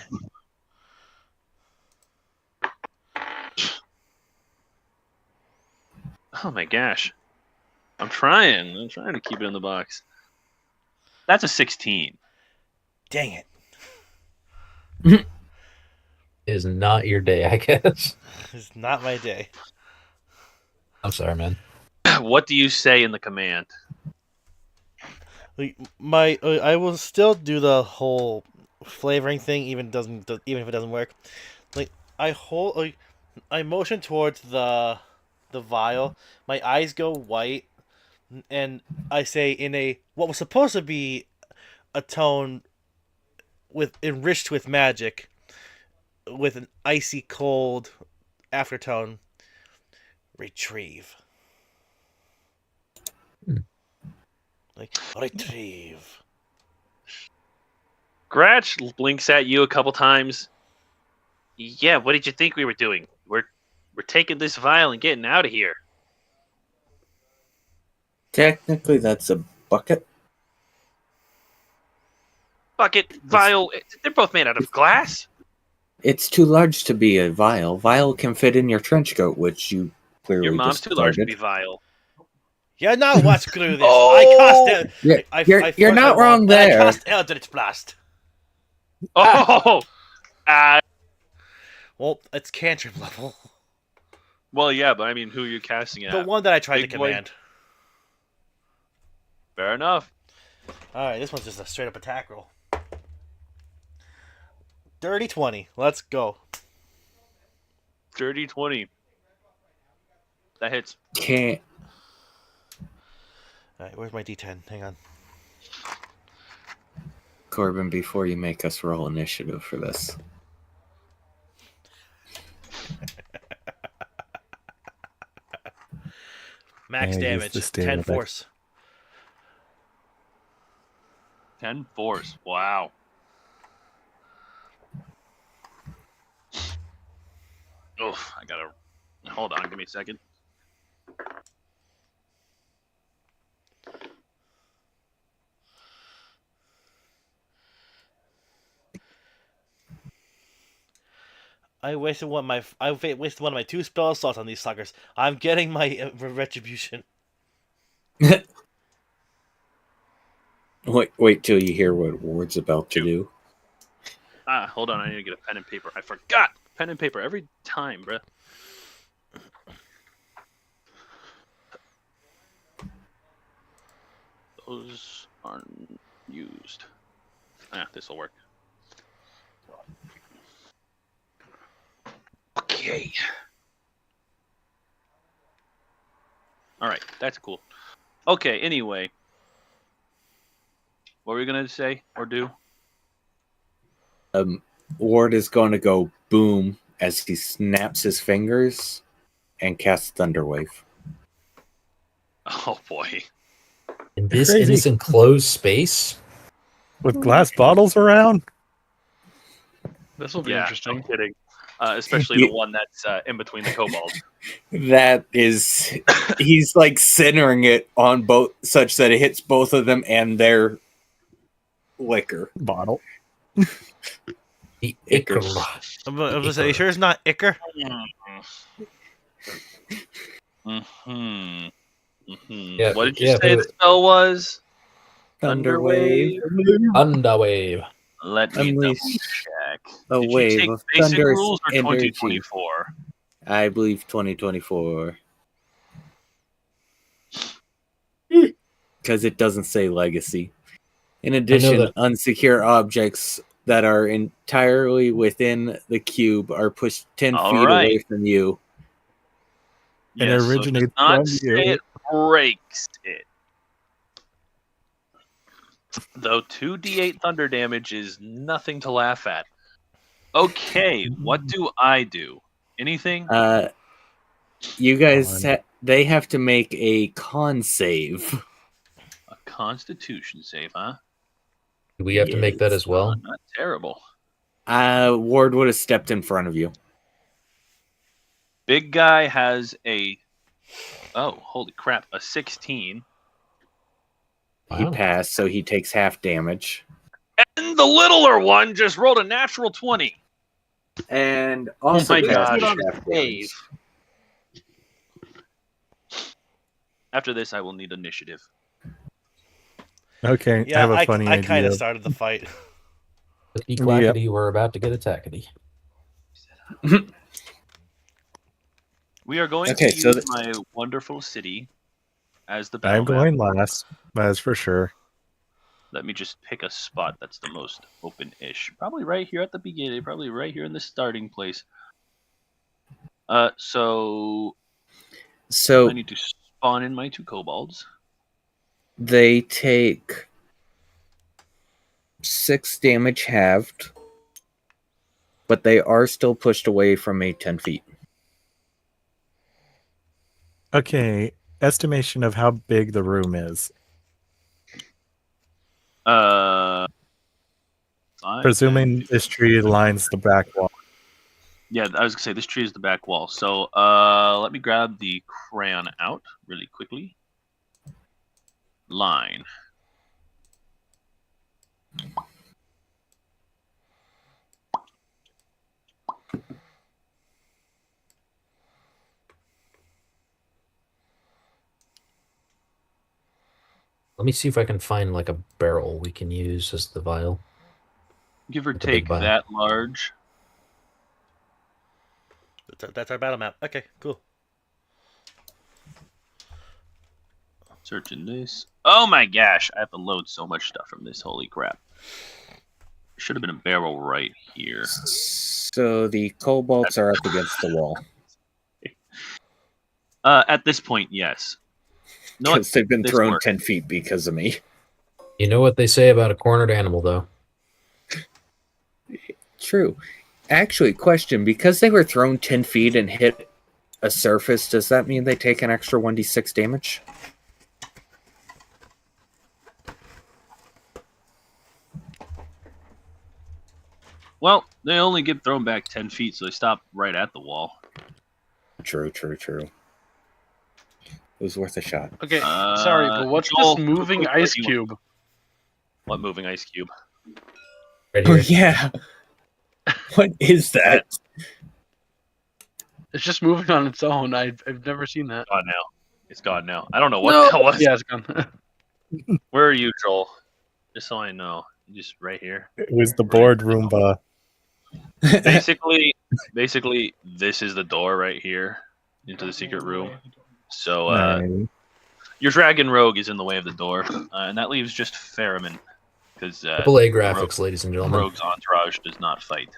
Oh my gosh. I'm trying to keep it in the box. That's a 16. Dang it. It is not your day, I guess. It's not my day. I'm sorry, man. What do you say in the command? I will still do the whole flavoring thing, even if it doesn't work. Like I motion towards the vial. My eyes go white, and I say in a what was supposed to be a tone enriched with magic, with an icy cold aftertone. Retrieve. Like retrieve. Gratch blinks at you a couple times. Yeah, what did you think we were doing? We're taking this vial and getting out of here. Technically, that's a bucket. Bucket, vial, they're both made out of glass. It's too large to be a vial. Vial can fit in your trench coat, which you clearly Your mom's too large to be discarded. vial. Yeah, now what screw this? Oh! I cast Yeah, you're not wrong there. I cast Eldritch Blast. Oh! Well, it's cantrip level. Well, yeah, but I mean, who are you casting it The at? one that I tried Big to boy. command. Fair enough. Alright, this one's just a straight up attack roll. Dirty 20. Let's go. Dirty 20. That hits. Can't. Alright, where's my D10? Hang on. Corbin, before you make us roll initiative for this. Max Yeah, use damage. the 10 standard. force. 10 force. Wow. Oh, I gotta. Hold on, give me a second. I wasted one of my 2 spell slots on these suckers. I'm getting my retribution. Wait till you hear what Ward's about to do. Hold on, I need to get a pen and paper. I forgot pen and paper every time, bruh. Those aren't used. This will work. Okay. All right, that's cool. Okay, anyway. What were we going to say or do? Ward is going to go boom as he snaps his fingers and casts Thunderwave. Oh, boy. In this Crazy. enclosed space? With glass bottles around? This will be Yeah, interesting. no kidding. Especially the one that's in between the kobolds. That is, he's like centering it on both, such that it hits both of them and their liquor Bottle. The Icarus. Icarus. I'm gonna say, you sure it's not Icar? Yeah, What did you yeah, say but- the spell was? Thunderwave. Thunderwave. Let me Unleash double check. a Did you wave take of basic thunderous rules or energy. 2024? I believe 2024. Because it doesn't say legacy. In addition, that- unsecure objects that are entirely within the cube are pushed 10 All feet right. away from you. And Yes, originates so it does not from say you. it breaks it. Though 2d8 thunder damage is nothing to laugh at. Okay, what do I do? Anything? You guys, they have to make a con save. A constitution save, huh? Do we have to make that as well? Not terrible. Ward would have stepped in front of you. Big guy has a Oh, holy crap! A 16. He Wow. passed, so he takes half damage. And the littler one just rolled a natural 20. And Oh also my passes gosh. half damage. After this, I will need initiative. Okay, Yeah, I have a funny I kind idea. of started the fight. Clickety clackety, we're about to get attackety. We are going Okay, to so use my wonderful city as the battle I'm going map. last. That's for sure. Let me just pick a spot that's the most open-ish. Probably right here at the beginning. Probably right here in the starting place. So I need to spawn in my 2 kobolds. They take 6 damage halved, but they are still pushed away from me 10 feet. Okay, estimation of how big the room is. 5, Presuming 10, this tree lines the back wall. yeah, I was gonna say this tree is the back wall. So let me grab the crayon out really quickly. Line. Let me see if I can find like a barrel we can use as the vial. Give or Like a big take vial. that large. That's our battle map. Okay, cool. Searching this. Oh my gosh, I have to load so much stuff from this. Holy crap. Should have been a barrel right here. So the kobolds are up against the wall At this point, yes. No, because they've been this thrown works. 10 feet because of me. You know what they say about a cornered animal, though? True. Actually, question, because they were thrown 10 feet and hit a surface, does that mean they take an extra 1d6 damage? Well, they only get thrown back 10 feet, so they stop right at the wall. True. It was worth a shot. Okay, sorry, but what's Joel, this moving where ice do you- cube? What moving ice cube? Right Oh, here. yeah. What is that? It's just moving on its own. I've never seen that. Gone now. It's gone now. I don't know what No. that was. Yeah, it's gone. Where are you, Joel? Just so I know. Just right here. It was the board Roomba. Basically, this is the door right here into the secret room. So Nice. your dragon rogue is in the way of the door, and that leaves just Ferriman, because AAA graphics, ladies and gentlemen. rogue's entourage does not fight.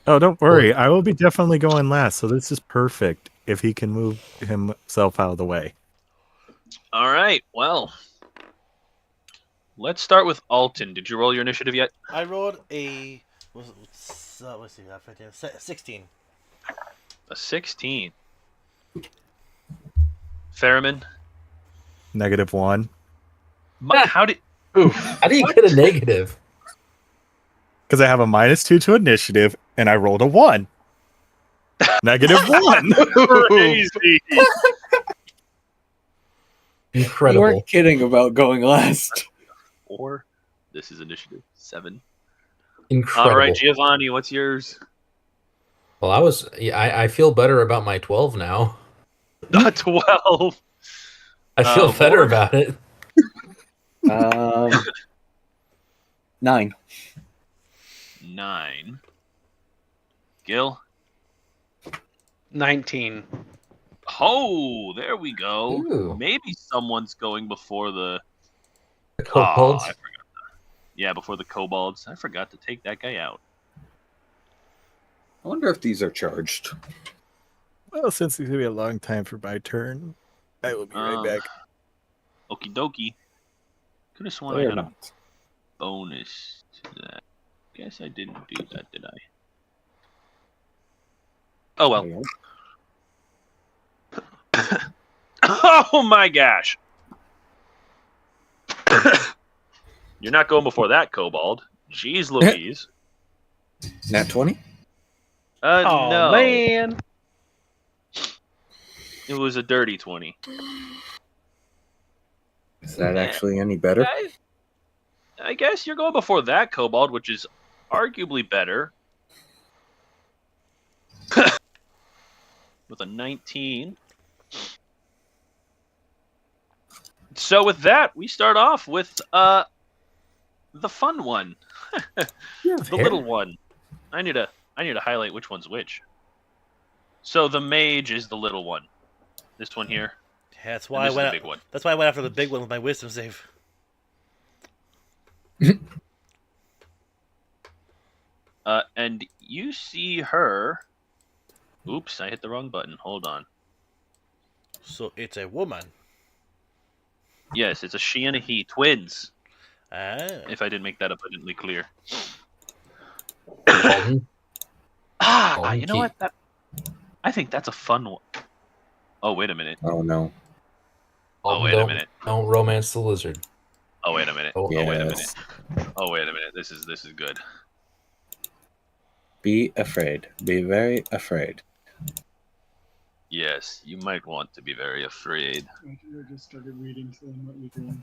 Oh, don't worry. I will be definitely going last, so this is perfect if he can move himself out of the way. All right, well, let's start with Alton. Did you roll your initiative yet? I rolled a let's see, 16. A 16. Ferriman, -1. how did? How do you get a negative? Because I have a -2 to initiative, and I rolled a 1. -1. Crazy. You Incredible. weren't kidding about going last. Or this is initiative 7. Incredible. All right, Giovanni, what's yours? Well, I feel better about my 12 now. 12. I feel better Lord. about it. 9. 9. Gil. 19. Oh, there we go. Ooh. Maybe someone's going before the. The kobolds. I forgot yeah, before the kobolds. I forgot to take that guy out. I wonder if these are charged. Well, since it's going to be a long time for my turn, I will be right back. Okie dokie. Could have sworn I They're had a not. bonus to that. Guess I didn't do that, did I? Oh well. Oh my gosh! You're not going before that, Kobold. Jeez Louise. Nat 20? Oh, No. man. It was a dirty 20. Is that actually any better? I guess you're going before that, Kobold, which is arguably better. With a 19. So with that, we start off with the fun one. The little one. I need to highlight which one's which. So the mage is the little one. This one here. Yeah, that's And why this is the big one. That's why I went after the big one with my wisdom save. And you see her. Oops, I hit the wrong button. Hold on. So it's a woman. Yes, it's a she and a he, twins. Ah. If I didn't make that abundantly clear. Alden? You know what? I think that's a fun one. Oh, wait a minute. Oh no. Oh, wait a minute. Don't romance the lizard. Oh, wait a minute. Oh, Oh, wait a minute. Yes. Oh, wait a minute. This is good. Be afraid. Be very afraid. Yes, you might want to be very afraid. I just started reading, so what you're doing.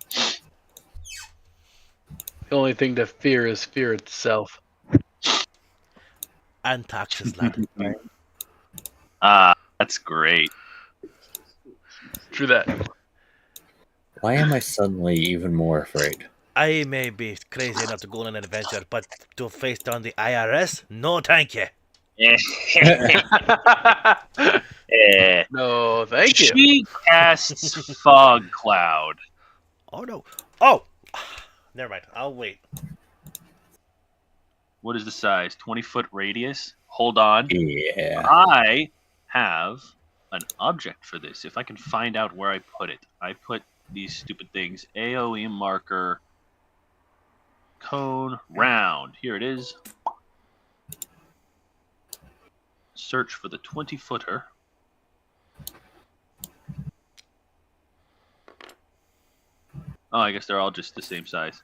The only thing to fear is fear itself. And taxes, lad. That's great. True that. Why am I suddenly even more afraid? I may be crazy enough to go on an adventure, but to face down the IRS? No, thank you. No, thank you. She casts fog cloud. Oh, no. Oh! Never mind. I'll wait. What is the size? 20-foot radius? Hold on. Yeah. I have an object for this. If I can find out where I put it. I put these stupid things. AoE marker. Cone. Round. Here it is. Search for the 20-footer. Oh, I guess they're all just the same size.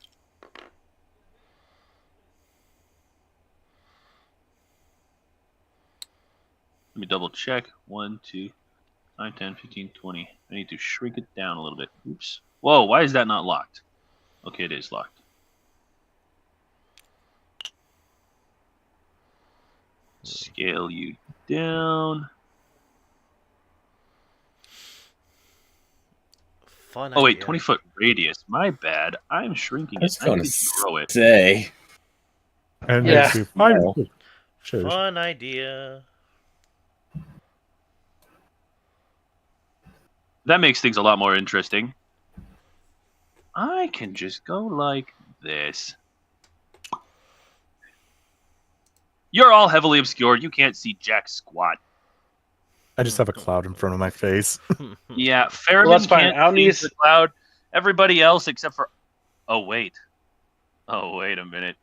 Let me double check. 1, 2, 5, 10, 15, 20. I need to shrink it down a little bit. Oops. Whoa, why is that not locked? Okay, it is locked. Scale you down. Fun Oh, wait, idea. 20-foot radius. My bad. I'm shrinking I was it. I going need to to grow it. say. And Yeah. makes you fine. No. Sure. Fun idea. That makes things a lot more interesting. I can just go like this. You're all heavily obscured. You can't see jack squat. I just have a cloud in front of my face. Yeah, Fairman Well, that's fine. can't I'll see need- the cloud. Everybody else except for... Oh, wait. Oh, wait a minute.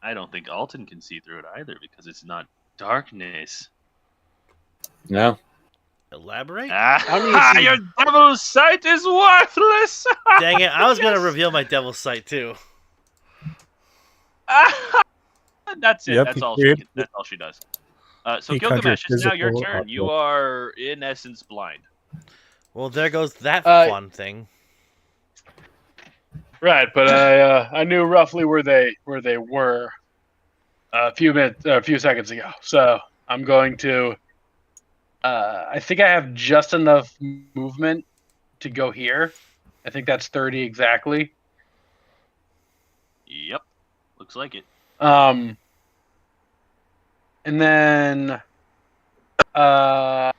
I don't think Alton can see through it either because it's not darkness. No. Elaborate? Ah, your devil's sight is worthless! Dang it, I was going to reveal my devil's sight too. That's it. Yep, That's he all. cleared- That's all she does. So he Gilgamesh, it's now your physical turn. You are in essence blind. Well, there goes that Uh, fun thing. Right, but I knew roughly where they were a few seconds ago. So I'm going to. I think I have just enough movement to go here. I think that's 30 exactly. Yep, looks like it. And then I'm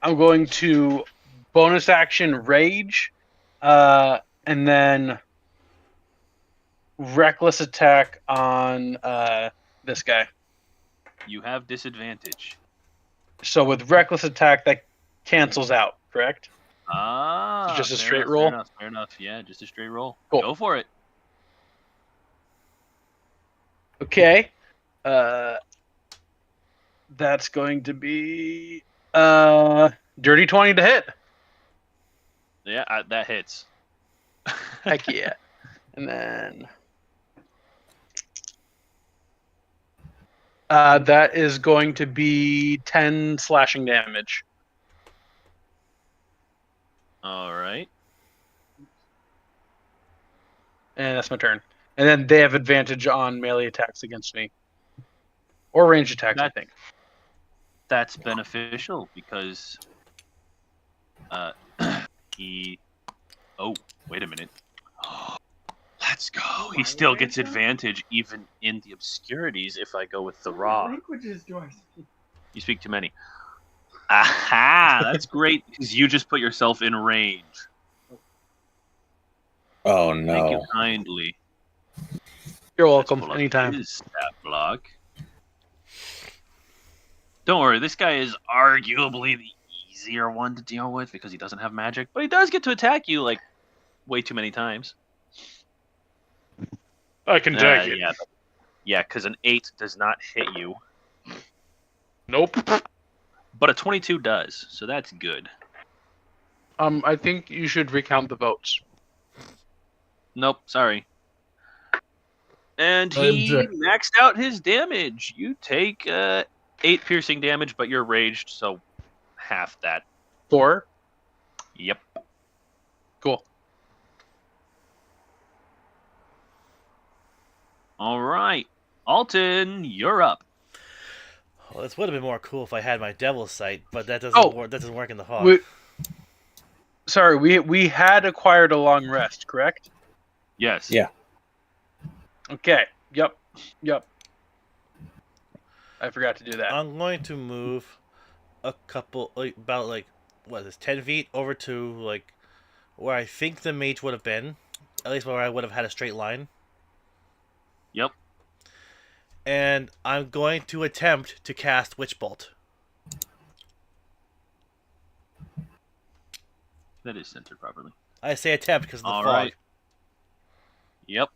going to bonus action rage, and then reckless attack on this guy. You have disadvantage. So with reckless attack, that cancels out, correct? Ah, Just a fair straight enough, roll? Fair enough. Fair enough. Yeah, just a straight roll. Cool. Go for it. Okay. That's going to be dirty 20 to hit. Yeah, that hits. Heck yeah. And then that is going to be 10 slashing damage. All right. And that's my turn. And then they have advantage on melee attacks against me. Or range attacks, I That- think. That's beneficial because he. Oh, wait a minute. Let's go. He still gets advantage even in the obscurities if I go with the raw. Languages do I speak? You speak too many. Aha! That's great because you just put yourself in range. Oh Thank no. you kindly. You're Let's welcome. pull up Anytime. his stat block. Don't worry, this guy is arguably the easier one to deal with because he doesn't have magic, but he does get to attack you like way too many times. I can take it. Yeah, because an 8 does not hit you, Nope. but a 22 does, so that's good. I think you should recount the votes. Nope, sorry. And he Object. maxed out his damage. You take 8 piercing damage, but you're raged, so half that. 4. Yep. Cool. All right. Alton, you're up. Well, this would have been more cool if I had my devil's sight, but that doesn't work. That doesn't work in the hog. We had acquired a long rest, correct? Yes. Yeah. Okay. Yep. I forgot to do that. I'm going to move a couple, about what is this, 10 feet over to where I think the mage would have been, at least where I would have had a straight line. Yep. And I'm going to attempt to cast Witch Bolt. That is centered properly. I say attempt because of the All fog. right. Yep.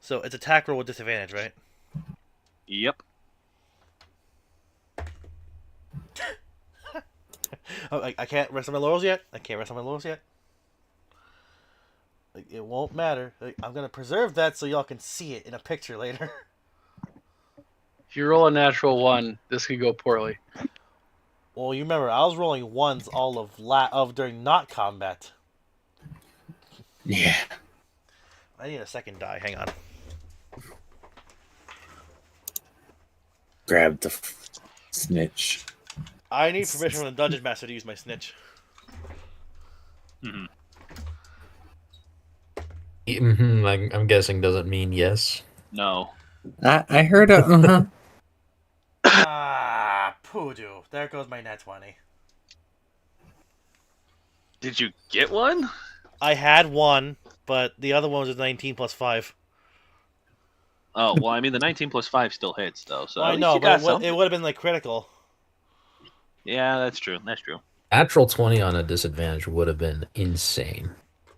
So it's attack roll with disadvantage, right? Yep. I can't rest on my laurels yet. It won't matter. I'm gonna preserve that so y'all can see it in a picture later. If you roll a natural 1, this could go poorly. Well, you remember I was rolling ones all of during not combat. Yeah. I need a second die. Hang on. Grab the snitch. I need permission from the dungeon master to use my snitch. Mhm. I'm guessing doesn't mean yes. No. I heard a Ah, poodoo. There goes my net 20. Did you get one? I had one, but the other one was a 19 plus 5. Oh, well, I mean, the 19 plus 5 still hits, though. So Well, at I least know, you but got it something. would have been critical. Yeah, that's true. Natural 20 on a disadvantage would have been insane.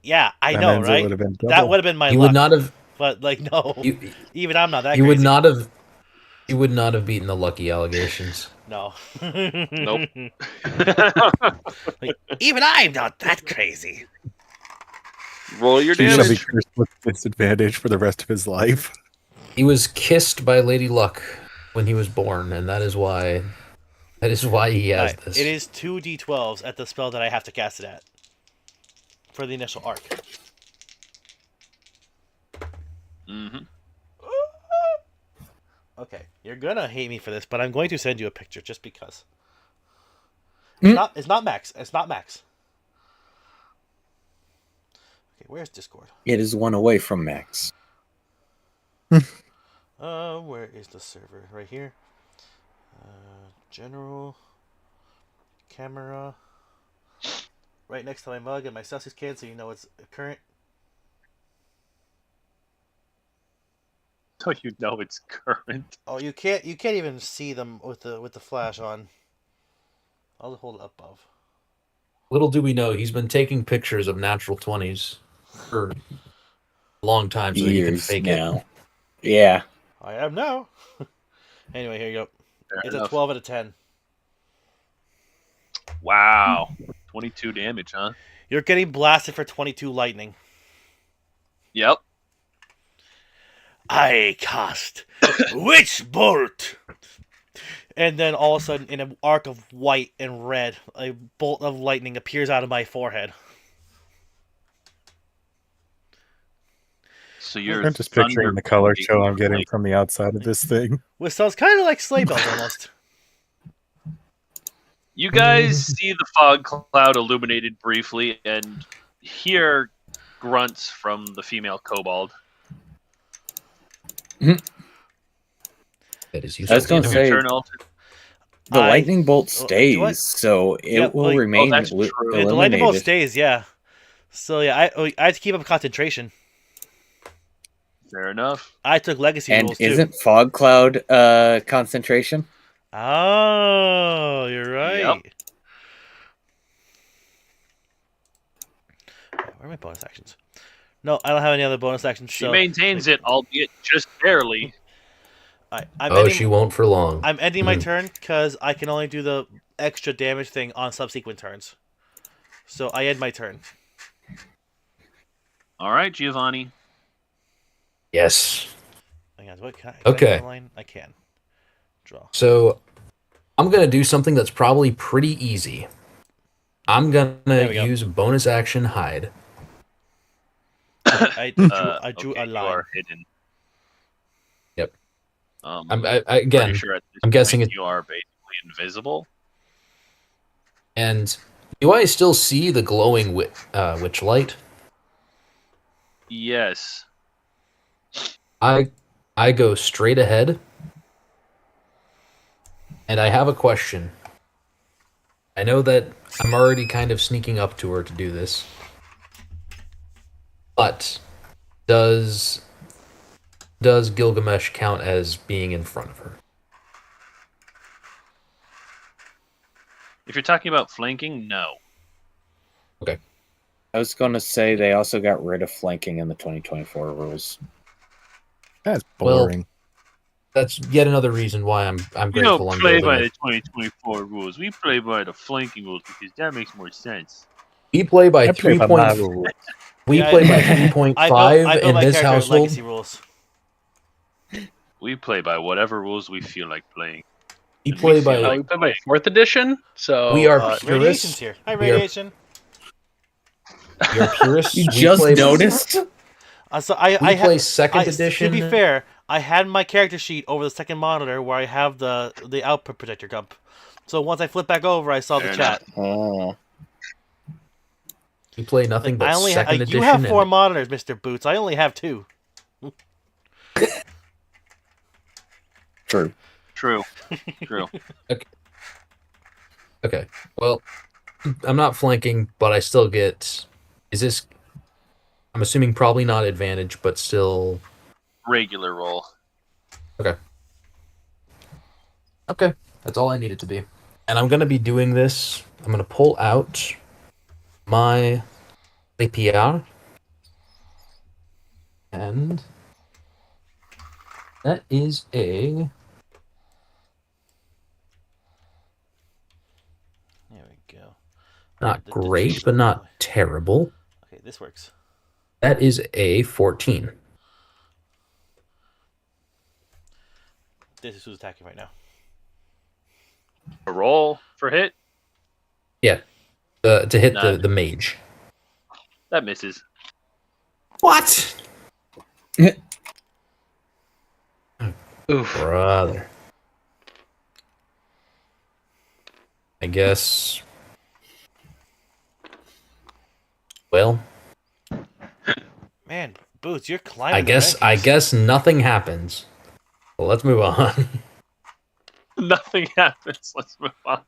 Yeah, I That know, means it right? would have been That double. would have been my You luck. would not have. But no, even I'm not that. You crazy. would not have. You would not have beaten the lucky allegations. No. Nope. Even I'm not that crazy. Roll your He shall be damage. cursed with disadvantage for the rest of his life. He was kissed by Lady Luck when he was born, and that is why. That is why he has Right. this. It is 2d12s at the spell that I have to cast it at for the initial arc. Mm-hmm. Okay, you're gonna hate me for this, but I'm going to send you a picture just because. Mm. It's not Max. It's not Max. Okay, where's Discord? It is one away from max. Where is the server? Right here. General. Camera. Right next to my mug and my Celsius can, so you know it's current. So you know it's current. Oh, you can't even see them with the flash on. I'll hold it up above. Little do we know, he's been taking pictures of natural 20s for a long time so that he can Years fake now. it. Yeah. I am now. Anyway, here you go. Fair It's enough. a 12 out of 10. Wow. 22 damage, huh? You're getting blasted for 22 lightning. Yep. I cast Witch Bolt. And then all of a sudden, in an arc of white and red, a bolt of lightning appears out of my forehead. So you're I'm just picturing the color thunderbolting show I'm getting like- from the outside of this thing. Which sounds kind of like sleigh bells almost. You guys see the fog cloud illuminated briefly and hear grunts from the female kobold. That is I was useful. gonna If say- you turn Alton, The I- lightning bolt do stays, what? so it Yeah, will like- remain that's true. Yeah, the lightning bolt illuminated. stays, yeah. So yeah, I have to keep up concentration. fair enough. I took legacy And rules too. isn't fog cloud concentration? Oh, you're right. Yep. Where are my bonus actions? No, I don't have any other bonus actions. She So maintains it, albeit just barely. I'm Oh, ending, she won't for long. I'm ending my Mhm. turn because I can only do the extra damage thing on subsequent turns. So I end my turn. All right, Giovanni. Yes. Hang on, what can I? Okay. Can I, line? I can. Draw. So I'm gonna do something that's probably pretty easy. I'm There gonna we go. use bonus action hide. I drew Okay, a you line. are hidden. Yep. I'm Again, pretty sure at this I'm guessing point it- you are basically invisible. and do I still see the glowing witch light? Yes. I go straight ahead, and I have a question. I know that I'm already kind of sneaking up to her to do this, but does Gilgamesh count as being in front of her? If you're talking about flanking, no. I was going to say they also got rid of flanking in the 2024 rules. That's Well, boring. That's yet another reason why I'm We grateful don't on play by Gilgamesh. the 2024 rules. We play by the flanking rules because that makes more sense. We play by I play by 3. my rules. We Yeah, play by I 3.5 built in my this character with household. legacy rules. We play by whatever rules we feel like playing. We And play we feel Oh, by we play by 4th edition, so We are Radiation's purists. here. Hi, We are- radiation. We are purists. You We just play- noticed? So I We play had. second edition. To be fair, I had my character sheet over the second monitor where I have the output protector gump. So once I flip back over, I saw the Fair chat. Oh. We play nothing but I only second you edition. have 4 and- monitors, Mr. Boots. I only have 2. True. True. True. Okay. Well, I'm not flanking, but I still get. Is this? I'm assuming probably not advantage, but still. Regular roll. Okay, that's all I need it to be. And I'm gonna be doing this. I'm gonna pull out my APR, and that is a. There we go. Not The great, digital but not boy. terrible. Okay, this works. That is a 14. This is who's attacking right now. A roll for hit. To hit None. the mage. That misses. What? oof. Brother. I guess. Well, Man, Boots, you're climbing. I the guess rankings. nothing happens. Well, let's move on. Nothing happens. Let's move on.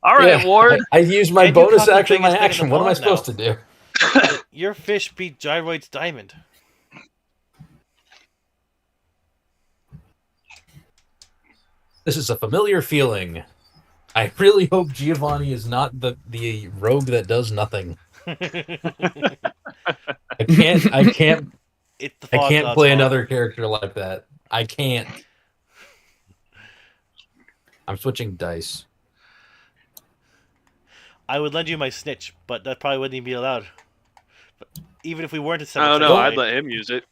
All right, Yeah, Ward. I used my And you bonus caught the action, my biggest thing in action. the What am I pond now. supposed to do? Your fish beat Gyroid's diamond. This is a familiar feeling. I really hope Giovanni is not the rogue that does nothing. I can't It's the I fog can't god's play fault. another character like that. I can't. I'm switching dice. I would lend you my snitch, but that probably wouldn't even be allowed. But even if we weren't to I don't know. I'd let him use it.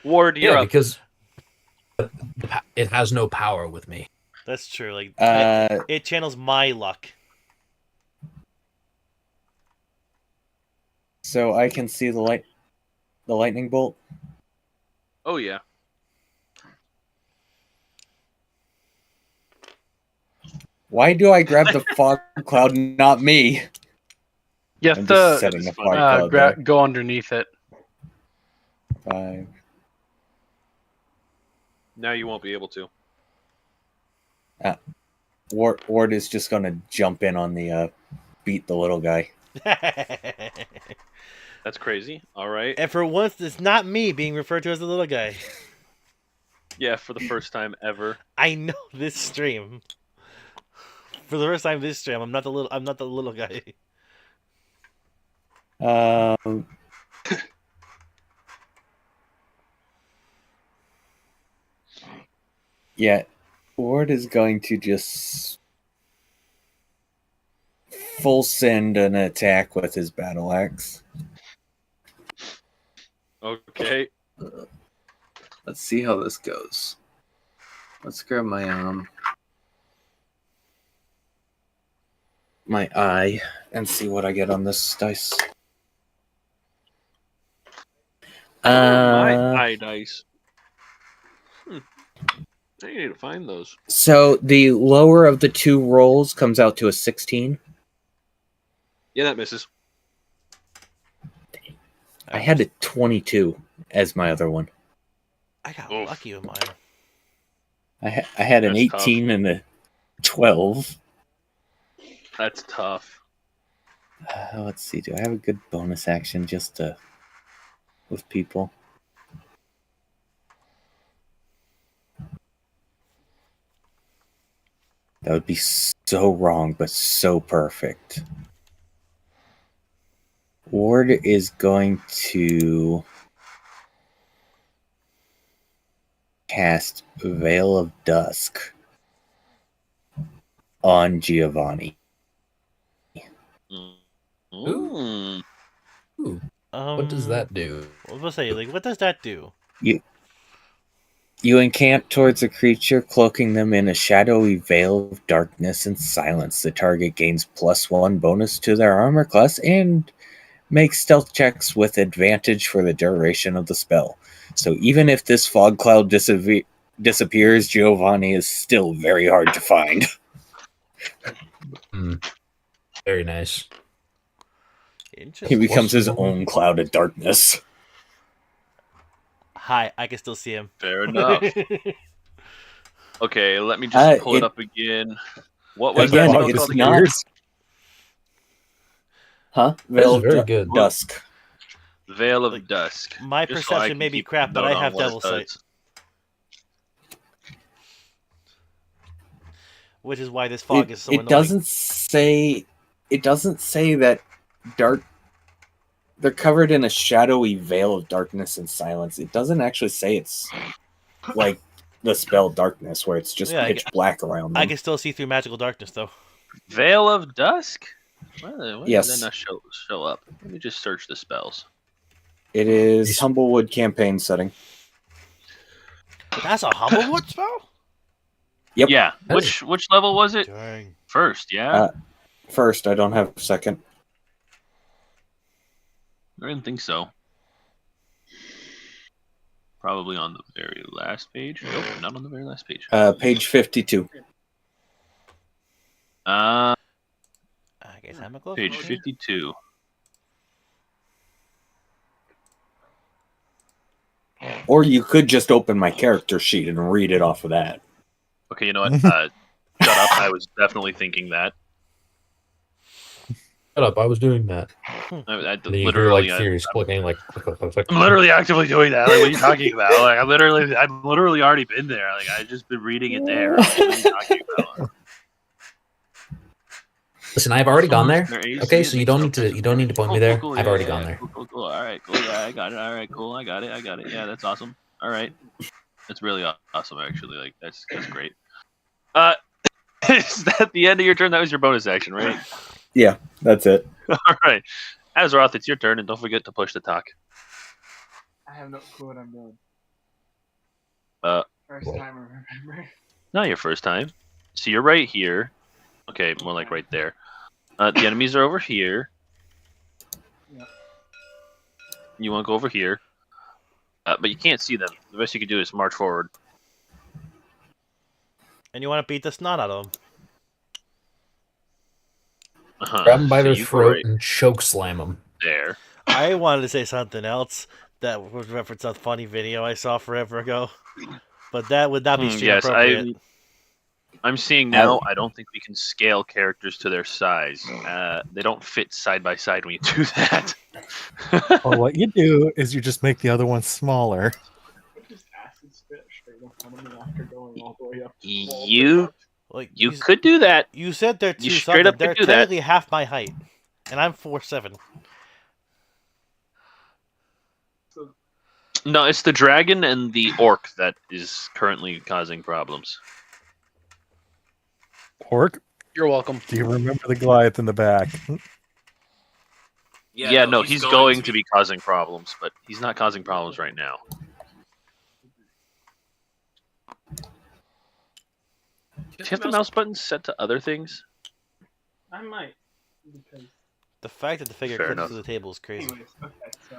Ward, you're Yeah, up. because it has no power with me. That's true. Like Uh, it channels my luck. so I can see the lightning bolt. Oh yeah. Why do I grab the fog cloud, not me? You have I'm just to setting the It's fog funny. cloud there. go underneath it. 5. Now you won't be able to. Ward is just gonna jump in on the beat the little guy. That's crazy. All right. And for once, it's not me being referred to as the little guy. Yeah, for the first time ever. I know this stream. For the first time this stream, I'm not the little guy. Yeah, Ward is going to just full send an attack with his battle axe. Okay. Let's see how this goes. Let's grab my my eye and see what I get on this dice. My eye dice. I need to find those. So the lower of the two rolls comes out to a 16. Yeah, that misses. I had a 22 as my other one. I got Oof. lucky with mine. I had an That's 18 and a 12. That's tough. Let's see. Do I have a good bonus action just to with people? That would be so wrong, but so perfect. Ward is going to cast Veil of Dusk on Giovanni. Mm. Ooh, what does that do? I was gonna say, like, what does that do? You encamp towards a creature, cloaking them in a shadowy veil of darkness and silence. The target gains +1 bonus to their armor class and makes stealth checks with advantage for the duration of the spell. So even if this fog cloud disappears, Giovanni is still very hard to find. Very nice. He Interesting. becomes his own cloud of darkness. Hi, I can still see him. Fair enough. Okay, let me just pull it up again. What was Again, that spell it's called not- again? Huh? That is Veil of very good. Dusk. Veil of Like, Dusk. My Just so I perception can may be keep crap, but note I on have what it Devil Sight, does. which is why this fog is so annoying. It doesn't say that dark. They're covered in a shadowy veil of darkness and silence. It doesn't actually say it's like the spell darkness, where it's just Yeah, pitch black around them. I can still see through magical darkness, though. Veil of Dusk? Why Yes. did that not show up? Let me just search the spells. It is Humblewood campaign setting. That's a Humblewood spell? Yep. Yeah. Hey. Which level was it? Dang. First, yeah? First, I don't have second. I didn't think so. Probably on the very last page. Nope, not on the very last page. Page 52. I guess I'm a close. Page 52. Or you could just open my character sheet and read it off of that. Okay, you know what? Shut up. I was definitely thinking that. Shut up! I was doing that. I And then you hear literally, like Furious clicking, like. I'm literally actively doing that. Like, what are you talking about? Like, I've literally already been there. Like, I've just been reading it there. Like, what are you talking about? Listen, I've already gone there. Their AC Okay, so is you don't need to point me there. Cool, I've yeah, already yeah, gone yeah. there. Cool. All right, cool. Yeah, I got it. All right, cool. I got it. Yeah, that's awesome. All right, that's really awesome. Actually, like that's great. Is that the end of your turn? That was your bonus action, right? Yeah, that's it. All right, Azeroth, it's your turn, and don't forget to push the talk. I have no clue what I'm doing. Uh, First time I remember. Not your first time. So you're right here. Okay, more like right there. The enemies are over here. Yep. You want to go over here. But you can't see them. The best you can do is march forward. And you want to beat the snot out of them. Grab them by So their you go throat right and choke slam them. there. I wanted to say something else that would reference a funny video I saw forever ago. But that would not be stream Yes, appropriate. I'm seeing now. I don't think we can scale characters to their size. They don't fit side by side when you do that. Well, what you do is you just make the other one smaller. Just acid spit straight in front of me after going all the way up. To You could do that. You said they're You two straight something. up could They're do that. technically half my height, and I'm 4'7". No, it's the dragon and the orc that is currently causing problems. Orc, You're welcome. do you remember the Goliath in the back? Yeah, no, he's going to be causing problems, but he's not causing problems right now. Do you have the mouse button set to other things? I might. Because The fact that the figure Fair clips enough. to the table is crazy. anyways, okay, so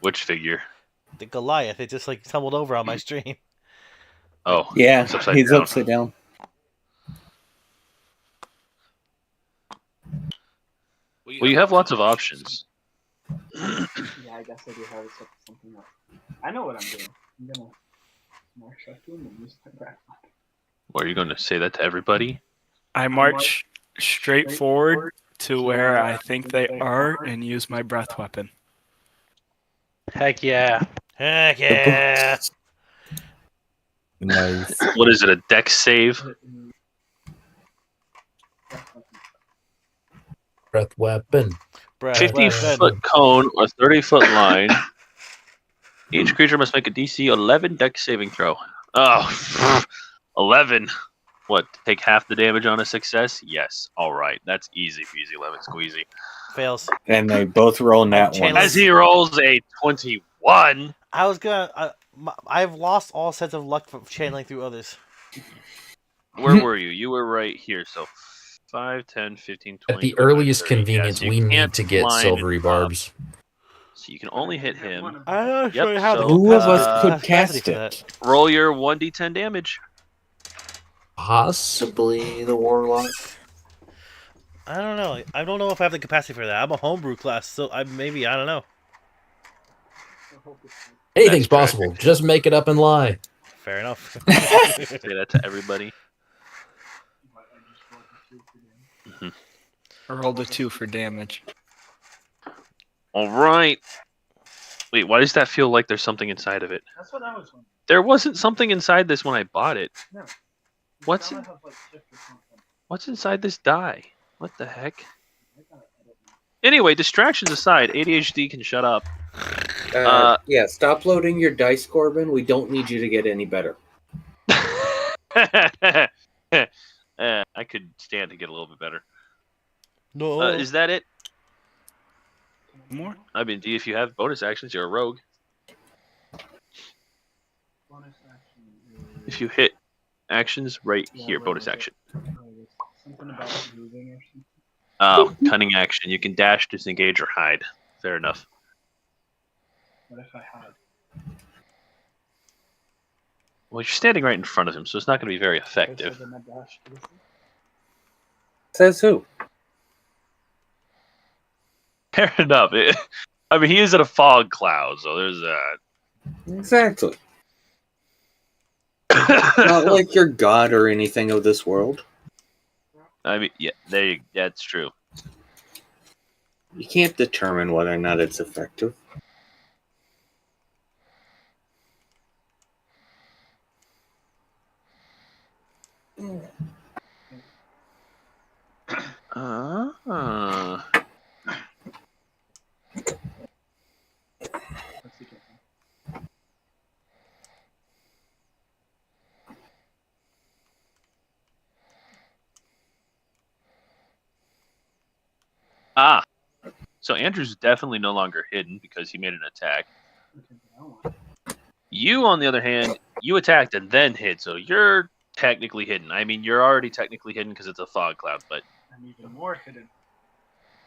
Which figure? The Goliath, it just like tumbled over on my stream. Oh, Yeah, it's upside he's down. upside down. Well, you have lots of options. yeah, I guess I do have it set to something else. I know what I'm doing. I'm gonna march up to him and use my breath. Or are you going to say that to everybody? I march straight forward to where I think they are and use my breath weapon. Heck yeah. Heck yeah! Nice. What is it, a dex save? Breath weapon. Breath 50-foot weapon. cone or 30-foot line. Each creature must make a DC 11 dex saving throw. Oh, 11. What, take half the damage on a success? Yes. All right. That's easy peasy, lemon squeezy. Fails. And they both roll nat Channel- one. As he rolls a 21. I was gonna. I've lost all sense of luck from channeling through others. Where were you? You were right here. So 5, 10, 15, 20. At the 25, earliest 30. convenience, Yes, you we need can't to get line silvery it up. barbs. So you can only hit him. I'm not Yep, sure how so, the Who of us uh, could capacity cast for it? that. Roll your 1d10 damage. Possibly the warlock. I don't know. I don't know if I have the capacity for that. I'm a homebrew class, so I don't know. Anything's That's possible. Just make it up and lie. Fair enough. Say that to everybody. I rolled a 2 for damage. All right. Wait, why does that feel like there's something inside of it? That's what I was wondering. There wasn't something inside this when I bought it. No. You What's gotta in- have, like, shift or something. What's inside this die? What the heck? I gotta edit now. Anyway, distractions aside, ADHD can shut up. Yeah, stop loading your dice, Corbin. We don't need you to get any better. I could stand to get a little bit better. No. Is that it? More? I mean, if you have bonus actions, you're a rogue. Bonus action is- If you hit actions right Yeah, here, what bonus is it? action. Something about moving or something. Oh, cunning action. You can dash, disengage, or hide. Fair enough. What if I hide? Well, you're standing right in front of him, so it's not going to be very Okay, so effective. then I dash to this one. Says who? Fair enough. I mean, he is in a fog cloud, so there's that. Exactly. Not like you're God or anything of this world. I mean, yeah, that's true. You can't determine whether or not it's effective. Ah. Let's see. Ah. So Andrew's definitely no longer hidden because he made an attack. Okay, but I don't want- You, on the other hand, you attacked and then hid, so you're technically hidden. I mean, you're already technically hidden because it's a fog cloud, but I'm even more hidden.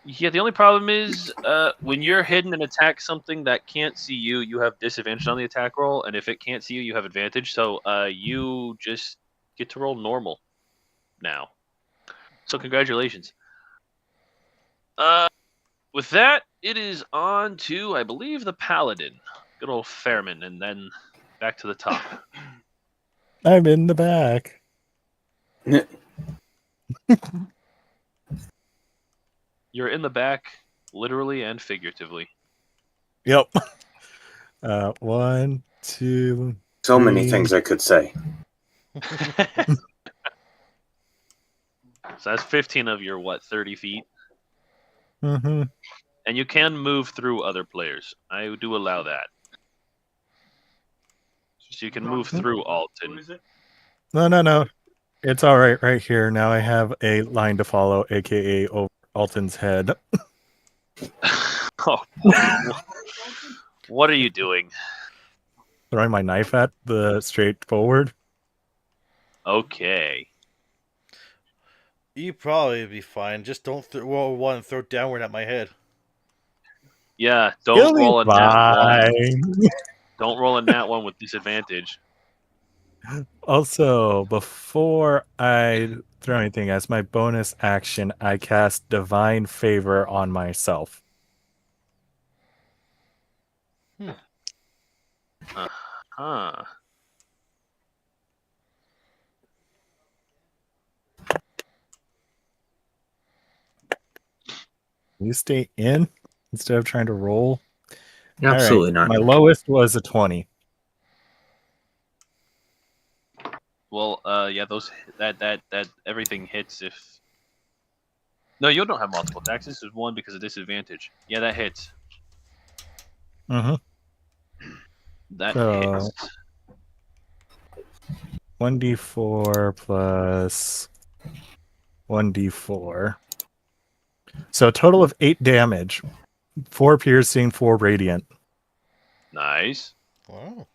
yeah, the only problem is when you're hidden and attack something that can't see you, you have disadvantage on the attack roll, and if it can't see you, you have advantage. So you just get to roll normal now. So congratulations. With that, it is on to, I believe, the Paladin. Good old Fairman, and then back to the top. I'm in the back. You're in the back, literally and figuratively. Yep. 1, 2. So many 3. things I could say. So that's 15 of your, 30 feet? Mm-hmm. And you can move through other players. I do allow that. So you can move through Who Alton. is it? No. It's all right here. Now I have a line to follow, aka over Alton's head. Oh, what are you doing? Throwing my knife at the straight forward. Okay. You probably be fine. Just don't roll one and throw it downward at my head. Yeah, You'll don't be roll a nat one. fine. Don't roll a nat one with disadvantage. Also, before I throw anything, as my bonus action, I cast Divine Favor on myself. Uh-huh. You stay in instead of trying to roll. Absolutely All right. not. My lowest was a 20. Well, yeah, that everything hits if. No, you don't have multiple attacks. This is one because of disadvantage. Yeah, that hits. Mm-hmm. That So- hits. 1d4 plus 1d4. So a total of 8 damage. 4 piercing, 4 radiant. Nice. Wow.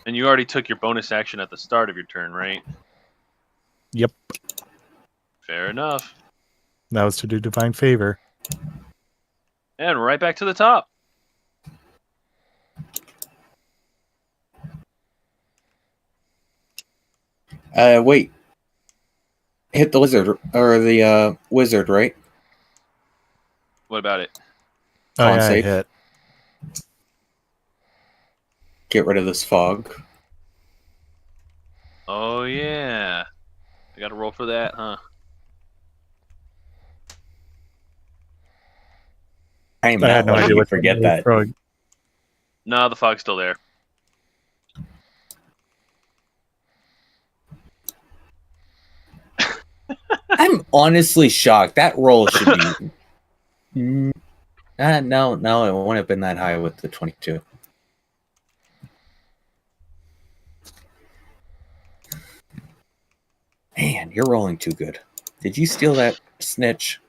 And you already took your bonus action at the start of your turn, right? Yep. Fair enough. That was to do Divine Favor. And right back to the top. Wait. Hit the lizard or the wizard, right? What about it? Oh, Con yeah, I save. hit. Get rid of this fog. Oh, yeah. I got to roll for that, huh? I am I not had no letting idea you what forget you were that. throwing. No, the fog's still there. I'm honestly shocked. That roll should be. No, it wouldn't have been that high with the 22. Man, you're rolling too good. Did you steal that snitch?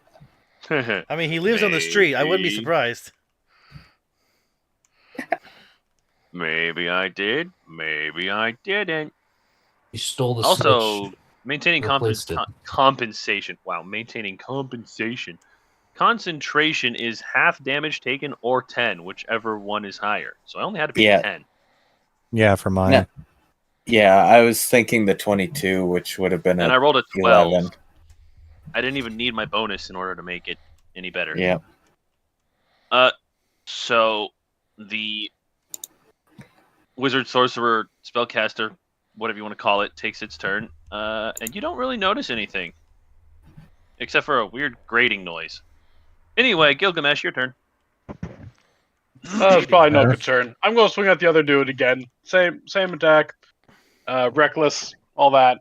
I mean, he lives on the street. I wouldn't be Maybe. surprised. Maybe I did. Maybe I didn't. You stole the Also, snitch. maintaining Replaced it. compensation. Wow, maintaining compensation. Concentration is half damage taken or 10, whichever one is higher. So I only had to be Yeah. 10. Yeah, for mine. No. Yeah, I was thinking the 22, which would have been And a I rolled a 12. 11. I didn't even need my bonus in order to make it any better. Yeah. So the wizard, sorcerer, spellcaster, whatever you want to call it, takes its turn. And you don't really notice anything. Except for a weird grating noise. Anyway, Gilgamesh, your turn. It's probably no concern. I'm going to swing at the other dude again. Same attack. Reckless, all that.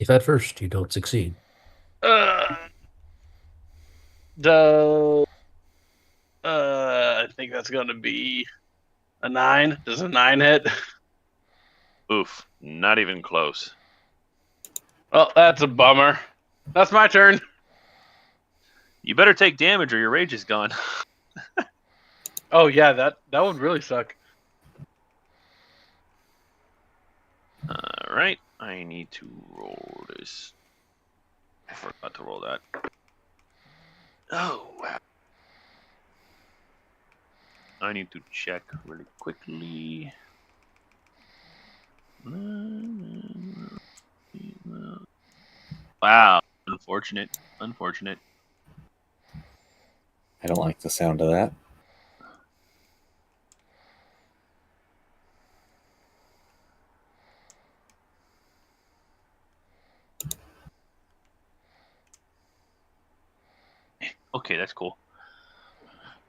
If at first you don't succeed. I think that's going to be a 9. Does a 9 hit? Oof, not even close. Well, that's a bummer. That's my turn. You better take damage or your rage is gone. Oh yeah, that would really suck. Alright, I need to roll this. I forgot to roll that. Oh, wow. I need to check really quickly. Wow, unfortunate. Unfortunate. I don't like the sound of that. Okay, that's cool.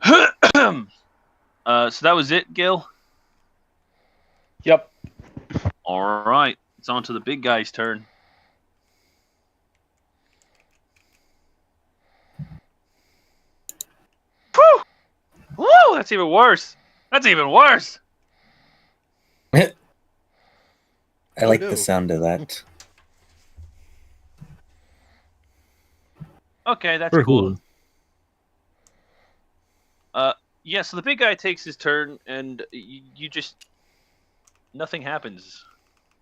So that was it, Gil? Yep. Alright, it's on to the big guy's turn. Whew! Woo! That's even worse. That's even worse. I like no. the sound of that. Okay, that's For cool. who? Yeah, so the big guy takes his turn, and you just... Nothing happens,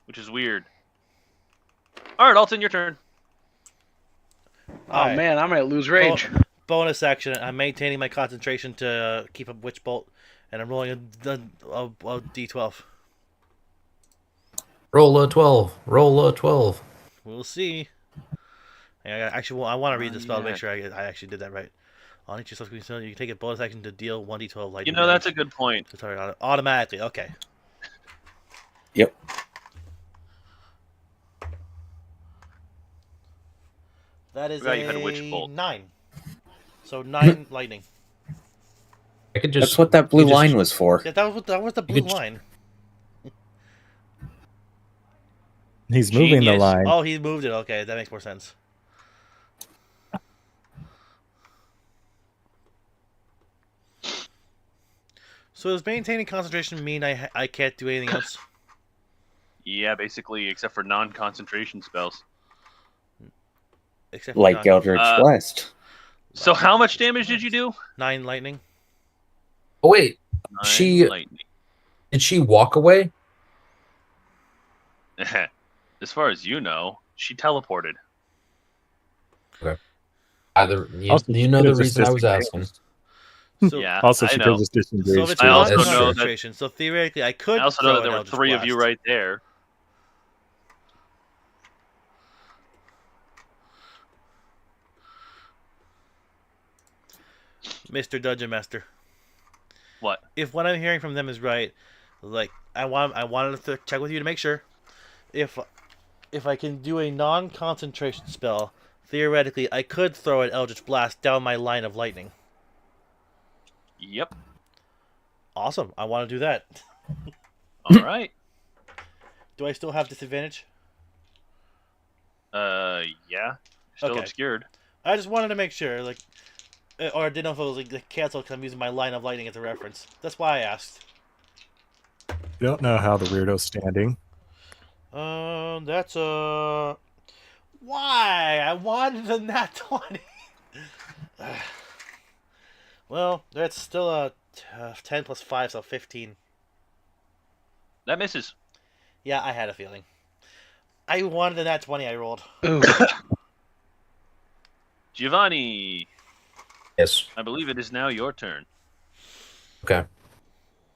which is weird. Alright, Alton, your turn. Oh Alright. man, I might lose rage. Bonus action. I'm maintaining my concentration to keep a witch bolt, and I'm rolling a d12. Roll a 12. Roll a 12. We'll see. I want to read the spell to yeah. make sure I actually did that right. On each subsequent stone, you can take a bonus action to deal 1d12 lightning You know, that's a damage good point. to target automatically. Okay. Yep. That is Forgot you had a witch bolt. 9. So 9 lightning. I could just. That's what that blue you just- line was for. Yeah, that was the blue could- line. He's moving the Genius. line. Oh, he moved it. Okay, that makes more sense. So does maintaining concentration mean I can't do anything else? Yeah, basically, except for non-concentration spells. Except for Like Eldritch Blast. So how much damage did you do? 9 lightning. Oh, wait. 9 She- lightning. Did she walk away? As far as you know, she teleported. Either Also, you she know could the have just reason I was disengaged. asking. So, Yeah, Also, I she know. could just so disengage. if it's I not also know that- concentration, so theoretically I could. I also throw know an there were Eldritch 3 of you Blast. right there. Mr. Dungeon Master. What? If what I'm hearing from them is right, like I wanted to check with you to make sure. If I can do a non-concentration spell, theoretically I could throw an Eldritch Blast down my line of lightning. Yep. Awesome. I want to do that. All right. Do I still have disadvantage? Yeah. Still Okay. obscured. I just wanted to make sure, like, or I didn't know if it was like canceled because I'm using my line of lightning as a reference. That's why I asked. You don't know how the weirdo's standing. That's why I wanted a nat 20. Well, that's still a 10 plus 5, so 15. That misses. Yeah, I had a feeling. I wanted a nat 20 I rolled. Ooh. Giovanni, Yes. I believe it is now your turn. Okay.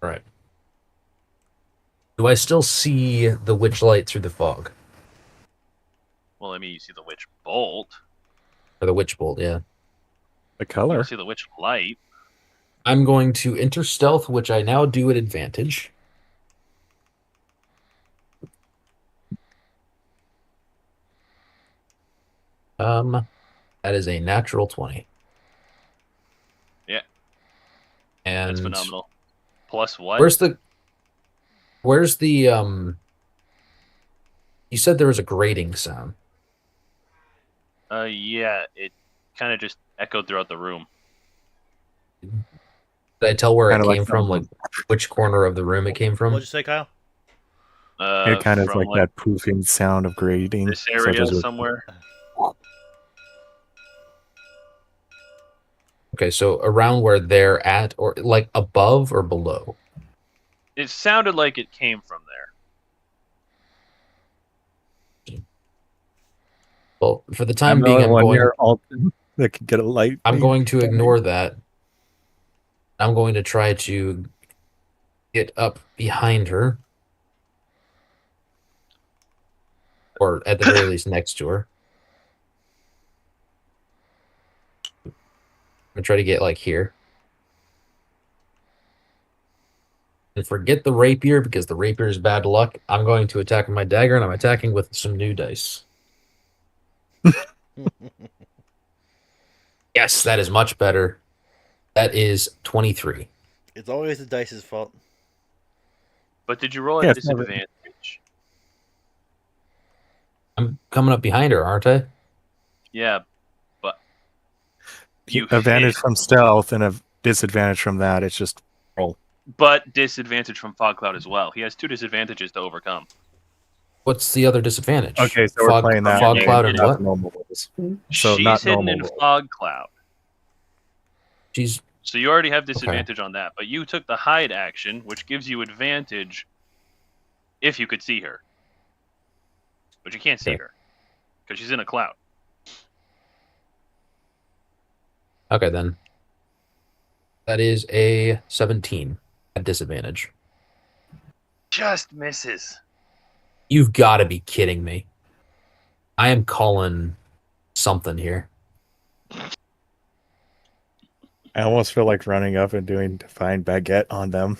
All right. Do I still see the witch light through the fog? Well, I mean, you see the witch bolt. Or the witch bolt, yeah. The You color. don't see the witch light. I'm going to enter stealth, which I now do at advantage. That is a natural 20. Yeah. And That's phenomenal. Plus what? Where's the you said there was a grating sound. Yeah, it kind of just echoed throughout the room. Did I tell where Kinda it like came from? Like which corner of the room it came from? What'd you say, Kyle? It kind of from, like that poofing sound of grating. this such area as with- somewhere. Okay, so around where they're at, or like above or below? It sounded like it came from there. Well, for the I'm time the being, only one here, Alton, that can get a light. I'm going to ignore that. I'm going to try to get up behind her. Or at the very least next to her. I'm going to try to get like here. And forget the rapier, because the rapier is bad luck. I'm going to attack with my dagger, and I'm attacking with some new dice. Yes, that is much better. That is 23. It's always the dice's fault. But did you roll Yeah, at it's never- disadvantage? I'm coming up behind her, aren't I? Yeah, but you advantage hit, from stealth and a disadvantage from that. It's just roll. but disadvantage from fog cloud as well. He has 2 disadvantages to overcome. What's the other disadvantage? Okay, so we're playing that. Fog game. cloud and not what? normal rolls. So She's not hidden normal in rolls. fog cloud, She's so you already have disadvantage on that. But you took the hide action, which gives you advantage if you could see her. But you can't see Okay. her because she's in a cloud. okay then. That is a 17 at disadvantage. Just misses. You've got to be kidding me. I am calling something here. I almost feel like running up and doing Divine Baguette on them.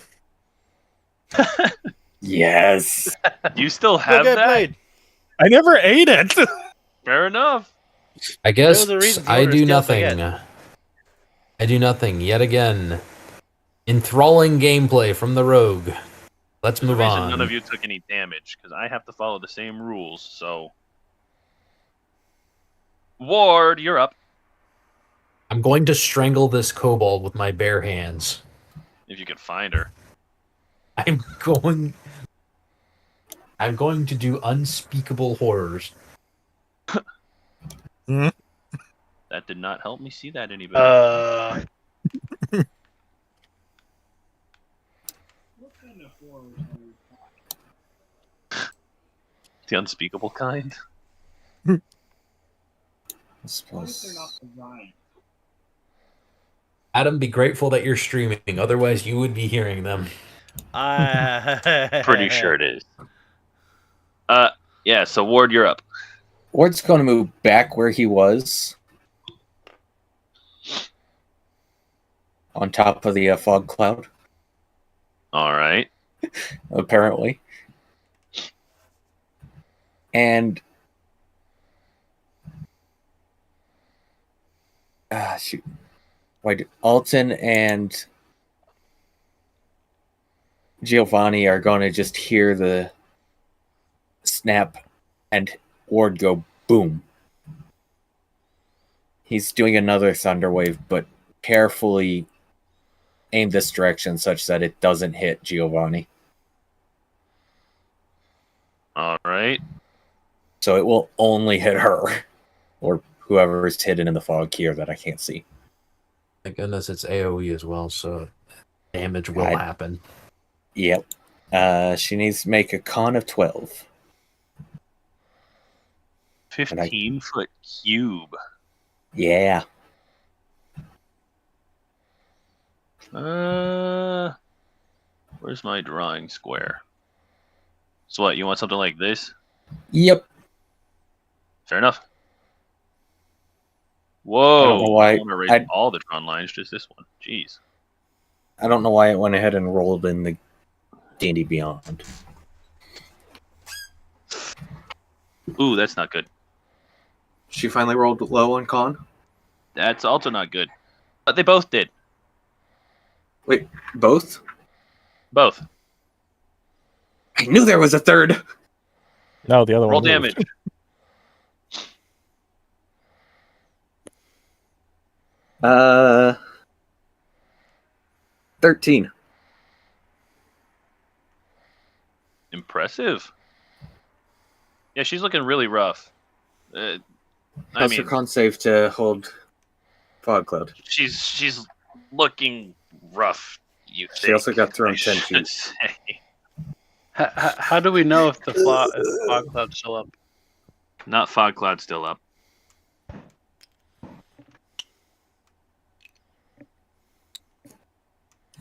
Yes. You still Go have get that? played. I never ate it. Fair enough. I guess There was a reason for I her to do steal nothing. baguette. I do nothing yet again. Enthralling gameplay from the rogue. Let's There's move a reason on. none of you took any damage because I have to follow the same rules. So, Ward, you're up. I'm going to strangle this kobold with my bare hands. If you can find her. I'm going to do unspeakable horrors. That did not help me see that any better. What kind of horrors are you talking? The unspeakable kind. Why is there not a rhyme? Adam, be grateful that you're streaming. Otherwise, you would be hearing them. Pretty sure it is. Yeah. So Ward, you're up. Ward's going to move back where he was. On top of the fog cloud, All right. apparently. And shoot. Wait, Alton and Giovanni are going to just hear the snap and Ward go boom. He's doing another thunder wave, but carefully aim this direction such that it doesn't hit Giovanni. All right. So it will only hit her or whoever is hidden in the fog here that I can't see. Thank goodness it's AoE as well, so damage will happen. Yep. She needs to make a con of 12. 15-foot cube. Yeah. Where's my drawing square? So what? You want something like this? Yep. Fair enough. I Whoa! don't know why- I want to erase all the drawn lines, just this one. Jeez. I don't know why it went ahead and rolled in the D&D Beyond. Ooh, that's not good. She finally rolled low on con? That's also not good. But they both did. Wait, both? Both. I knew there was a third! No, the other Roll one. moved. damage. Uh, 13. Impressive. Yeah, she's looking really rough. I How's her mean, con save to hold fog cloud? she's looking rough. You think? She also got thrown I 10 should feet. say. How do we know if the fog cloud's still up? Not fog cloud still up.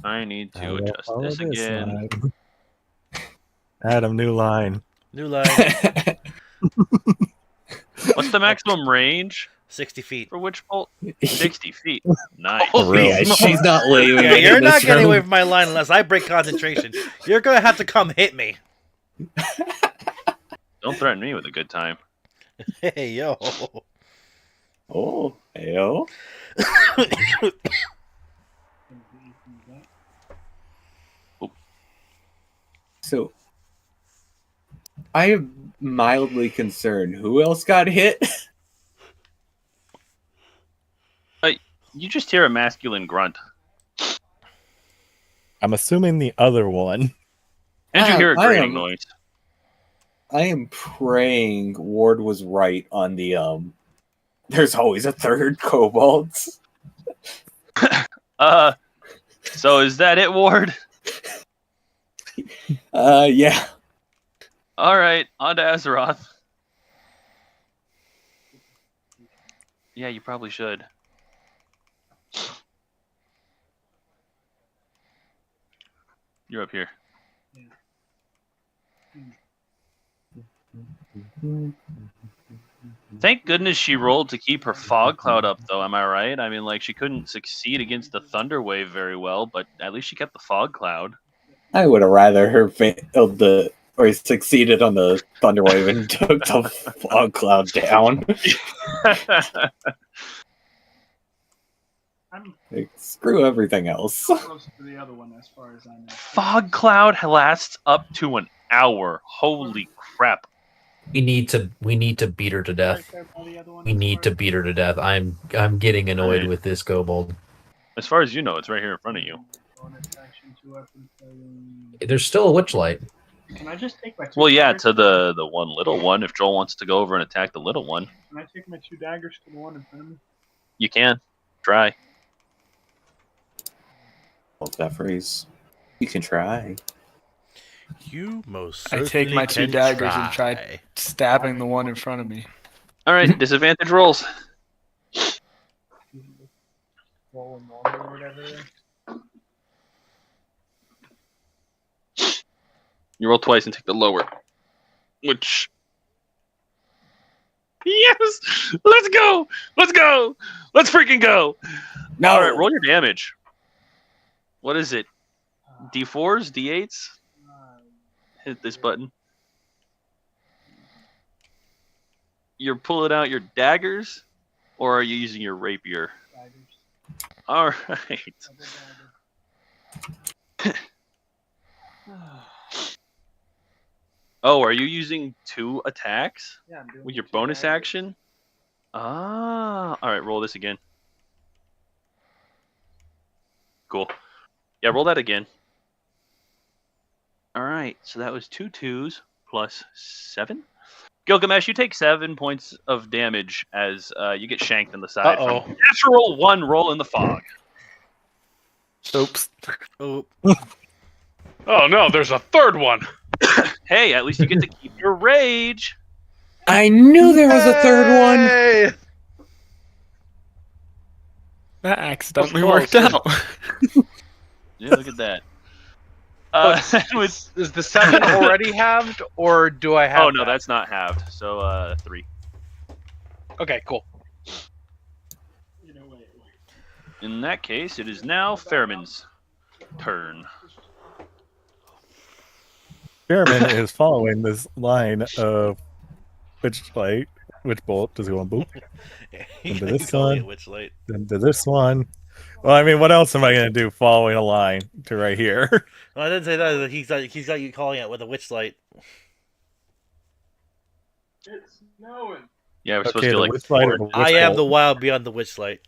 I need I to will adjust follow this again. line. Adam, new line. New line, What's the maximum range 60 feet. for Witch Bolt? 60 feet. Nice. Holy Yeah, smokes. she's not leaving. Yeah, you're in not this getting away room. from my line unless I break concentration. You're gonna have to come hit me. Don't threaten me with a good time. Hey, yo. Oh, heyo. So, I am mildly concerned. Who else got hit? You just hear a masculine grunt. I'm assuming the other one. And you hear a I grating am- noise. I am praying Ward was right on the there's always a third kobolds. So is that it, Ward? Yeah. Alright, on to Azeroth. Yeah, you probably should. You're up here. Thank goodness she rolled to keep her fog cloud up, though. Am I right? I mean, like, she couldn't succeed against the thunder wave very well, but at least she kept the fog cloud. I would have rather her failed or succeeded on the thunderwave and took the fog cloud down. I'm Like, screw everything else. close to the other one as far as I know. Fog cloud lasts up to an hour. Holy crap! We need to beat her to death. We need to beat her to death. I'm getting annoyed Right. with this kobold. As far as you know, it's right here in front of you. Bonus action, 2 weapons fighting. There's still a witch light. Can I just take my 2 Well, yeah, daggers? to the one little one. If Joel wants to go over and attack the little one, Can I take my 2 daggers to the one in front of me? you can. Try. Love that phrase. You can try. You most I certainly take my 2 can daggers and try stabbing the one in front of me. All right, disadvantage rolls. Roll a normal or whatever. You roll twice and take the lower. Which. Yes! Let's go! Let's go! Let's freaking go! No. All right, roll your damage. What is it? D4s? D8s? Hit this button. You're pulling out your daggers? Or are you using your rapier? Daggers. All right. Double dagger. Oh, are you using 2 attacks Yeah, I'm doing with your 2 bonus daggers. action? Ah. All right, roll this again. Cool. Yeah, roll that again. All right, so that was 2 2s plus 7. Gilgamesh, you take 7 points of damage as you get shanked in the side Uh-oh. from natural 1 roll in the fog. Oops. Oh, Oh no, there's a third one. Hey, at least you get to keep your rage. I knew there was a third one. Hey! That accidentally Close. worked out. Yeah, look at that. With, Is the 7 already halved, or do I have? oh no, that? that's not halved. So 3. Okay, cool. You know, wait. In that case, it is now Fairman's turn. Fairman is following this line of which bolt does he want boop? Into this You call me a one. witch light. Then to this one. Well, I mean, what else am I going to do following a line to right here? Well, I didn't say that. He's got you calling it with a witch light. It's snowing. Yeah, we're supposed Okay, to the like witch light or forward. the witch I am bolt? the wild beyond the witch light.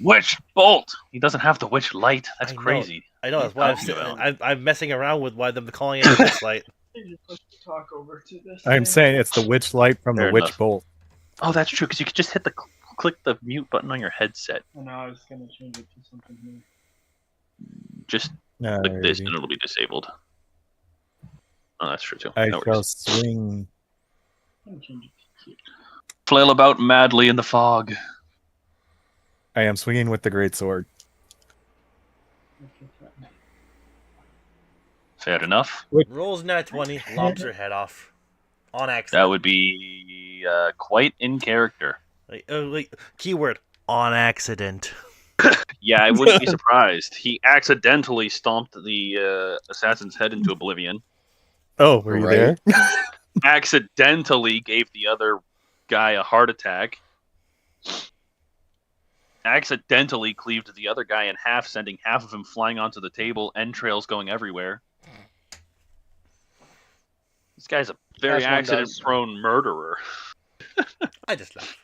Witch bolt. He doesn't have the witch light. That's I know. crazy. I know that's why I'm messing around with why them calling it a witch light. You're supposed to talk over to this. I'm thing. saying it's the witch light from Fair the witch enough. bolt. Oh, that's true. Because you could just hit the click the mute button on your headset. I know, I was gonna change it to something new. Just click this and Alrighty. it'll be disabled. Oh, that's true too. I No shall worries. swing. I'm gonna change it to cute. Flail about madly in the fog. I am swinging with the great sword. Okay, threatening. Fair enough. Rolls nat 20, lobs her head off. On That accident. would be quite in character. Keyword, on accident. Yeah, I wouldn't be surprised. He accidentally stomped the assassin's head into oblivion. Oh, were you Right. there? Accidentally gave the other guy a heart attack. Accidentally cleaved the other guy in half, sending half of him flying onto the table, entrails going everywhere. This guy's a very As one does. accident-prone murderer. I just laugh.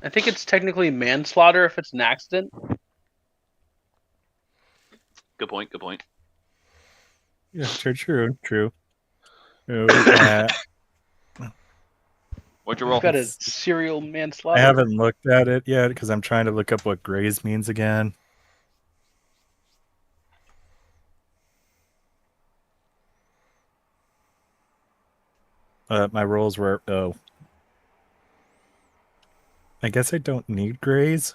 I think it's technically manslaughter if it's an accident. Good point. Good point. Yeah, true. What'd you roll? You've got a serial I manslaughter. haven't looked at it yet because I'm trying to look up what graze means again. My rolls were I guess I don't need graze.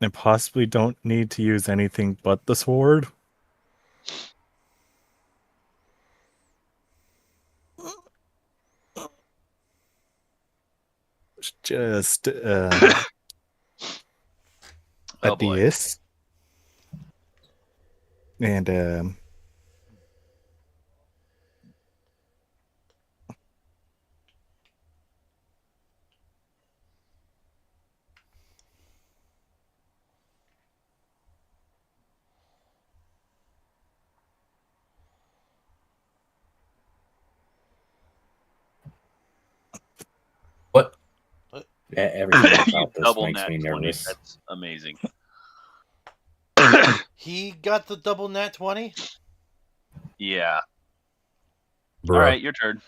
And possibly don't need to use anything but the sword. Just Oh, boy. this. And What? Everything You about this double makes nat me 20. nervous. That's amazing. He got the double nat 20? Yeah. Bruh. All right, your turn.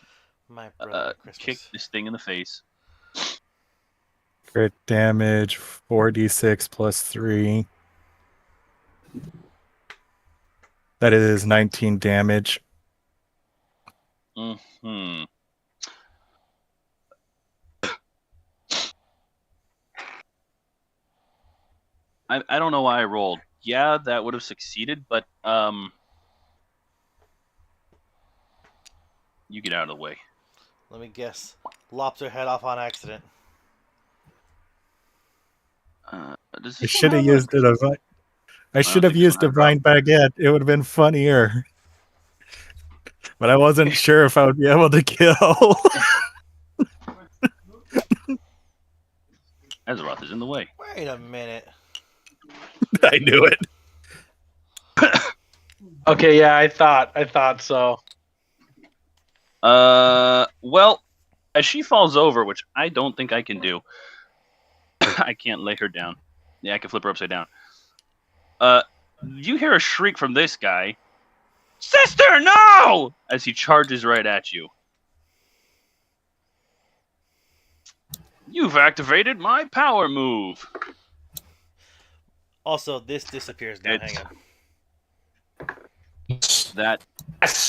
My brother Christmas. Kick this thing in the face. crit damage 4d6 plus 3. That is 19 damage. Hmm. I don't know why I rolled. Yeah, that would have succeeded, but you get out of the way. Let me guess. Lops her head off on accident. Does I this should one have have used it. I should think have this used one had divine baguette. It would have been funnier. But I wasn't sure if I would be able to kill. Azeroth is in the way. Wait a minute. I knew it. Okay, yeah, I thought so. Well, as she falls over, which I don't think I can do, I can't lay her down. Yeah, I can flip her upside down. You hear a shriek from this guy. Sister, no! As he charges right at you. You've activated my power move. Also, this disappears now. It's- Hang on. That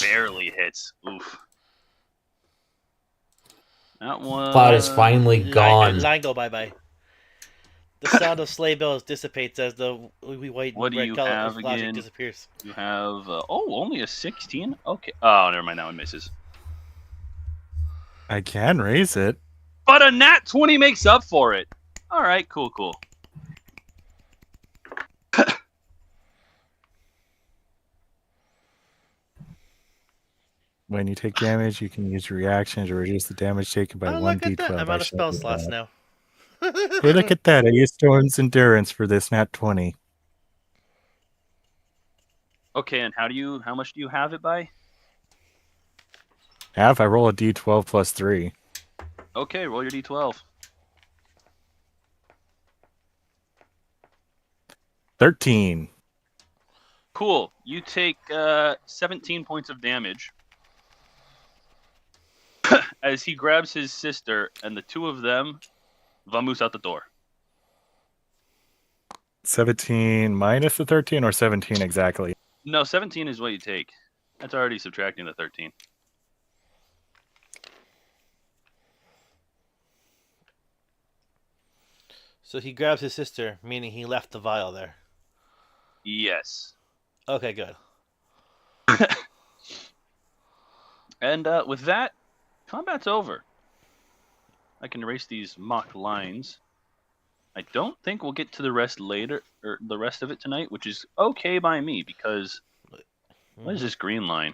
barely hits. Oof. That one. Cloud is finally gone. Line go bye-bye. The sound of sleigh bells dissipates as the white What and do red you color have of logic again? disappears. You have only a 16. Okay. Oh, never mind. That one misses. I can raise it. But a nat 20 makes up for it. All right. Cool. When you take damage, you can use your reaction to reduce the damage taken by Oh, look at 1d12. that. I'm out I of shall spell do slots that. now. Hey, look at that. I used Storm's Endurance for this nat 20. Okay. And how much do you have it by? Half, I roll a d12 plus 3. Okay. Roll your d12. 13. Cool. You take 17 points of damage as he grabs his sister, and the two of them vamoose out the door. 17 minus the 13 or 17 exactly? No, 17 is what you take. That's already subtracting the 13. So he grabs his sister, meaning he left the vial there. Yes. Okay, good. And with that, combat's over. I can erase these mock lines. I don't think we'll get to the rest later, or the rest of it tonight, which is okay by me, because what is this green line?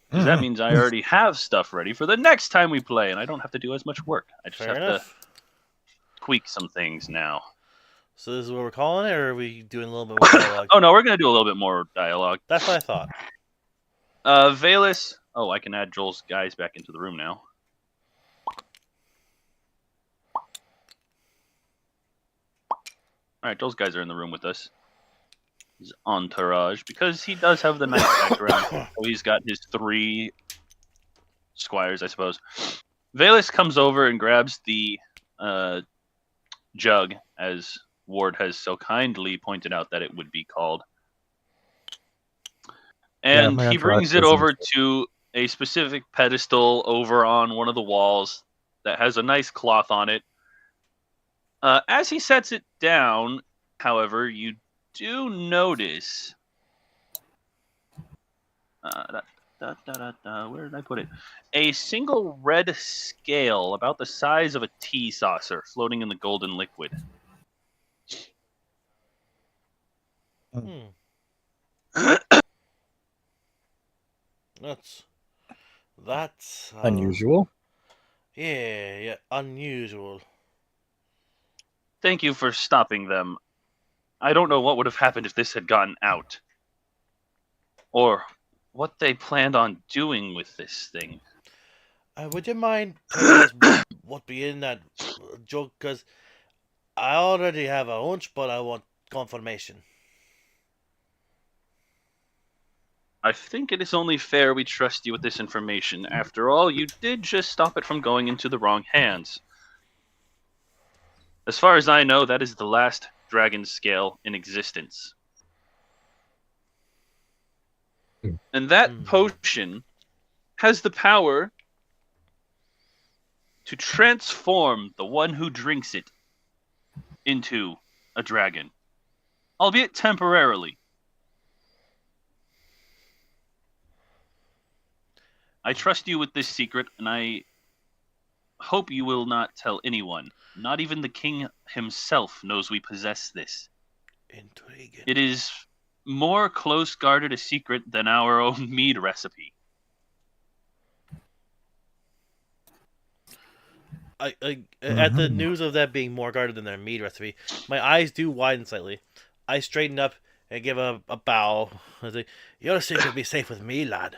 Because that means I already have stuff ready for the next time we play, and I don't have to do as much work. I just Fair have enough. to tweak some things now. So this is what we're calling it, or are we doing a little bit more dialogue? Oh no, we're gonna do a little bit more dialogue. That's what I thought. Valus. Oh, I can add Joel's guys back into the room now. All right, Joel's guys are in the room with us. His entourage, because he does have the knight background. So he's got his 3 squires, I suppose. Valus comes over and grabs the jug, as Ward has so kindly pointed out that it would be called. And my he entourage brings it doesn't over to a specific pedestal over on one of the walls that has a nice cloth on it. As he sets it down, however, you do notice... where did I put it? A single red scale about the size of a tea saucer floating in the golden liquid. That's Unusual. Yeah, unusual. Thank you for stopping them. I don't know what would have happened if this had gotten out. Or what they planned on doing with this thing. Would you mind telling us what be in that jug? Because I already have a hunch, but I want confirmation. I think it is only fair we trust you with this information. After all, you did just stop it from going into the wrong hands. As far as I know, that is the last dragon scale in existence. And that potion has the power to transform the one who drinks it into a dragon. Albeit temporarily. I trust you with this secret, and I hope you will not tell anyone. Not even the king himself knows we possess this. Intriguing. It is more close guarded a secret than our own mead recipe. At the news of that being more guarded than their mead recipe, my eyes do widen slightly. I straighten up and give a bow. I say, "Your secret be safe with me, lad."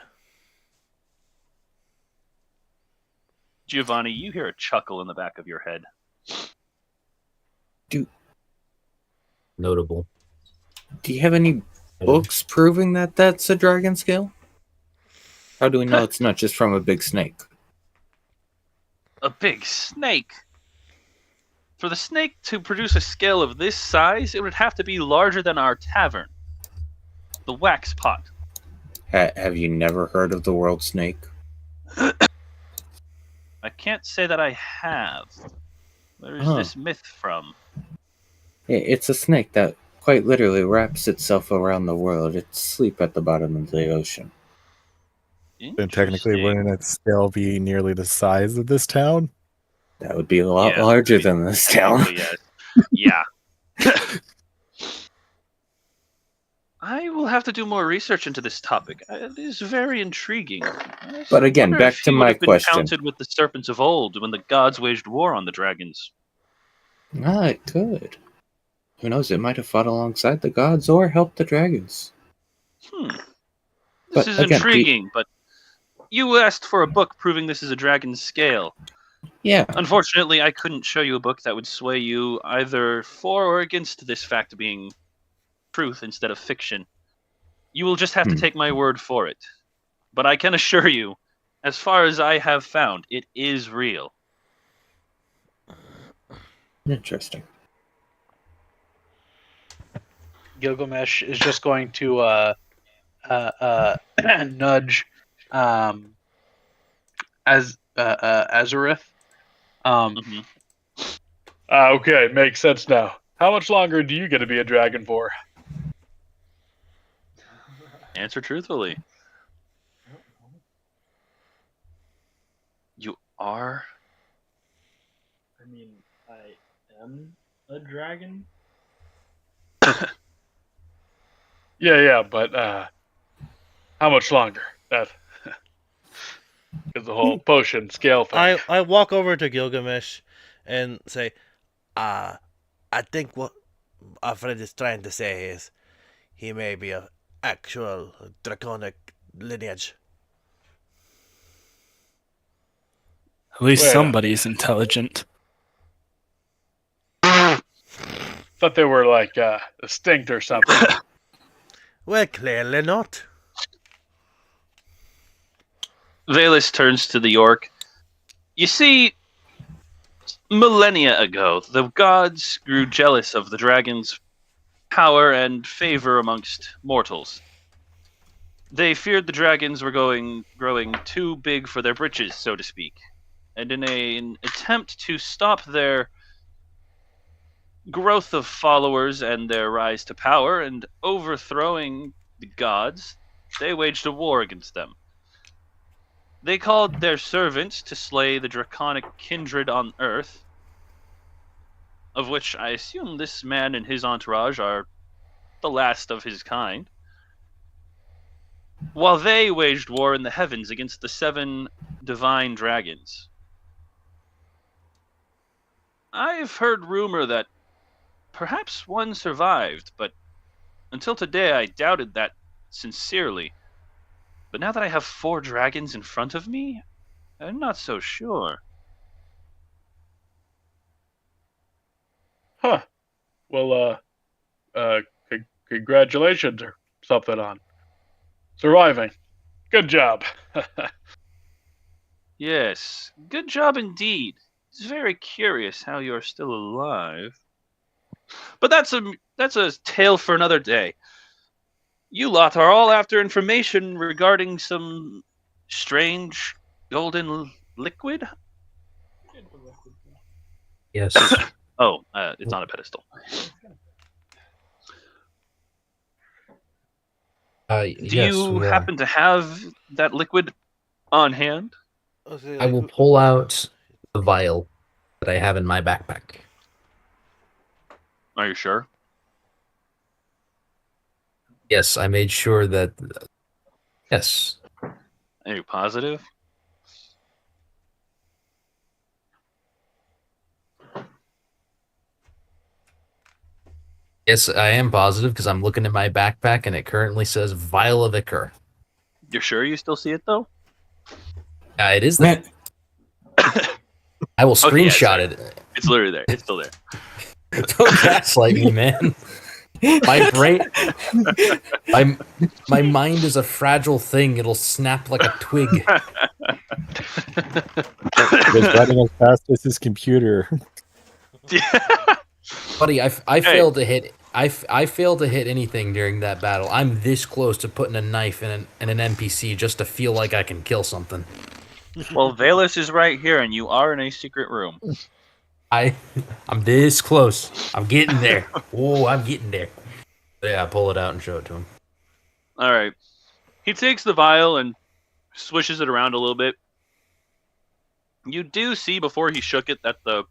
Giovanni, you hear a chuckle in the back of your head. Notable. Do you have any books proving that that's a dragon scale? How do we know it's not just from a big snake? A big snake? For the snake to produce a scale of this size, it would have to be larger than our tavern. The wax pot. Have you never heard of the world snake? I can't say that I have. Where is this myth from? It's a snake that quite literally wraps itself around the world. It's asleep at the bottom of the ocean. And technically, Interesting. wouldn't it still be nearly the size of this town? That would be a lot Yeah, larger than this town. Yes. Yeah. I will have to do more research into this topic. It is very intriguing. But again, wonder back if to he would my have been question. counted with the serpents of old when the gods waged war on the dragons. It could. Who knows? It might have fought alongside the gods or helped the dragons. This But is again, intriguing, but you asked for a book proving this is a dragon's scale. Yeah. Unfortunately, I couldn't show you a book that would sway you either for or against this fact being truth instead of fiction. You will just have to take my word for it. But I can assure you, as far as I have found, it is real. Interesting. Gilgamesh is just going to nudge Azareth. Okay, makes sense now. How much longer do you get to be a dragon for? Answer truthfully. You are? I mean, I am a dragon. Yeah, but how much longer? That is the whole potion scale thing. I walk over to Gilgamesh and say, I think what our friend is trying to say is he may be of actual draconic lineage. At least Wait. somebody's intelligent. Thought they were like extinct or something. Well, clearly not. Valus turns to the orc. You see, millennia ago, the gods grew jealous of the dragon's power and favor amongst mortals. They feared the dragons were growing too big for their britches, so to speak. And in an attempt to stop their growth of followers and their rise to power and overthrowing the gods, they waged a war against them. They called their servants to slay the draconic kindred on Earth, of which I assume this man and his entourage are the last of his kind, while they waged war in the heavens against the 7 divine dragons. I've heard rumor that perhaps one survived, but until today I doubted that sincerely. But now that I have 4 dragons in front of me, I'm not so sure. Huh. Well, congratulations or something on surviving. Good job. Yes, good job indeed. It's very curious how you're still alive. But that's a tale for another day. You lot are all after information regarding some strange golden liquid? Yes. Oh, it's on a pedestal. Do Yes, you we are. happen to have that liquid on hand? I will pull out the vial that I have in my backpack. Are you sure? Yes, I made sure that. Yes. Are you positive? Yes, I am positive because I'm looking at my backpack and it currently says vial of ichor. You're sure you still see it though? It is there. I will Okay, yeah, screenshot sorry. it. It's literally there. It's still there. Don't gaslight me, man. My brain, my mind is a fragile thing. It'll snap like a twig. It's running as fast as his computer. Buddy, I failed to hit. I failed to hit anything during that battle. I'm this close to putting a knife in an NPC just to feel like I can kill something. Well, Valus is right here, and you are in a secret room. I'm this close. I'm getting there. Oh, I'm getting there. Yeah, pull it out and show it to him. All right. He takes the vial and swishes it around a little bit. You do see before he shook it that the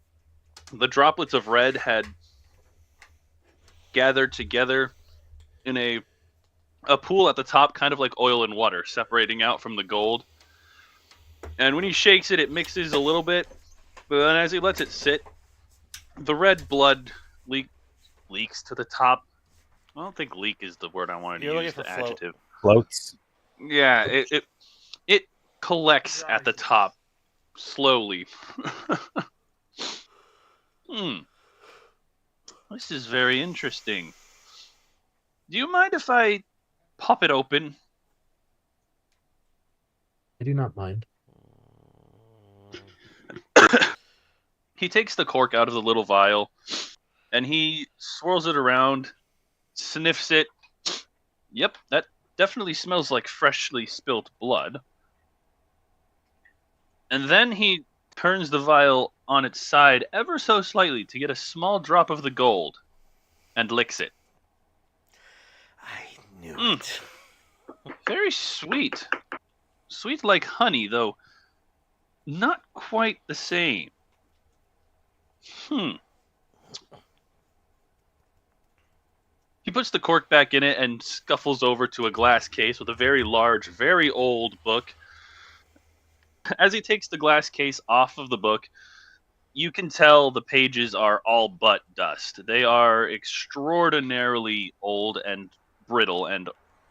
droplets of red had gathered together in a pool at the top, kind of like oil and water, separating out from the gold. And when he shakes it, it mixes a little bit, but then as he lets it sit, the red blood leaks to the top. I don't think leak is the word I wanted to use, the adjective. Floats. Yeah, it collects at the top slowly. This is very interesting. Do you mind if I pop it open? I do not mind. He takes the cork out of the little vial, and he swirls it around, sniffs it. Yep, that definitely smells like freshly spilt blood. And then he turns the vial on its side ever so slightly to get a small drop of the gold. and licks it. I knew Mm. it. Very sweet. Sweet like honey, though not quite the same. He puts the cork back in it and scuffles over to a glass case with a very large, very old book. As he takes the glass case off of the book, you can tell the pages are all but dust. They are extraordinarily old and brittle, and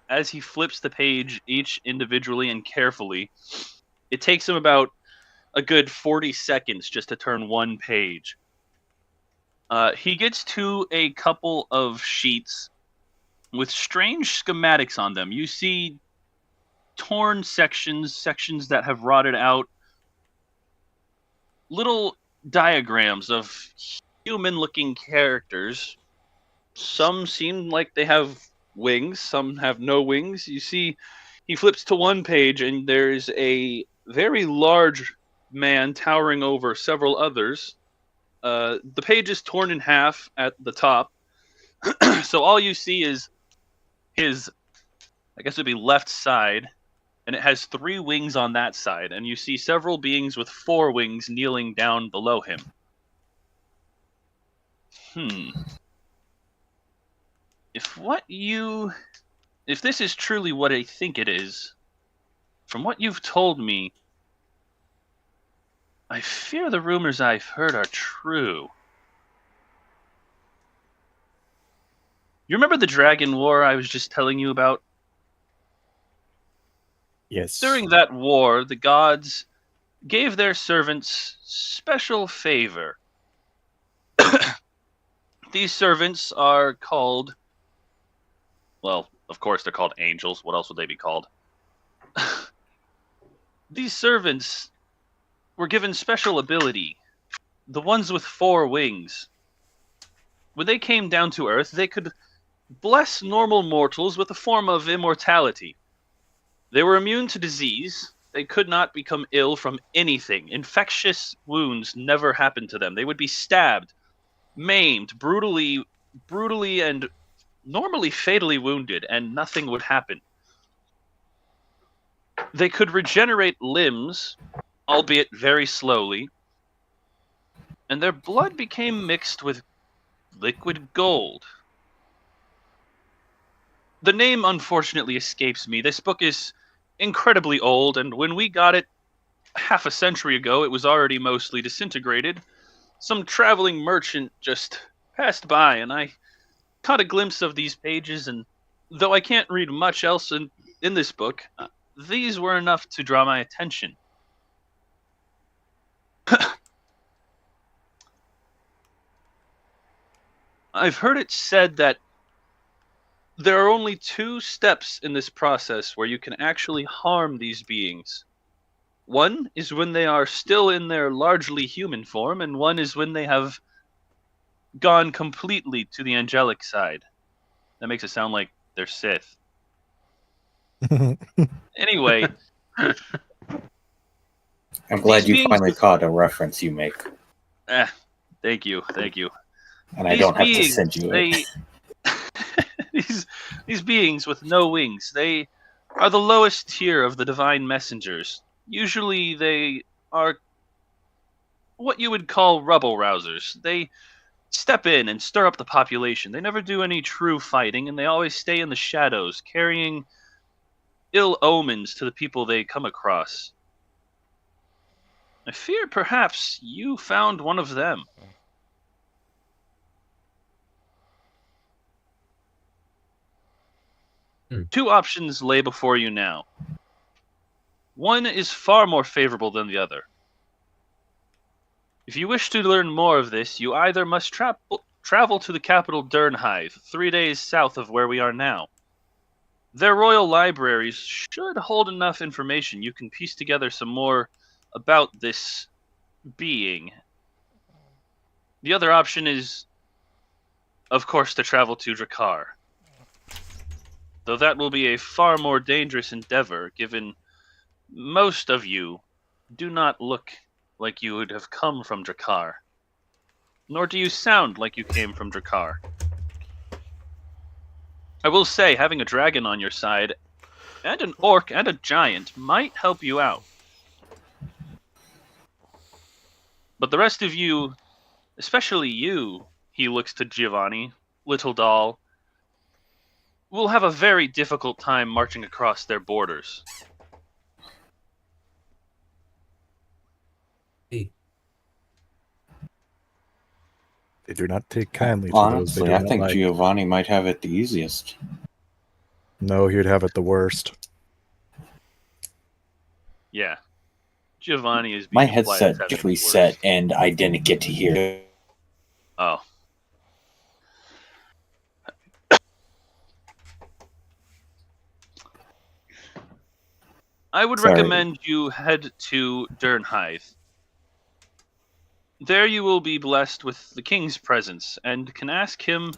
as he flips the page each individually and carefully, it takes him about a good 40 seconds just to turn one page. He gets to a couple of sheets with strange schematics on them. You see torn sections that have rotted out, little diagrams of human-looking characters. Some seem like they have wings, some have no wings. You see, he flips to one page, and there's a very large man towering over several others. The page is torn in half at the top, so all you see is his, I guess it would be left side, and it has 3 wings on that side, and you see several beings with 4 wings kneeling down below him. If this is truly what I think it is, from what you've told me, I fear the rumors I've heard are true. You remember the Dragon War I was just telling you about? Yes. During that war, the gods gave their servants special favor. These servants are called, well, of course they're called angels. What else would they be called? These servants were given special ability. The ones with 4 wings. When they came down to Earth, they could bless normal mortals with a form of immortality. They were immune to disease. They could not become ill from anything. Infectious wounds never happened to them. They would be stabbed, maimed, brutally and normally fatally wounded, and nothing would happen. They could regenerate limbs, albeit very slowly, and their blood became mixed with liquid gold. The name unfortunately escapes me. This book is incredibly old, and when we got it half a century ago, it was already mostly disintegrated. Some traveling merchant just passed by, and I caught a glimpse of these pages, and though I can't read much else in this book, these were enough to draw my attention. I've heard it said that there are only 2 steps in this process where you can actually harm these beings. One is when they are still in their largely human form, and one is when they have gone completely to the angelic side. That makes it sound like they're Sith. Anyway. I'm glad you beings finally caught a reference you make. Thank you. And I don't have to send you it. These beings with no wings, they are the lowest tier of the divine messengers. Usually they are what you would call rubble rousers. They step in and stir up the population. They never do any true fighting, and they always stay in the shadows, carrying ill omens to the people they come across. I fear perhaps you found one of them. Two options lay before you now. One is far more favorable than the other. If you wish to learn more of this, you either must travel to the capital Durnhive, 3 days south of where we are now. Their royal libraries should hold enough information you can piece together some more about this being. The other option is, of course, to travel to Drakkar. Though that will be a far more dangerous endeavor, given most of you do not look like you would have come from Drakkar. Nor do you sound like you came from Drakkar. I will say, having a dragon on your side, and an orc and a giant might help you out. But the rest of you, especially you, he looks to Giovanni, little doll, will have a very difficult time marching across their borders. They do not take kindly to those they Honestly, do I not think like. Giovanni might have it the easiest. No, he would have it the worst. Yeah. Giovanni is being My implied as headset having just the reset, worst. and I didn't get to hear it. Oh. I would Sorry. recommend you head to Dernheith. There you will be blessed with the king's presence, and can ask him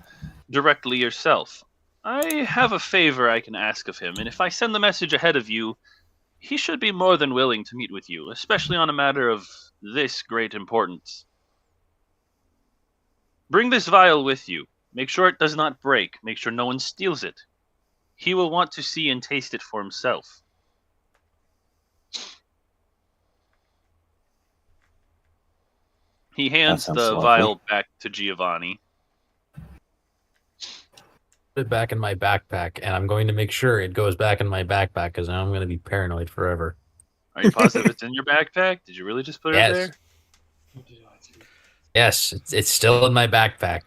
directly yourself. I have a favor I can ask of him, and if I send the message ahead of you, he should be more than willing to meet with you, especially on a matter of this great importance. Bring this vial with you. Make sure it does not break. Make sure no one steals it. He will want to see and taste it for himself. He hands sounds the lovely. vial back to Giovanni. Put it back in my backpack, and I'm going to make sure it goes back in my backpack because I'm going to be paranoid forever. Are you positive it's in your backpack? Did you really just put it Yes. there? Yes, it's still in my backpack.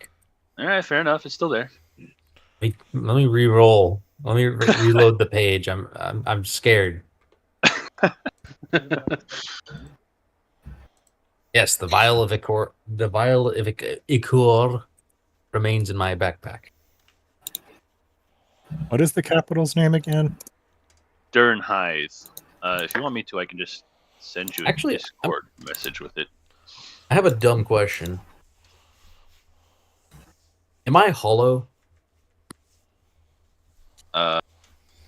All right, fair enough. It's still there. Let me re-roll. Let me reload the page. I'm scared. Yes, the vial of Ichor remains in my backpack. What is the capital's name again? Dernheith. If you want me to, I can just send you a Actually, Discord message with it. I have a dumb question. Am I hollow?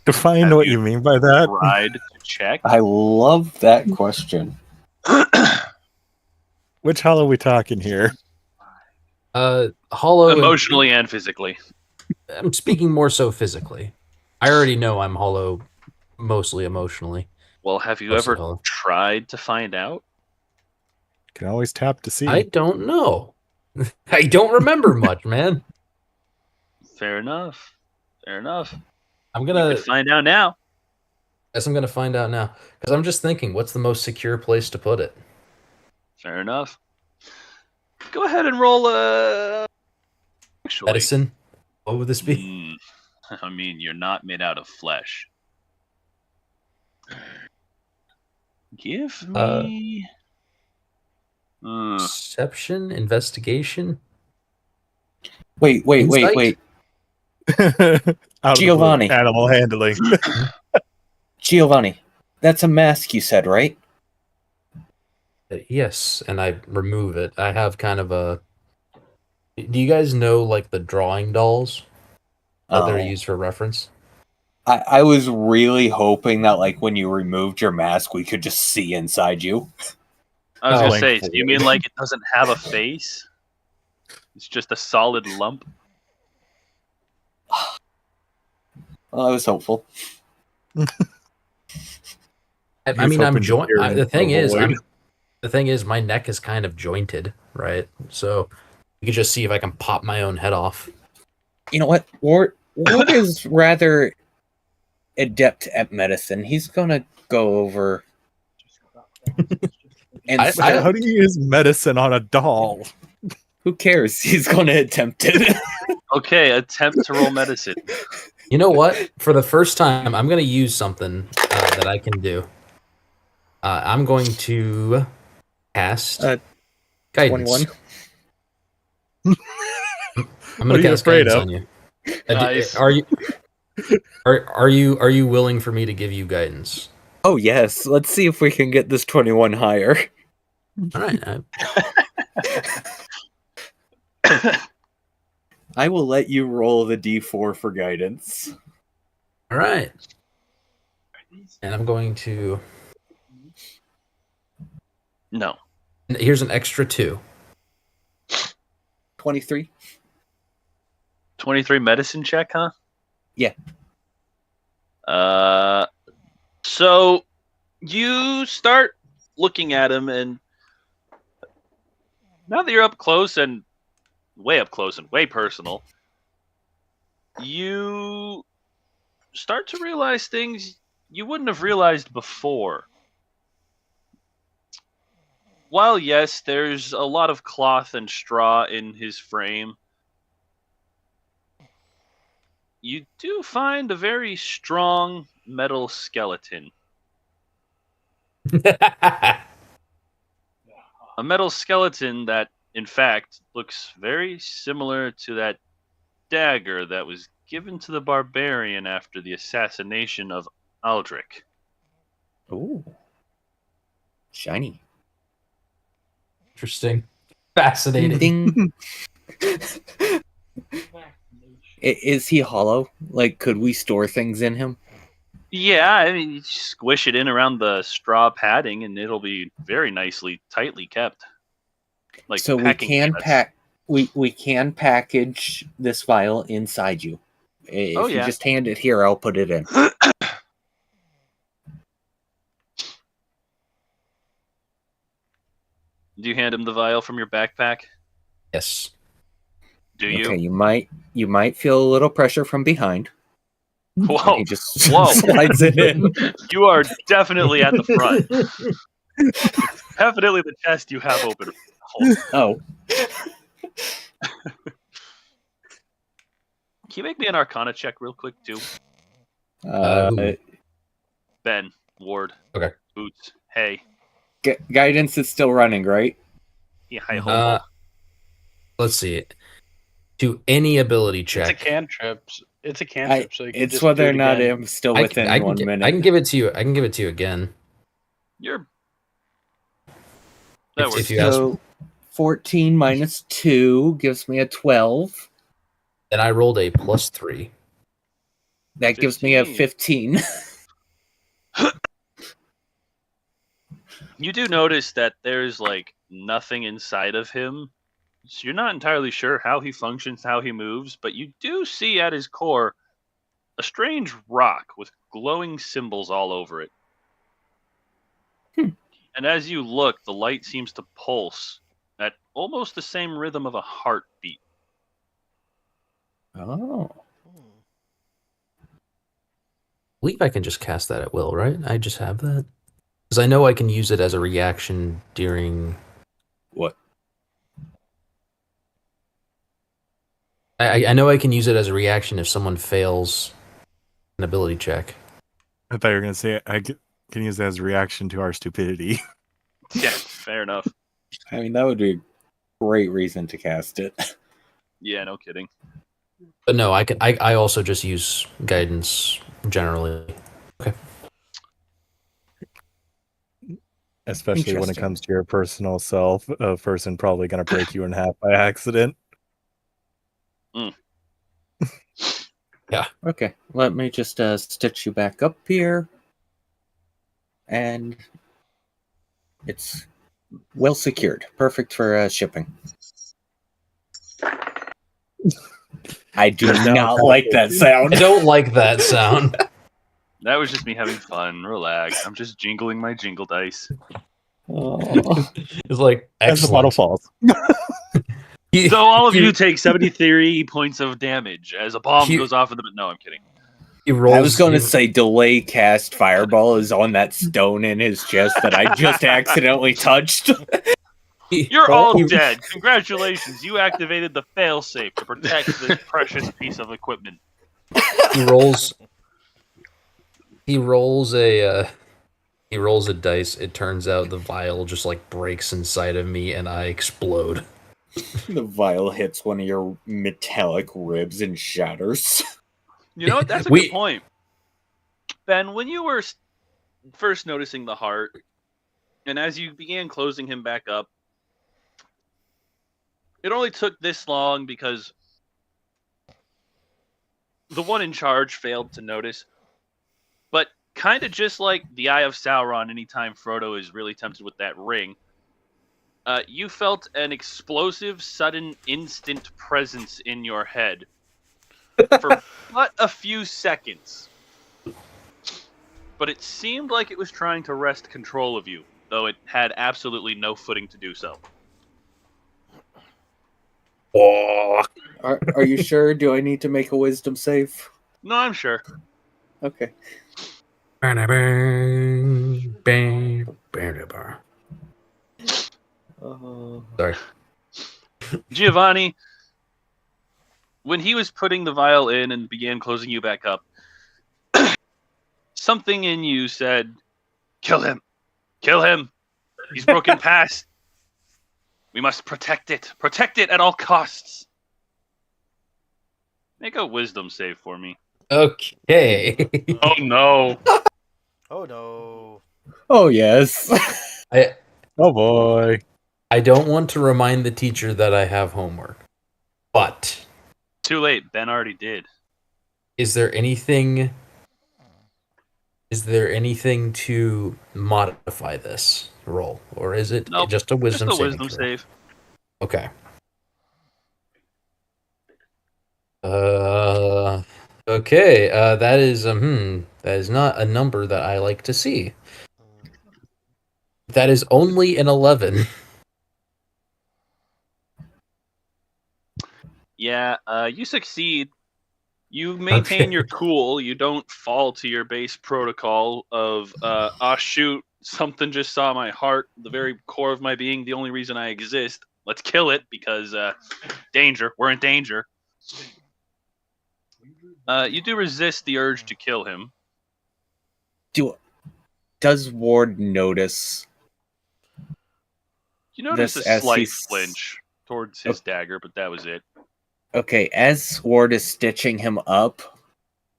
Define Have what you you mean by that. Tried to check. I love that question. Which hollow are we talking here? Hollow Emotionally and physically. I'm speaking more so physically. I already know I'm hollow, mostly emotionally. Well, have you Mostly ever hollow. tried to find out? Can always tap to see. I don't know. I don't remember much, man. Fair enough. Fair enough. I'm You gonna could find out now. guess I'm gonna find out now because I'm just thinking, what's the most secure place to put it? Fair enough. Go ahead and roll a. Actually, Medicine? What would this be? I mean, you're not made out of flesh. Give me. Perception? Investigation? Wait. Insight? Out of the Giovanni. blue. Animal handling. Giovanni, that's a mask you said, right? Yes, and I remove it. I have kind of a. Do you guys know like the drawing dolls that they're Oh. used for reference? I was really hoping that, like, when you removed your mask, we could just see inside you. I was Oh. gonna say, so you mean like it doesn't have a face? It's just a solid lump. Well, I was hopeful. I mean, I'm hoping to joint. peer into The thing the is, void. the thing is, my neck is kind of jointed, right? So you can just see if I can pop my own head off. You know what? Ward is rather adept at medicine. He's gonna go over and How do you use medicine on a doll? who cares? He's gonna attempt it. Okay, attempt to roll medicine. You know what? For the first time, I'm going to use something that I can do. I'm going to cast guidance. 21. I'm What going are to you cast afraid guidance of? on you. Nice. Are you willing for me to give you guidance? Oh yes, let's see if we can get this 21 higher. All right. I will let you roll the d4 for guidance. All right. And I'm going to. No. Here's an extra 2. 23. 23 medicine check, huh? Yeah. So you start looking at him, and now that you're up close and way personal, you start to realize things you wouldn't have realized before. While yes, there's a lot of cloth and straw in his frame, you do find a very strong metal skeleton. A metal skeleton that, in fact, looks very similar to that dagger that was given to the barbarian after the assassination of Aldrich. Ooh. Shiny. Interesting. Fascinating. Ding. Is he hollow? Like, could we store things in him? Yeah, I mean, you squish it in around the straw padding, and it'll be very nicely, tightly kept. Like so we packing can peanuts. we can package this vial inside you. If Oh, you yeah. just hand it here, I'll put it in. Do you hand him the vial from your backpack? Yes. Do you? Okay, you might feel a little pressure from behind. Whoa! He just Whoa! slides it in. You are definitely at the front. Definitely the chest you have open. Oh. Can you make me an Arcana check real quick, too? Who? Ben, Ward, Okay. Boots, Hey. Guidance is still running, right? Yeah, hi, Hobo. Let's see. To any ability check. It's a cantrip. It's a cantrip, so you can It's just whether do or it not again. I'm still I within can 1 gi- minute. I can give it to you. I can give it to you again. You're... That If works. you ask, So 14 minus 2 gives me a 12. then I rolled a +3. That gives me a 15. You do notice that there's, like, nothing inside of him. So you're not entirely sure how he functions, how he moves, but you do see at his core a strange rock with glowing symbols all over it. And as you look, the light seems to pulse at almost the same rhythm of a heartbeat. Oh. I believe I can just cast that at will, right? I just have that. Because I know I can use it as a reaction during... What? I know I can use it as a reaction if someone fails an ability check. I thought you were going to say I can use that as a reaction to our stupidity. Yeah, fair enough. I mean, that would be a great reason to cast it. Yeah, no kidding. But no, I also just use guidance generally. Okay. Especially when it Interesting. comes to your personal self, a person probably going to break you in half by accident. Okay, let me just stitch you back up here. And it's well secured. Perfect for shipping. I do not like that sound. I don't like that sound. That was just me having fun. Relax. I'm just jingling my jingle dice. Oh. It's like, As the bottle excellent. falls. So all of you take 73 points of damage as a bomb He- goes off in the... No, I'm kidding. He rolls, I was going to say delay cast fireball is on that stone in his chest that I just accidentally touched. You're all dead. Congratulations. You activated the failsafe to protect this precious piece of equipment. He rolls a dice. It turns out the vial just like breaks inside of me and I explode. The vial hits one of your metallic ribs and shatters. You know what? That's a good point. Ben, when you were first noticing the heart, and as you began closing him back up, it only took this long because the one in charge failed to notice. But kind of just like the Eye of Sauron anytime Frodo is really tempted with that ring, you felt an explosive, sudden, instant presence in your head. For but a few seconds. But it seemed like it was trying to wrest control of you, though it had absolutely no footing to do so. Are you sure? Do I need to make a wisdom save? No, I'm sure. Okay. Sorry. Giovanni, when he was putting the vial in and began closing you back up, something in you said, "Kill him. Kill him. He's broken past. We must protect it. Protect it at all costs." Make a wisdom save for me. Okay. Oh, no. Oh no. Oh yes. Oh boy. I don't want to remind the teacher that I have homework, but Too late. Ben already did. is there anything to modify this roll, or is it Nope, just a wisdom Just a saving wisdom throw? save. Okay. Okay. That is not a number that I like to see. That is only an 11. Yeah, you succeed. You maintain Okay. your cool. You don't fall to your base protocol of, shoot, something just saw my heart, the very core of my being, the only reason I exist. Let's kill it because, danger. We're in danger. You do resist the urge to kill him. Does Ward notice? You notice This a as slight he's- flinch towards his dagger, but that was it. Okay, as Ward is stitching him up, To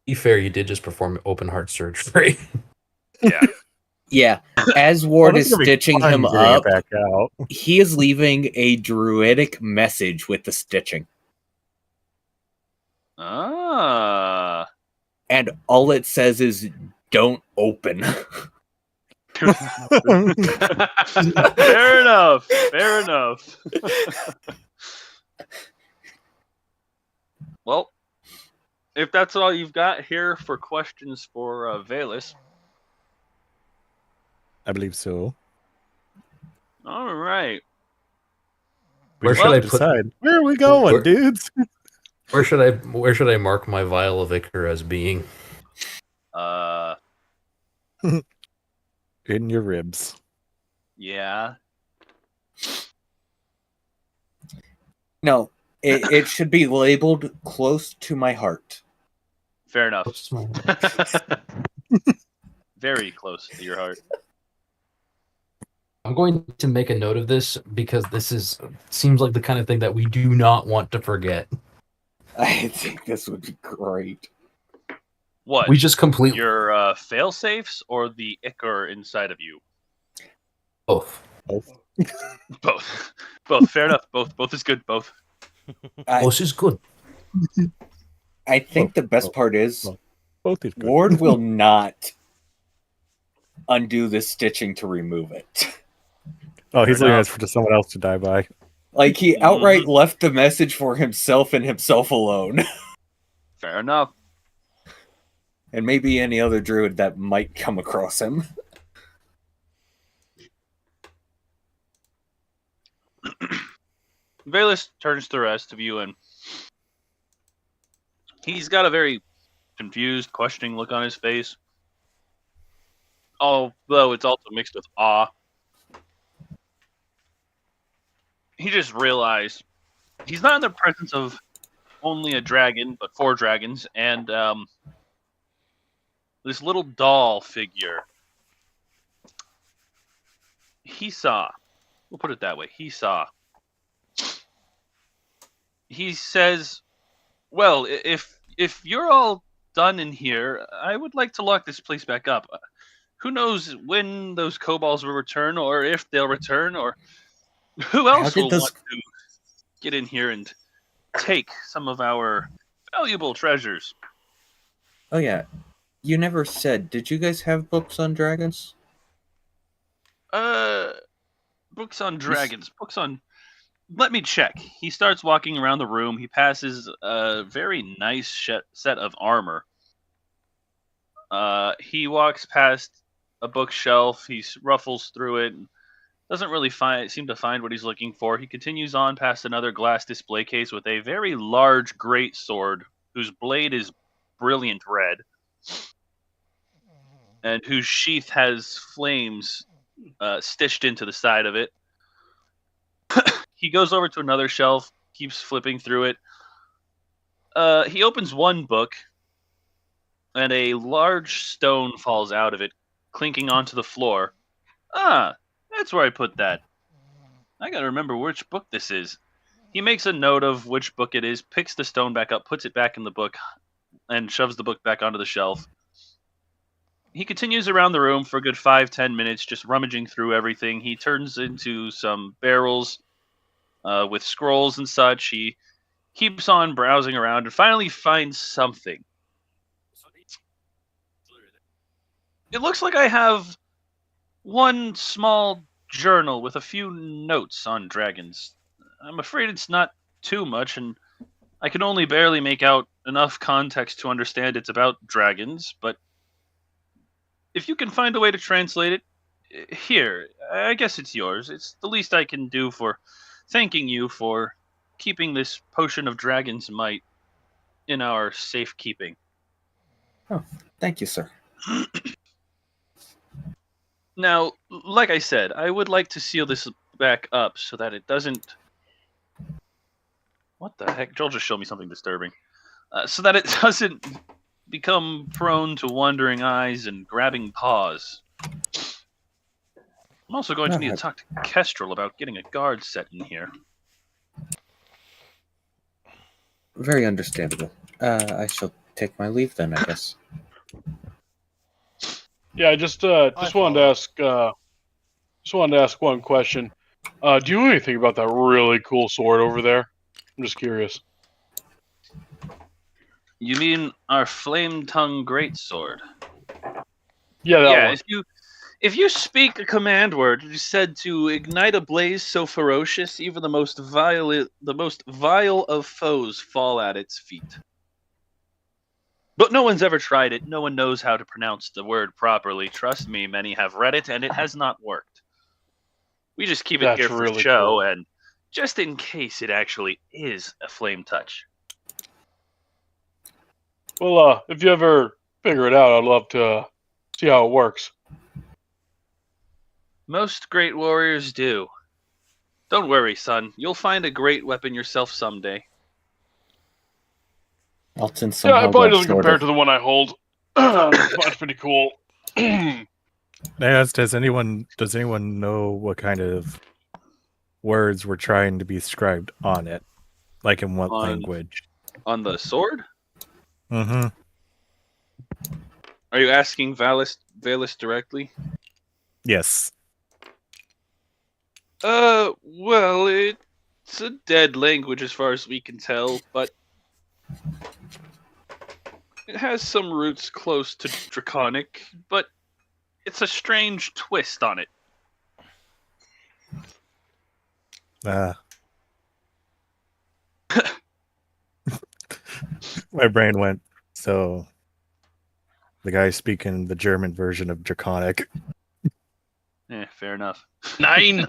be fair, you did just perform open heart surgery. Yeah. yeah, as Ward this is gonna be stitching fun him getting it up, back out. he is leaving a druidic message with the stitching. Ah. And all it says is, "Don't open." Fair enough. Fair enough. Well, if that's all you've got here for questions for Valus, I believe so. all right. Where We should have I to put? decide. Where are we going, Where- dudes? Where should I mark my vial of ichor as being? In your ribs. Yeah. No, it should be labeled close to my heart. Fair enough. Very close to your heart. I'm going to make a note of this because seems like the kind of thing that we do not want to forget. I think this would be great. What? We just complete Your fail safes or the ichor inside of you? both. Both. Both. Fair enough. Both is good. Both. Both is good. I think the best part is Both is good. Ward will not undo the stitching to remove it. Oh, he's Fair leaving enough. us for someone else to die by. Like, he outright left the message for himself and himself alone. Fair enough. And maybe any other druid that might come across him. Valus turns to the rest of you, and he's got a very confused, questioning look on his face. Although it's also mixed with awe. He just realized he's not in the presence of only a dragon, but 4 dragons, and this little doll figure. He saw. We'll put it that way. He saw. He says, "Well, if you're all done in here, I would like to lock this place back up. Who knows when those kobolds will return, or if they'll return, or who else will want to get in here and take some of our valuable treasures." Oh yeah. You never said, did you guys have books on dragons? Books on dragons. Books on let me check. He starts walking around the room. He passes a very nice set of armor. He walks past a bookshelf. He ruffles through it. Doesn't really seem to find what he's looking for. He continues on past another glass display case with a very large great sword whose blade is brilliant red and whose sheath has flames stitched into the side of it. He goes over to another shelf, keeps flipping through it. He opens one book, and a large stone falls out of it, clinking onto the floor. Ah, that's where I put that. I gotta remember which book this is. He makes a note of which book it is, picks the stone back up, puts it back in the book, and shoves the book back onto the shelf. He continues around the room for a good 5-10 minutes, just rummaging through everything. He turns into some barrels with scrolls and such. He keeps on browsing around and finally finds something. It looks like I have one small journal with a few notes on dragons. I'm afraid it's not too much, and I can only barely make out enough context to understand it's about dragons, but if you can find a way to translate it, here, I guess it's yours. It's the least I can do for thanking you for keeping this potion of dragon's might in our safekeeping. Oh, thank you, sir. Now, like I said, I would like to seal this back up so that it doesn't... What the heck? Joel just showed me something disturbing. So that it doesn't become prone to wandering eyes and grabbing paws. I'm also going to need to talk to Kestrel about getting a guard set in here. Very understandable. I shall take my leave then, I guess. Yeah, I just wanted to ask one question. Do you know anything about that really cool sword over there? I'm just curious. You mean our flame-tongue greatsword? Yeah, that one. If you speak a command word, it is said to ignite a blaze so ferocious, even the most vile of foes fall at its feet. But no one's ever tried it. No one knows how to pronounce the word properly. Trust me, many have read it, and it has not worked. We just keep it here for really show, cool. and just in case it actually is a flame touch. Well, if you ever figure it out, I'd love to see how it works. Most great warriors do. Don't worry, son. You'll find a great weapon yourself someday. Alton Yeah, somehow it probably got doesn't compare to the one I hold. That's pretty cool. I asked, does anyone know what kind of words were trying to be scribed on it? Like in what language? On the sword? Mm-hmm. Are you asking Valis directly? Yes. Well, it's a dead language as far as we can tell, but it has some roots close to Draconic, but it's a strange twist on it. My brain went, so the guy speaking the German version of Draconic. Fair enough. 9!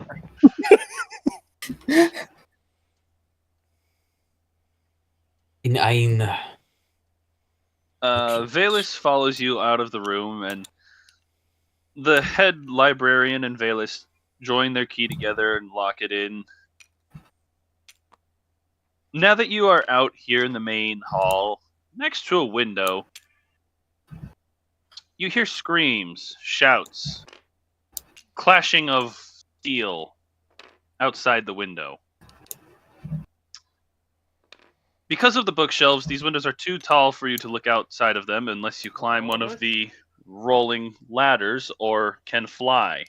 Nine. Valis follows you out of the room, and the head librarian and Valis join their key together and lock it in. Now that you are out here in the main hall, next to a window, you hear screams, shouts, clashing of steel outside the window. Because of the bookshelves, these windows are too tall for you to look outside of them unless you climb one of the rolling ladders or can fly.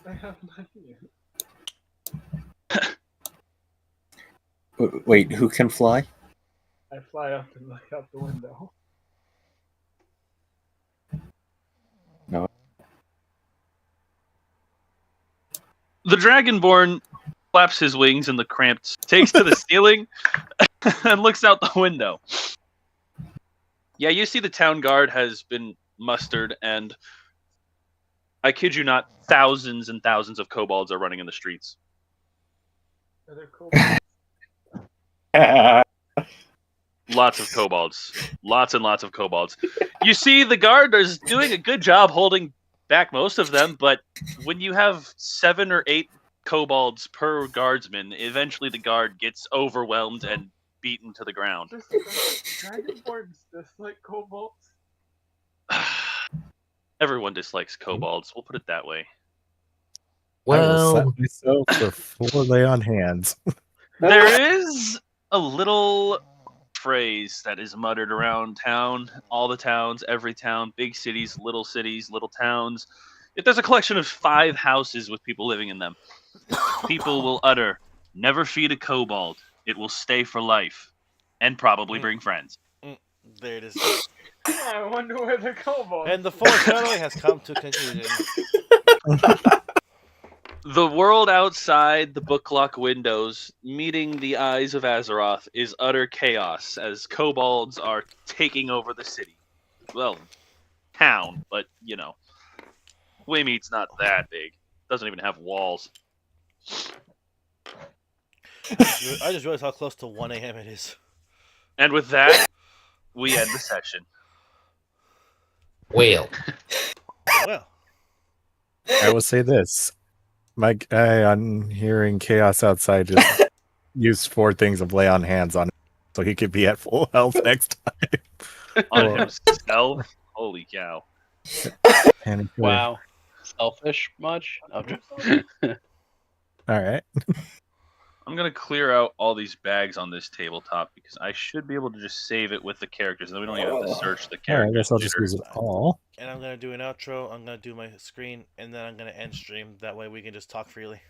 I have no idea. Wait, who can fly? I fly up and look out the window. No. The Dragonborn flaps his wings in the cramped, takes to the ceiling, and looks out the window. Yeah, you see the town guard has been mustered, and I kid you not, thousands and thousands of kobolds are running in the streets. Are there cool? Lots of kobolds. Lots and lots of kobolds. You see, the guard is doing a good job holding back most of them, but when you have 7 or 8 kobolds per guardsman, eventually the guard gets overwhelmed and beaten to the ground. Dragonborns dislike kobolds. Everyone dislikes kobolds. We'll put it that way. I will slap Well, myself before lay on hands. There is a little phrase that is muttered around town, all the towns, every town, big cities, little towns. If there's a collection of 5 houses with people living in them, people will utter, "Never feed a kobold. It will stay for life, and probably bring friends." There it is. I wonder where the kobolds. And the foreshadowing has come to a conclusion. The world outside the booklock windows, meeting the eyes of Azeroth, is utter chaos as kobolds are taking over the city. Well, town, but you know, Waymead's not that big. Doesn't even have walls. I just realized how close to 1 a.m. it is. And with that, we end the session. well. Well, I will say this. My guy on hearing chaos outside just used 4 things of lay on hands on him so he could be at full health next time. On himself? Holy cow. And Wow. Selfish much? All right. I'm going to clear out all these bags on this tabletop because I should be able to just save it with the characters, and then we don't even have to search the All right, I characters. guess I'll just later. use it all. and I'm gonna do an outro. I'm gonna do my screen, and then I'm gonna end stream. That way we can just talk freely.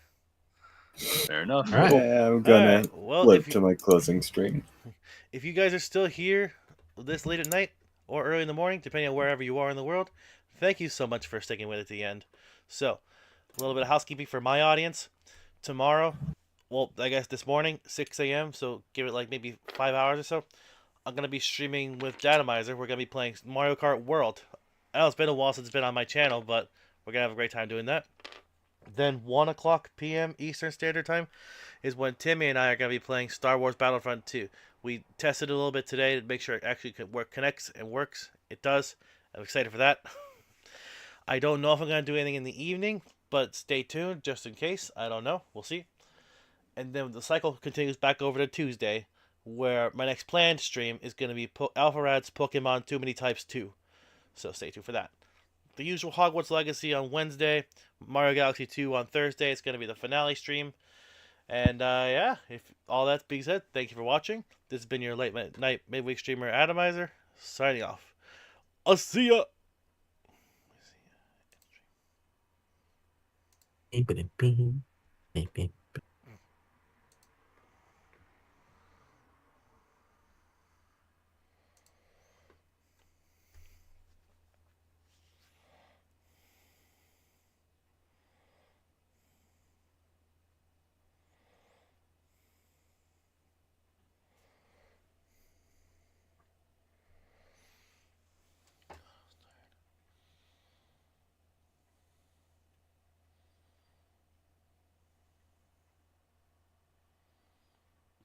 Fair enough. All right. Yeah, I'm gonna Alright, well, flip if you- to my closing screen. If you guys are still here this late at night or early in the morning, depending on wherever you are in the world, thank you so much for sticking with it to the end. So, a little bit of housekeeping for my audience. Tomorrow, well, I guess this morning, 6 a.m., so give it like maybe 5 hours or so, I'm going to be streaming with Datomizer. We're going to be playing Mario Kart World. I know it's been a while since it's been on my channel, but we're going to have a great time doing that. Then 1 o'clock p.m. Eastern Standard Time is when Timmy and I are going to be playing Star Wars Battlefront 2. We tested it a little bit today to make sure it actually connects and works. It does. I'm excited for that. I don't know if I'm going to do anything in the evening, but stay tuned just in case. I don't know. We'll see. And then the cycle continues back over to Tuesday, where my next planned stream is going to be Alpharad's Pokemon Too Many Types 2. So stay tuned for that. The usual Hogwarts Legacy on Wednesday, Mario Galaxy 2 on Thursday. It's going to be the finale stream. And yeah, if all that being said, thank you for watching. This has been your late night midweek streamer Atomizer, signing off. I'll see ya. Beep, beep, beep, beep, beep.